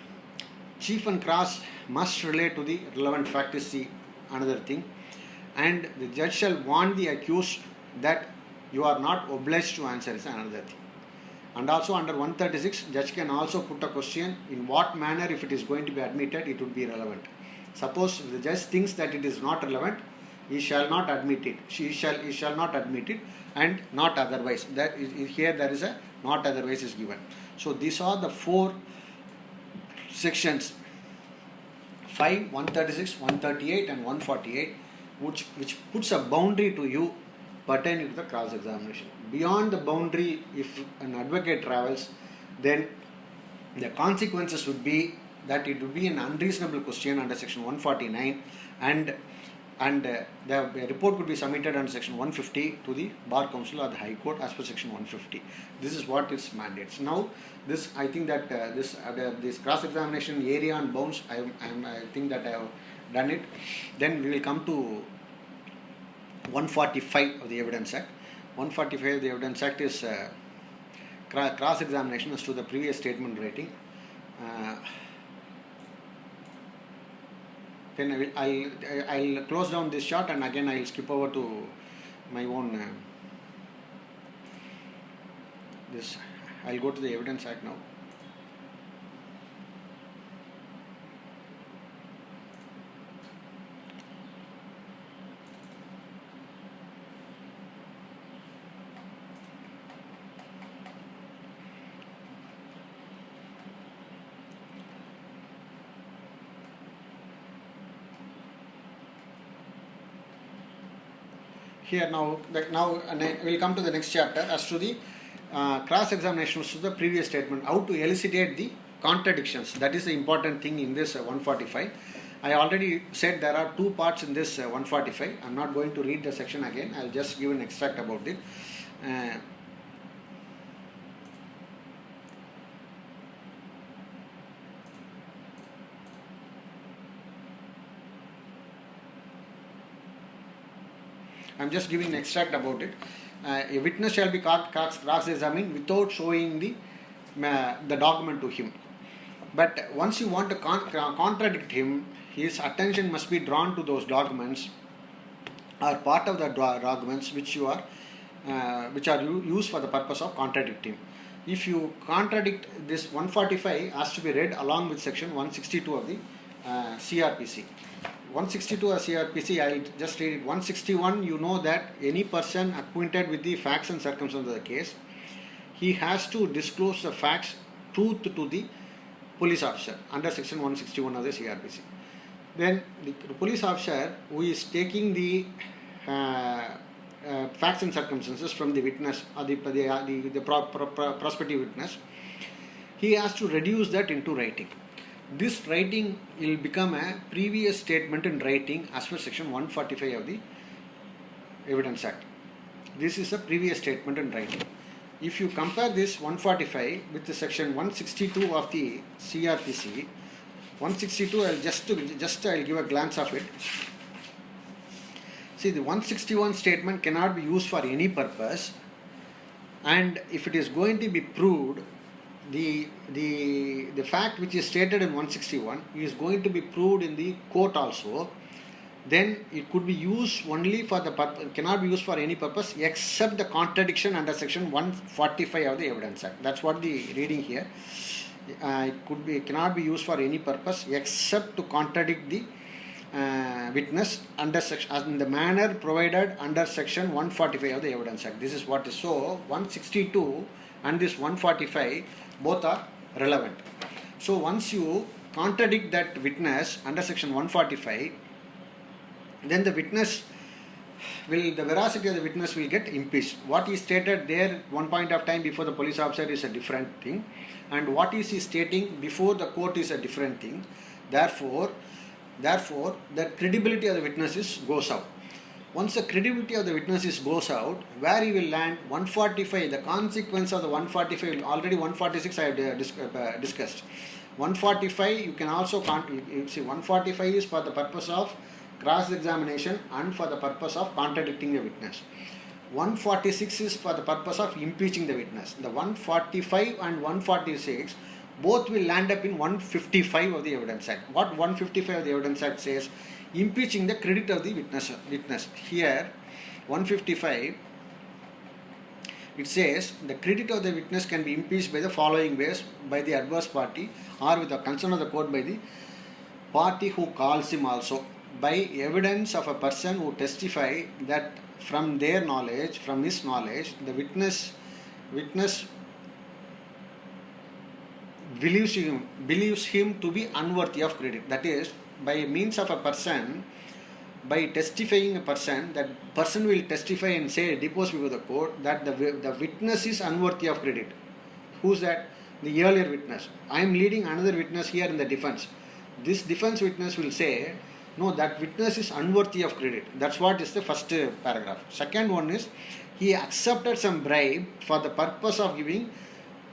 Chief and cross must relate to the relevant fact is the another thing. And the judge shall warn the accused that you are not obliged to answer is another thing. And also under 136, judge can also put a question in what manner if it is going to be admitted, it would be relevant. Suppose the judge thinks that it is not relevant, he shall not admit it. He shall not admit it, and not otherwise. That is, here there is a not otherwise is given. So these are the four sections 5, 136, 138 and 148 which puts a boundary to you pertaining to the cross-examination. Beyond the boundary, if an advocate travels, then the consequences would be that it would be an unreasonable question under section 149 and the report could be submitted under section 150 to the Bar Council or the High Court as per section 150. This is what its mandates. Now, this I think that this cross-examination area and bounds, I think that I have done it. Then we will come to 145 of the Evidence Act. 145 of the Evidence Act is cross-examination as to the previous statement writing. Then I'll close down this chart and again I'll skip over to my own this. I'll go to the Evidence Act now. Here now we'll come to the next chapter as to the cross-examinations to the previous statement, how to elucidate the contradictions. That is the important thing in this 145. I already said there are two parts in this 145. I'm not going to read the section again. I'll just give an extract about it. I'm just giving an extract about it. A witness shall be cross-examined without showing the document to him. But once you want to contradict him, his attention must be drawn to those documents or part of the documents which are used for the purpose of contradicting. If you contradict, this 145 has to be read along with section 162 of the CRPC. 162 of CRPC, I'll just read it. 161, you know that any person acquainted with the facts and circumstances of the case, he has to disclose the facts, truth to the police officer under section 161 of the CRPC. Then the police officer who is taking the facts and circumstances from the witness or the prospective witness, he has to reduce that into writing. This writing will become a previous statement in writing as per section 145 of the Evidence Act. This is a previous statement in writing. If you compare this 145 with the section 162 of the CRPC, 162 I'll give a glance of it. See, the 161 statement cannot be used for any purpose, And if it is going to be proved, the fact which is stated in 161 is going to be proved in the court also, then it could be used only for the purpose, cannot be used for any purpose except the contradiction under section 145 of the Evidence Act. That's what the reading here. It cannot be used for any purpose except to contradict the witness under section in the manner provided under section 145 of the Evidence Act. This is what is so 162 and this 145 both are relevant. So once you contradict that witness under section 145, then the veracity of the witness will get impeached. What he stated there one point of time before the police officer is a different thing, and what is he stating before the court is a different thing. Therefore, the credibility of the witnesses goes out. Once the credibility of the witnesses goes out, where he will land? 145. The consequence of the 145, already 146 I have discussed. 145 you can also see 145 is for the purpose of cross-examination and for the purpose of contradicting a witness. 146 is for the purpose of impeaching the witness. The 145 and 146 both will land up in 155 of the Evidence Act. What 155 of the Evidence Act says? Impeaching the credit of the witness. Here, 155, it says the credit of the witness can be impeached by the following ways: by the adverse party, or with the consent of the court by the party who calls him also, by evidence of a person who testify that from their knowledge, from his knowledge, the witness believes him to be unworthy of credit. That is, by means of a person, by testifying a person, that person will testify and say, depose before the court, that the witness is unworthy of credit. Who's that? The earlier witness. I am leading another witness here in the defense. This defense witness will say, no, that witness is unworthy of credit. That's what is the first paragraph. Second one is, he accepted some bribe for the purpose of giving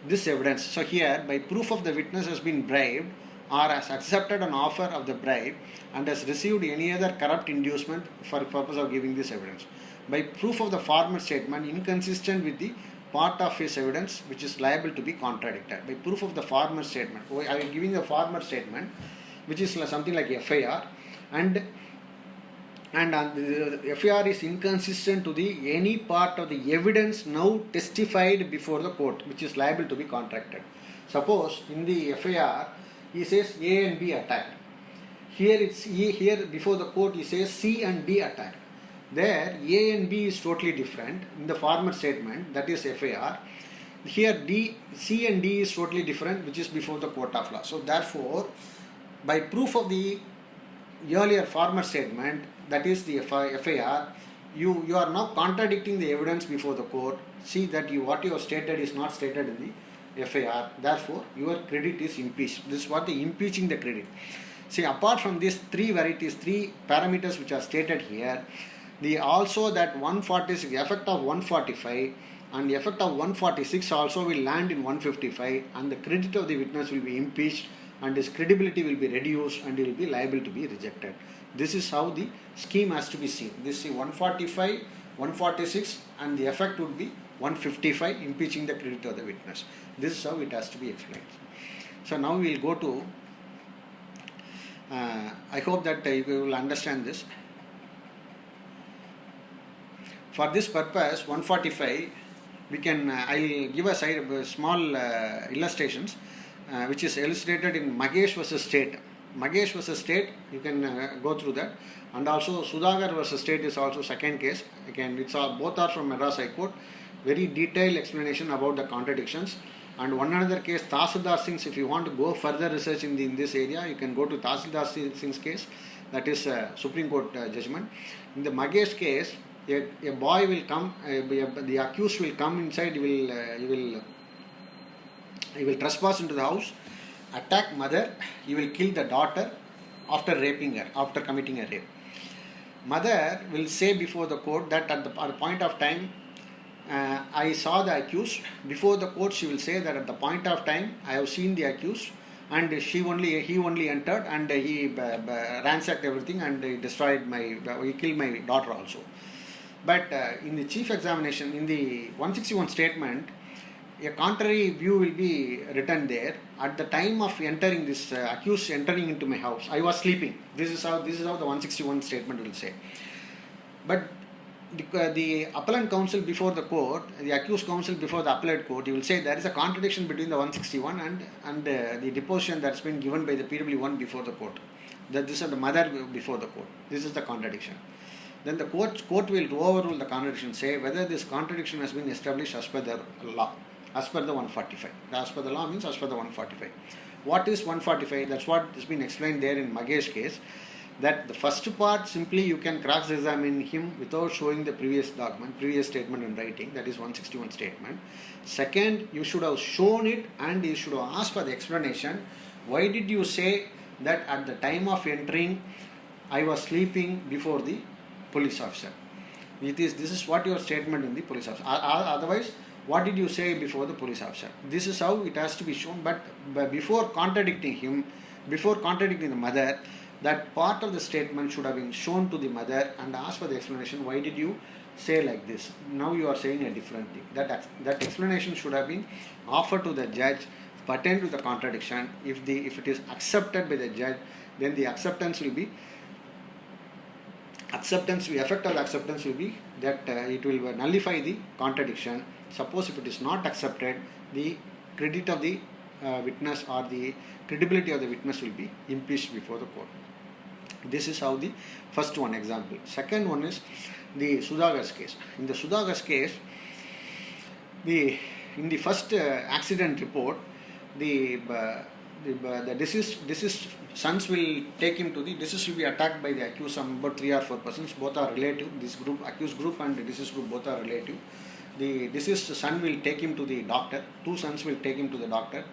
this evidence. So here, by proof of the witness has been bribed, or has accepted an offer of the bribe and has received any other corrupt inducement for the purpose of giving this evidence. By proof of the former statement inconsistent with the part of his evidence which is liable to be contradicted. By proof of the former statement. I am giving the former statement which is something like FIR, and the FIR is inconsistent to the any part of the evidence now testified before the court which is liable to be contradicted. Suppose in the FIR he says A and B attacked. Here before the court he says C and D attacked. There A and B is totally different in the former statement, that is FIR. Here C and D is totally different, which is before the court of law. So therefore, by proof of the earlier former statement, that is the FIR, you are now contradicting the evidence before the court. See that what you have stated is not stated in the FIR. Therefore, your credit is impeached. This is what the impeaching the credit. See, apart from these three parameters which are stated here, also that 146, the effect of 145 and the effect of 146 also will land in 155, and the credit of the witness will be impeached and his credibility will be reduced and he will be liable to be rejected. This is how the scheme has to be seen. This is 145, 146 and the effect would be 155, impeaching the credit of the witness. This is how it has to be explained. So now we will go to, I hope that you will understand this. For this purpose, 145, we can, I will give a small illustrations which is illustrated in Magesh versus State. Magesh versus State, you can go through that. And also Sudhagar versus State is also second case. Again, both are from Madras High Court. Very detailed explanation about the contradictions. And one another case, Tahsildar Singh's, if you want to go further research in this area, you can go to Tahsildar Singh's case. That is Supreme Court judgment. In the Magesh case, a boy will come, the accused will come inside, he will trespass into the house, attack mother, he will kill the daughter after raping her, after committing a rape. Mother will say before the court that at the point of time, I saw the accused. Before the court she will say that at the point of time I have seen the accused and he only entered and he ransacked everything and he killed my daughter also. But in the chief examination, in the 161 statement, a contrary view will be written there. At the time of entering this accused entering into my house, I was sleeping. This is how the 161 statement will say. But the appellant counsel before the court, the accused counsel before the appellate court, he will say there is a contradiction between the 161 and the deposition that's been given by the PW1 before the court. That this is the mother before the court. This is the contradiction. Then the court will overrule the contradiction, say whether this contradiction has been established as per the law, as per the 145. As per the law means as per the 145. What is 145? That's what has been explained there in Magesh case. That the first part, simply you can cross-examine him without showing the previous document, previous statement in writing, that is 161 statement. Second, you should have shown it and you should have asked for the explanation. Why did you say that at the time of entering, I was sleeping before the police officer? This is what your statement in the police officer. Otherwise, what did you say before the police officer? This is how it has to be shown, but before contradicting him, before contradicting the mother, that part of the statement should have been shown to the mother and asked for the explanation. Why did you say like this? Now you are saying a different thing. That explanation should have been offered to the judge, pertain to the contradiction. If it is accepted by the judge, then the acceptance will be the effect of the acceptance will be that it will nullify the contradiction. Suppose if it is not accepted, the credit of the witness or the credibility of the witness will be impeached before the court. This is how the first one example. Second one is the Sudhagar's case. In the Sudhagar's case, in the first accident report, the deceased sons will take him to the deceased will be attacked by the accused, about 3 or 4 persons. Both are relative. This group, accused group and the deceased group, both are relative. The deceased son will take him to the doctor. 2 sons will take him to the doctor.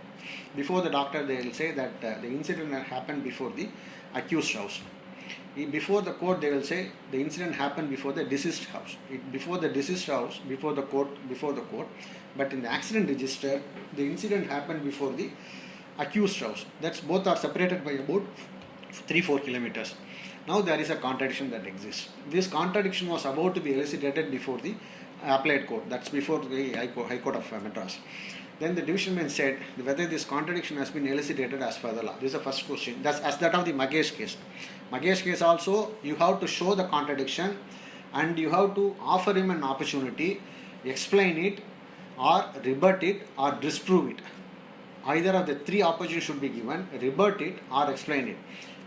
Before the doctor, they will say that the incident happened before the accused house. Before the court, they will say the incident happened before the deceased house. Before the deceased house, before the court. But in the accident register, the incident happened before the accused house. That's both are separated by about 3-4 kilometers. Now there is a contradiction that exists. This contradiction was about to be elucidated before the appellate court. That's before the High Court of Madras. Then the division bench said whether this contradiction has been elucidated as per the law. This is the first question. That's as that of the Magesh case. Magesh case also, you have to show the contradiction and you have to offer him an opportunity, explain it or rebut it or disprove it. Either of the 3 opportunities should be given, rebut it or explain it.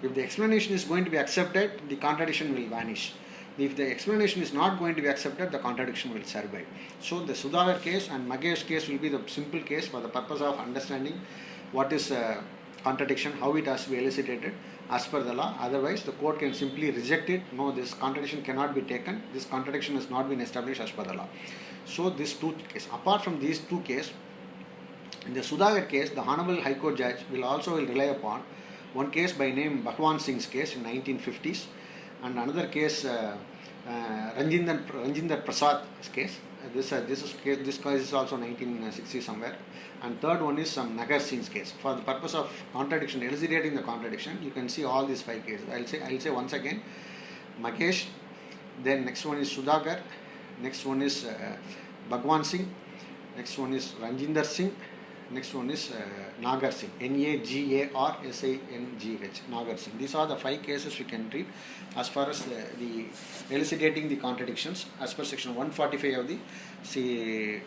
If the explanation is going to be accepted, the contradiction will vanish. If the explanation is not going to be accepted, the contradiction will survive. So the Sudhagar case and Magesh case will be the simple case for the purpose of understanding what is contradiction, how it has to be elucidated as per the law. Otherwise, the court can simply reject it. No, this contradiction cannot be taken. This contradiction has not been established as per the law. So these 2 cases. Apart from these 2 cases, in the Sudhagar case, the Honorable High Court Judge will rely upon one case by name Bhagwan Singh's case in 1950s and another case Ranjinder Prasad's case. This case is also 1960 somewhere. And third one is some Nagar Singh's case. For the purpose of contradiction, elucidating the contradiction, you can see all these 5 cases. I'll say once again, Magesh, then next one is Sudhagar, next one is Bhagwan Singh, next one is Ranjinder Singh, next one is Nagar Singh, Nagarshingh, Nagar Singh. These are the 5 cases we can treat as far as the elucidating the contradictions as per section 145 of the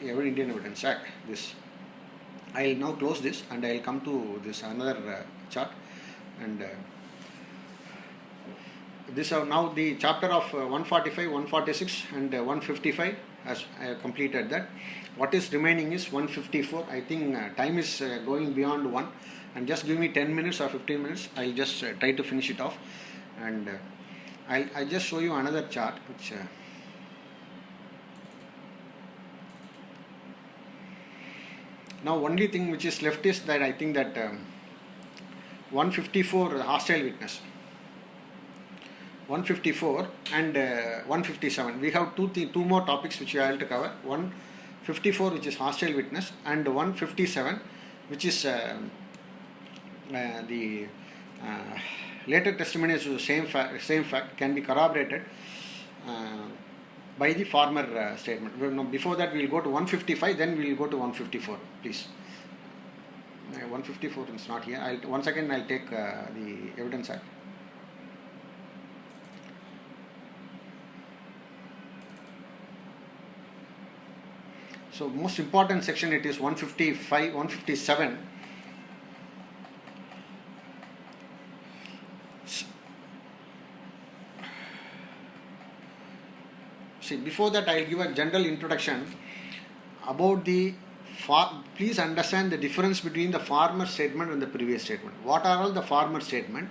Indian Evidence Act. This I will now close this and I will come to this another chart, and this are now the chapter of 145, 146 and 155 as I have completed that. What is remaining is 154. I think time is going beyond 1, and just give me 10 minutes or 15 minutes. I'll just try to finish it off, and I'll just show you another chart which now only thing which is left is that I think that 154 hostile witness, 154 and 157. We have two more topics which we have to cover. 154 which is hostile witness, and 157 which is the later testimony is the same fact can be corroborated by the former statement. Well, no, before that we will go to 155, then we will go to 154, please. 154 is not here. Once again I'll take the Evidence Act. So most important section, it is 155, 157. See, before that I will give a general introduction about the please understand the difference between the former statement and the previous statement. What are all the former statement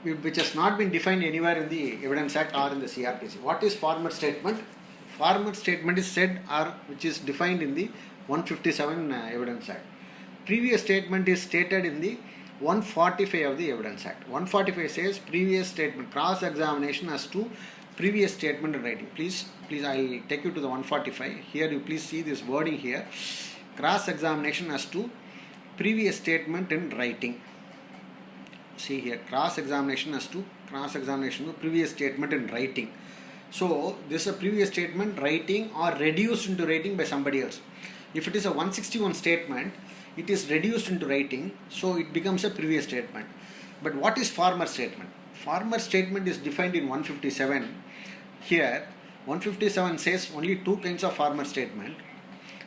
which has not been defined anywhere in the Evidence Act or in the CRPC? What is former statement? Former statement is said or which is defined in the 157 Evidence Act. Previous statement is stated in the 145 of the Evidence Act. 145 says previous statement, cross examination as to previous statement in writing. Please I will take you to the 145. Here you please see this wording here. Cross examination as to previous statement in writing. See here, cross examination as to previous statement in writing. So this is a previous statement writing or reduced into writing by somebody else. If it is a 161 statement, it is reduced into writing, so it becomes a previous statement. But what is former statement? Former statement is defined in 157. Here 157 says only two kinds of former statement.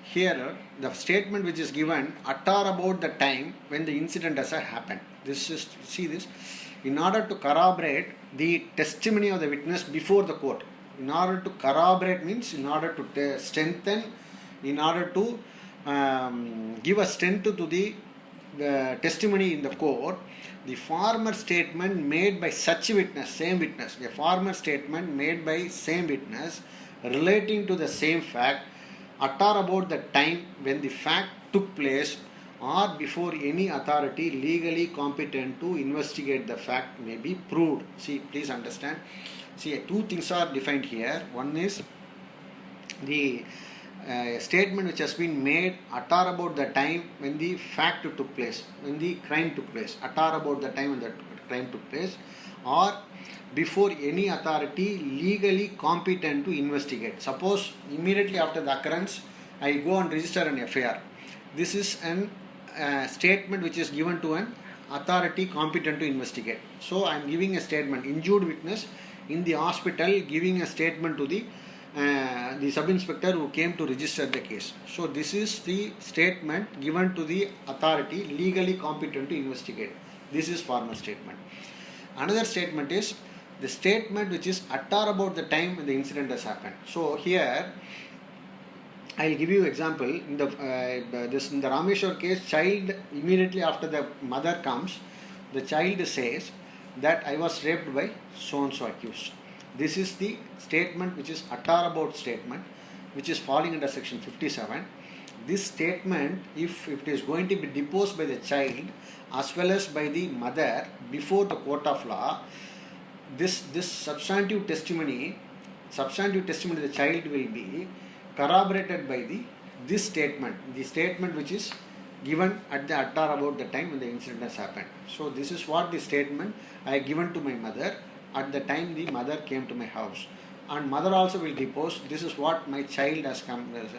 Here the statement which is given at or about the time when the incident has happened. This is, see this, in order to corroborate the testimony of the witness before the court. In order to corroborate means in order to strengthen, in order to give a strength to the testimony in the court, the former statement made by such witness, same witness, a former statement made by same witness relating to the same fact at or about the time when the fact took place or before any authority legally competent to investigate the fact may be proved. See, please understand. See, two things are defined here. One is the statement which has been made at or about the time when the fact took place, when the crime took place, at or about the time when the crime took place, or before any authority legally competent to investigate. Suppose immediately after the occurrence, I go and register an FIR. This is an statement which is given to an authority competent to investigate. So I am giving a statement, injured witness in the hospital giving a statement to the sub-inspector who came to register the case. So this is the statement given to the authority legally competent to investigate. This is formal statement. Another statement is the statement which is at or about the time when the incident has happened. So here I will give you example. In the Rameshwar case, child immediately after the mother comes, the child says that I was raped by so and so accused. This is the statement which is at or about statement, which is falling under section 57. This statement, if it is going to be deposed by the child as well as by the mother before the court of law, this substantive testimony of the child will be corroborated by this statement, the statement which is given at or about the time when the incident has happened. So this is what the statement I have given to my mother at the time the mother came to my house, and mother also will depose. This is what my child has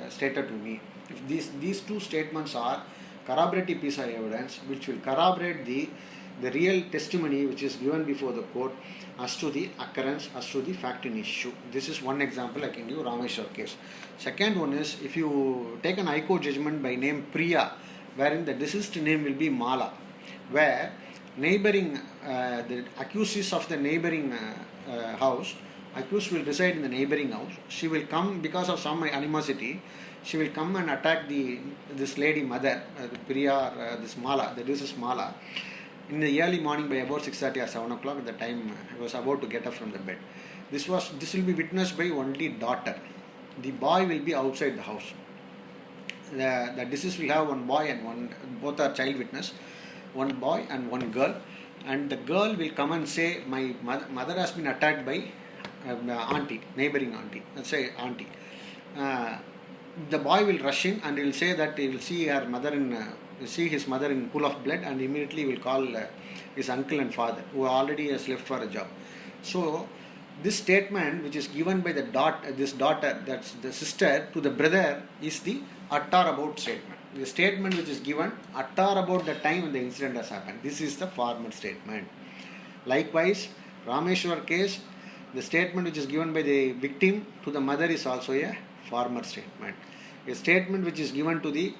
stated to me. If these two statements are corroborative piece of evidence which will corroborate the real testimony which is given before the court as to the occurrence, as to the fact in issue. This is one example I can give, Rameshwar case. Second one is, if you take an High Court judgment by name Priya, wherein the deceased name will be Mala, where neighboring, the accused is of the neighboring house, accused will reside in the neighboring house. She will come because of some animosity. She will come and attack this lady mother, Priya, this Mala, this is Mala, in the early morning by about 6:30 or 7 o'clock. At the time I was about to get up from the bed. This will be witnessed by only daughter. The boy will be outside the house. The deceased will have one boy and one, both are child witness, one boy and one girl, and the girl will come and say, my mother has been attacked by auntie, neighboring auntie, let's say auntie. The boy will rush in and he will say that he will see his mother in pool of blood, and immediately will call his uncle and father who already has left for a job. So this statement which is given by this daughter, that's the sister, to the brother is the at or about statement. The statement which is given at or about the time when the incident has happened. This is the formal statement. Likewise, Rameshwar case, the statement which is given by the victim to the mother is also a formal statement. A statement which is given to the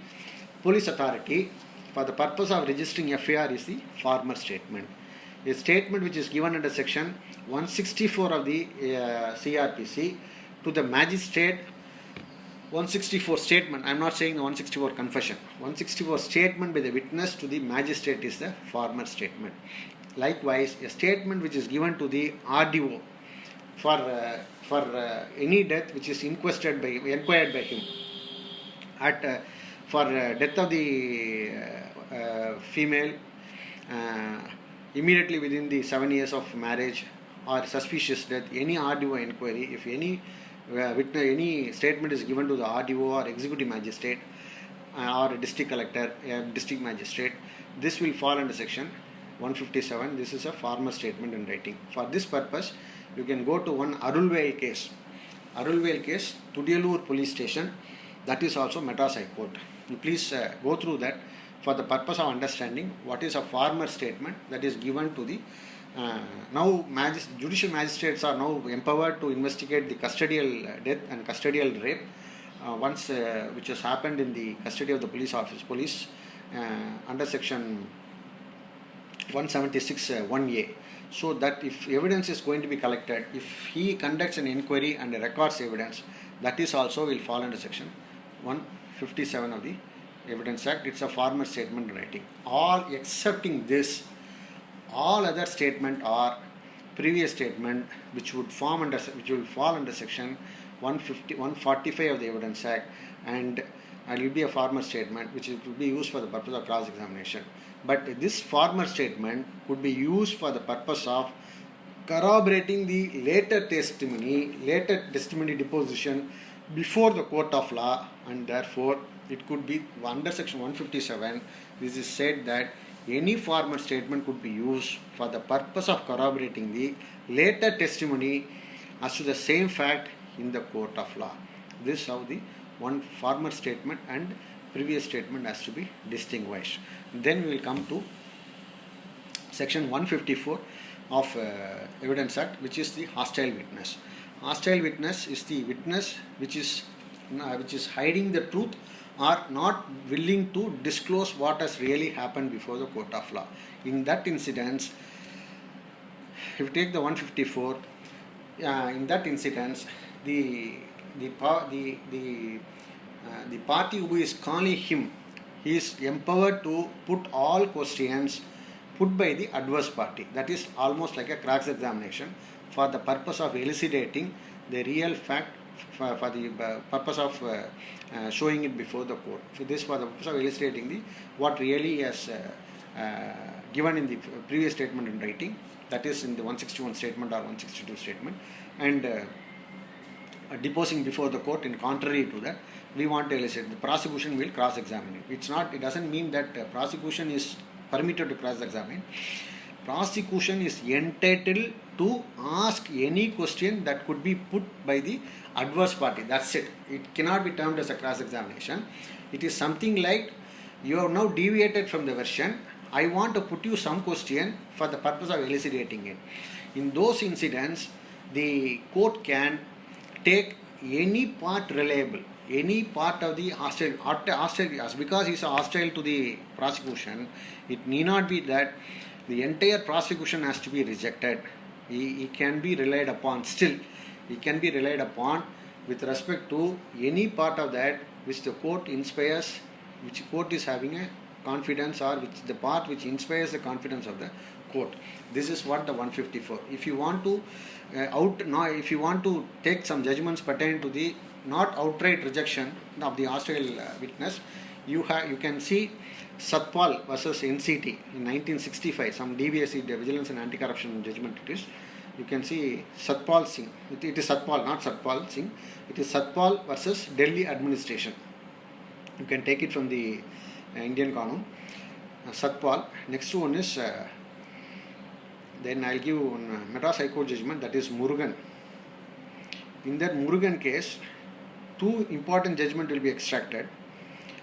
police authority for the purpose of registering FIR is the formal statement. A statement which is given under section 164 of the CRPC to the magistrate, 164 statement, I am not saying the 164 confession, 164 statement by the witness to the magistrate is the formal statement. Likewise, a statement which is given to the RDO for any death which is inquired by him for death of the female immediately within the 7 years of marriage or suspicious death, any RDO inquiry, if any any statement is given to the RDO or executive magistrate or a district collector, district magistrate, this will fall under section 157. This is a formal statement in writing. For this purpose, you can go to one HON'BLE case. HON'BLE case, Tudiyalur police station, that is also Madras High Court. You please go through that for the purpose of understanding what is a formal statement that is given to the now judicial magistrates are now empowered to investigate the custodial death and custodial rape once which has happened in the custody of the police under section 176 1A. So that if evidence is going to be collected, if he conducts an inquiry and records evidence, that is also will fall under section 157 of the Evidence Act. It's a formal statement in writing. All excepting this, all other statement are previous statement which will fall under section 145 of the Evidence Act, and it will be a formal statement which will be used for the purpose of cross examination. But this formal statement could be used for the purpose of corroborating the later testimony deposition before the court of law, and therefore it could be under section 157. This is said that any formal statement could be used for the purpose of corroborating the later testimony as to the same fact in the court of law. This is how the one formal statement and previous statement has to be distinguished. Then we will come to section 154 of Evidence Act, which is the hostile witness. Hostile witness is the witness which is hiding the truth or not willing to disclose what has really happened before the court of law. In that incidence, if you take the 154, in that incidence, the party who is calling him, he is empowered to put all questions put by the adverse party. That is almost like a cross examination for the purpose of elucidating the real fact, for the purpose of showing it before the court. For this, for the purpose of illustrating what really has given in the previous statement in writing, that is in the 161 statement or 162 statement, and deposing before the court. In contrary to that, we want to elicit. The prosecution will cross-examine it. It doesn't mean that prosecution is permitted to cross-examine. Prosecution is entitled to ask any question that could be put by the adverse party. That's it. It cannot be termed as a cross-examination. It is something like, you have now deviated from the version. I want to put you some question for the purpose of elucidating it. In those incidents, the court can take any part reliable, any part of the hostile, because he is hostile to the prosecution. It need not be that the entire prosecution has to be rejected. He can be relied upon still. He can be relied upon with respect to any part of that which the court inspires, which court is having a confidence, or which the part which inspires the confidence of the court. This is what the 154. If you want to if you want to take some judgments pertaining to the not outright rejection of the hostile witness, you can see Satpal versus NCT in 1965, some DVSC, the Vigilance and Anti-Corruption judgment it is. You can see Satpal Singh. It is Satpal, not Satpal Singh. It is Satpal versus Delhi administration. You can take it from the Indian Qanun. Satpal. Next one is, then I'll give one Madras High Court judgment, that is Murugan In that Murugan case, two important judgments will be extracted.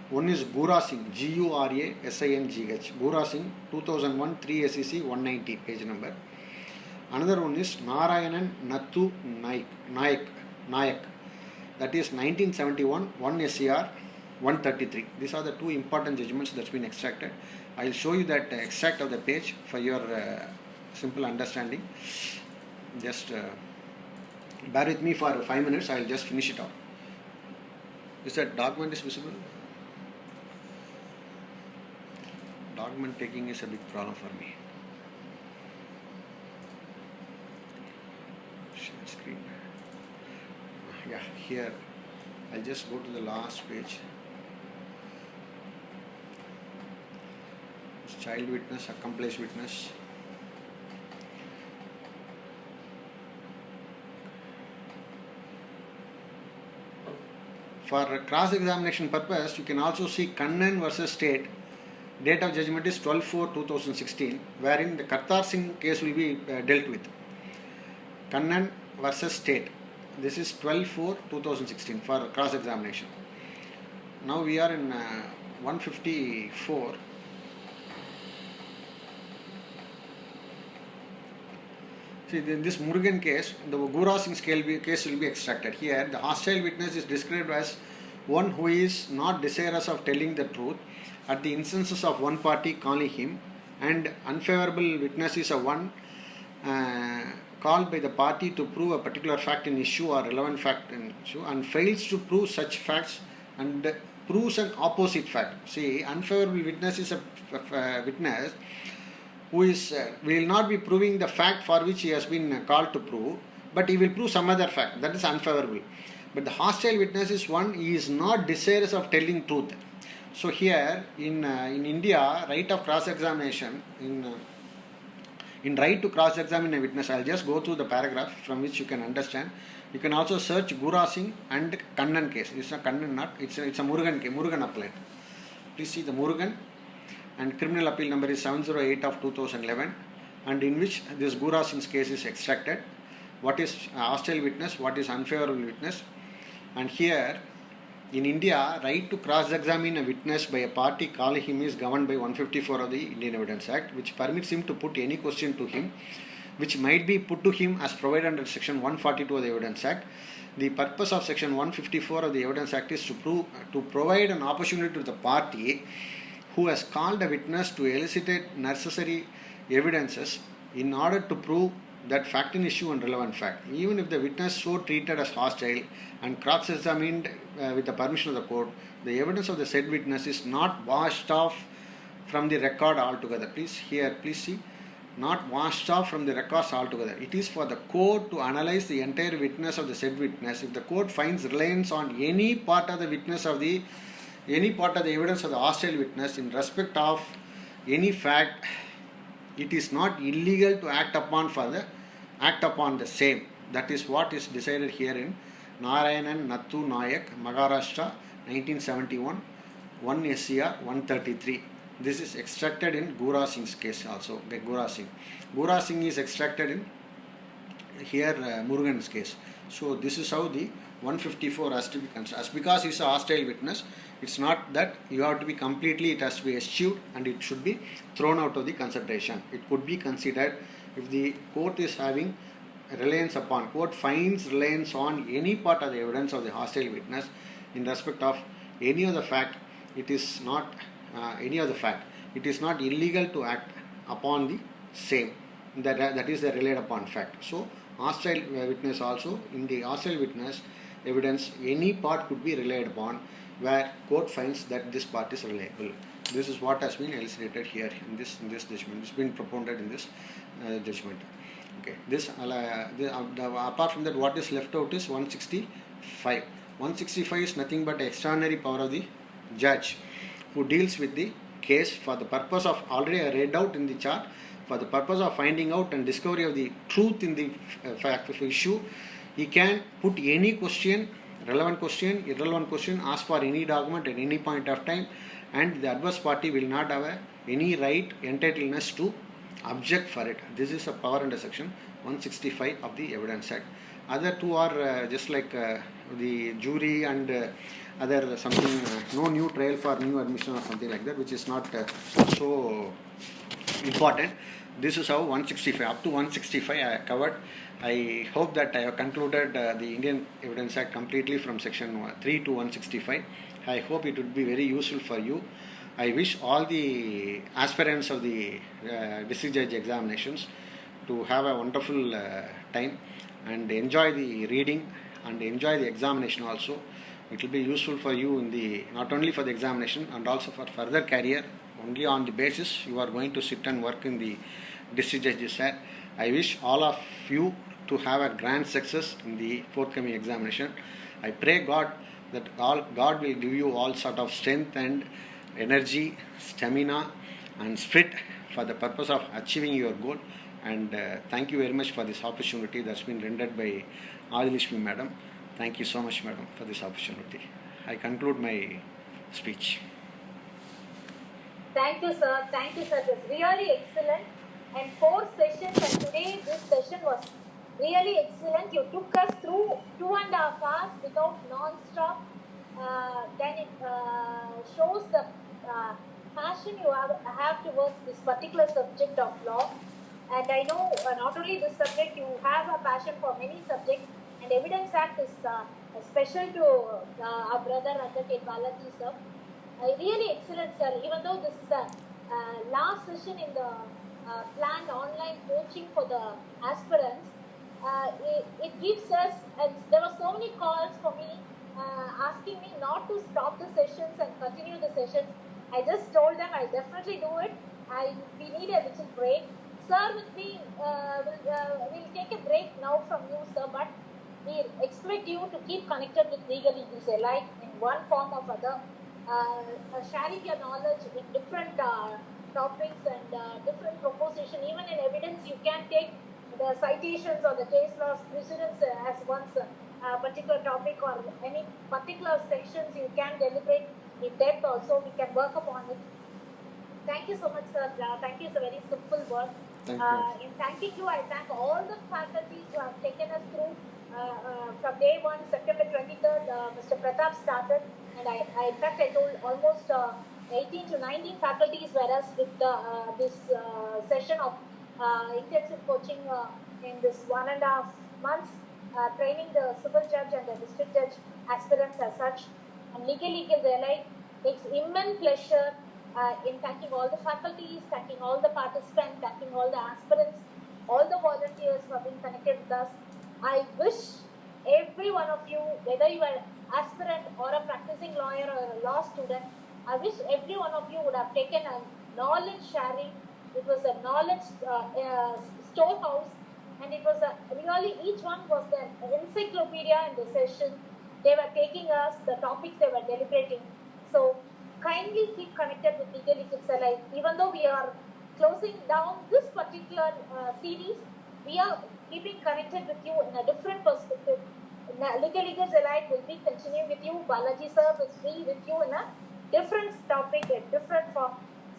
One is Gura Singh, G-U-R-A-S-I-N-G-H, Gura Singh, 2001, 3 SEC 190, page number. Another one is Narayanan Nattu Nayak, that is 1971, 1 SCR 133. These are the two important judgments that's been extracted. I will show you that extract of the page for your simple understanding. Just bear with me for 5 minutes, I will just finish it off. Is that document is visible? Document taking is a big problem for me. Share screen. Yeah, here I'll just go to the last page. Child witness, accomplice witness. For cross-examination purpose, you can also see Kannan versus State. Date of judgment is 12/4/2016, wherein the Kartar Singh case will be dealt with. Kannan versus State. This is 12/4/2016 for cross-examination. Now we are in 154. See, in this Murugan case, the Gura Singh's case will be extracted. Here, the hostile witness is described as one who is not desirous of telling the truth at the instances of one party calling him, and unfavorable witness is a one called by the party to prove a particular fact in issue or relevant fact in issue, and fails to prove such facts and proves an opposite fact. See, unfavorable witness is a witness who is will not be proving the fact for which he has been called to prove, but he will prove some other fact. That is unfavorable. But the hostile witness is one, he is not desirous of telling truth. So here in India, right of cross-examination, in right to cross-examine a witness, I will just go through the paragraph from which you can understand. You can also search Gura Singh and Kannan case. It's a Kannan, not it's a Murugan case. Murugan applied. Please see the Murugan. And criminal appeal number is 708 of 2011, and in which this Gura Singh's case is extracted. What is hostile witness, what is unfavorable witness. And here in India, right to cross-examine a witness by a party calling him is governed by 154 of the Indian Evidence Act, which permits him to put any question to him which might be put to him as provided under section 142 of the Evidence Act. The purpose of section 154 of the Evidence Act is to provide an opportunity to the party who has called a witness to elicit necessary evidences in order to prove that fact in issue and relevant fact. Even if the witness so treated as hostile and cross-examined with the permission of the court, the evidence of the said witness is not washed off from the record altogether. Please see, not washed off from the records altogether. It is for the court to analyze the entire witness of the said witness. If the court finds reliance on any part of the evidence of the hostile witness in respect of any fact, it is not illegal to act upon the same. That is what is decided here in Narayanan Nattu Nayak, Maharashtra, 1971, 1 SCR 133. This is extracted in Gura Singh's case also. The Gura Singh is extracted in here Murugan's case. So this is how the 154 has to be considered. As because he is a hostile witness, it's not that you have to be completely, it has to be eschewed and it should be thrown out of the consideration. It could be considered if the court is having court finds reliance on any part of the evidence of the hostile witness in respect of any of the fact, it is not it is not illegal to act upon the same. That is the relied upon fact. So hostile witness also, in the hostile witness evidence, any part could be relied upon where court finds that this part is reliable. This is what has been elucidated here in this judgment. It's been propounded in this judgment. Okay. Apart from that, what is left out is 165. 165 is nothing but extraordinary power of the judge who deals with the case for the purpose of, already I read out in the chart, for the purpose of finding out and discovery of the truth in the fact of issue. He can put any question, relevant question, irrelevant question, ask for any document at any point of time, and the adverse party will not have any right, entitledness to object for it. This is a power under section 165 of the Evidence Act. Other two are just like the jury and other something, no new trial for new admission or something like that, which is not so important. This is how 165, up to 165 I covered. I hope that I have concluded the Indian Evidence Act completely from section 3 to 165. I hope it would be very useful for you. I wish all the aspirants of the district judge examinations to have a wonderful time and enjoy the reading and enjoy the examination also. It will be useful for you in the, not only for the examination and also for further career. Only on the basis you are going to sit and work in the district judges sir. I wish all of you to have a grand success in the forthcoming examination. I pray God that God will give you all sort of strength and energy, stamina and spirit for the purpose of achieving your goal. And thank you very much for this opportunity that's been rendered by Adilishmi Madam. Thank you so much, Madam, for this opportunity. I conclude my speech. Thank you, sir. Thank you, sir. It was really excellent. And 4 sessions, and today this session was really excellent. You took us through 2.5 hours without non-stop. Then it shows the passion you have towards this particular subject of law. And I know not only this subject, you have a passion for many subjects. And Evidence Act is special to our brother Advocate B.Balaji, sir. Really excellent, sir. Even though this is the last session in the planned online coaching for the aspirants, it gives us, and there were so many calls for me asking me not to stop the sessions and continue the sessions. I just told them I'll definitely do it. We need a little break. Sir, with me, we'll take a break now from you, sir, but we expect you to keep connected with Legal Eagles alike in one form or other. Sharing your knowledge in different topics and different proposition. Even in evidence, you can take the citations or the case laws precedents as one's particular topic or any particular sections you can deliberate in depth also. We can work upon it. Thank you so much, sir. Thank you. It's a very simple word. Thank you. In thanking you, I thank all the faculties who have taken us through from day 1, September 23rd, Mr. Pratap started, and in fact, I told almost 18 to 19 faculties were us with this session of intensive coaching in this 1.5 months, training the civil judge and the district judge aspirants as such. And Legal Eagles alike takes immense pleasure in thanking all the faculties, thanking all the participants, thanking all the aspirants, all the volunteers who have been connected with us. I wish every one of you, whether you are aspirant or a practicing lawyer or a law student, I wish every one of you would have taken a knowledge sharing. It was a knowledge storehouse, and it was really each one was an encyclopedia in the session. They were taking us the topics they were deliberating. So kindly keep connected with Legal Eagles alike. Even though we are closing down this particular series, we are keeping connected with you in a different perspective. Legal Eagles alike will be continuing with you. Balaji sir will be with you in a different topic, a different form.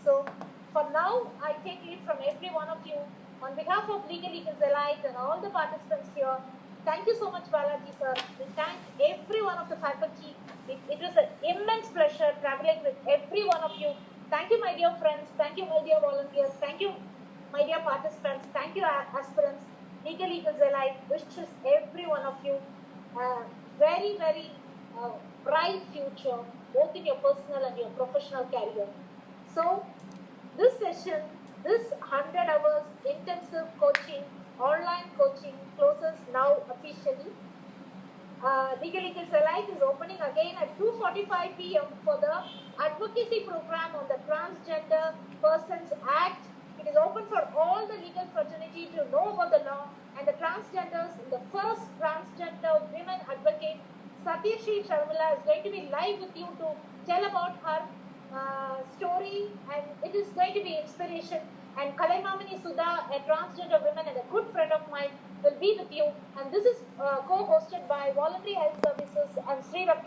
So for now, I take leave from every one of you. On behalf of Legal Eagles alike and all the participants here, thank you so much, Balaji sir. We thank every one of the faculty. It was an immense pleasure traveling with every one of you. Thank you, my dear friends. Thank you, my dear volunteers. Thank you, my dear participants. Thank you, aspirants. Legal Eagles alike wishes every one of you a very, very bright future, both in your personal and your professional career. So, this session, this 100 hours intensive coaching, online coaching closes now officially. Legal Eagles alike is opening again at 2:45 p.m. for the advocacy program on the Transgender Persons Act. It is open for all the legal fraternity to know about the law and the transgenders. The first transgender women advocate, Satyashri Sharmila, is going to be live with you to tell about her story, and it is going to be inspiration. And Kalaimamini Sudha, a transgender woman and a good friend of mine, will be with you. And this is co-hosted by Voluntary Health Services and Sri Rakta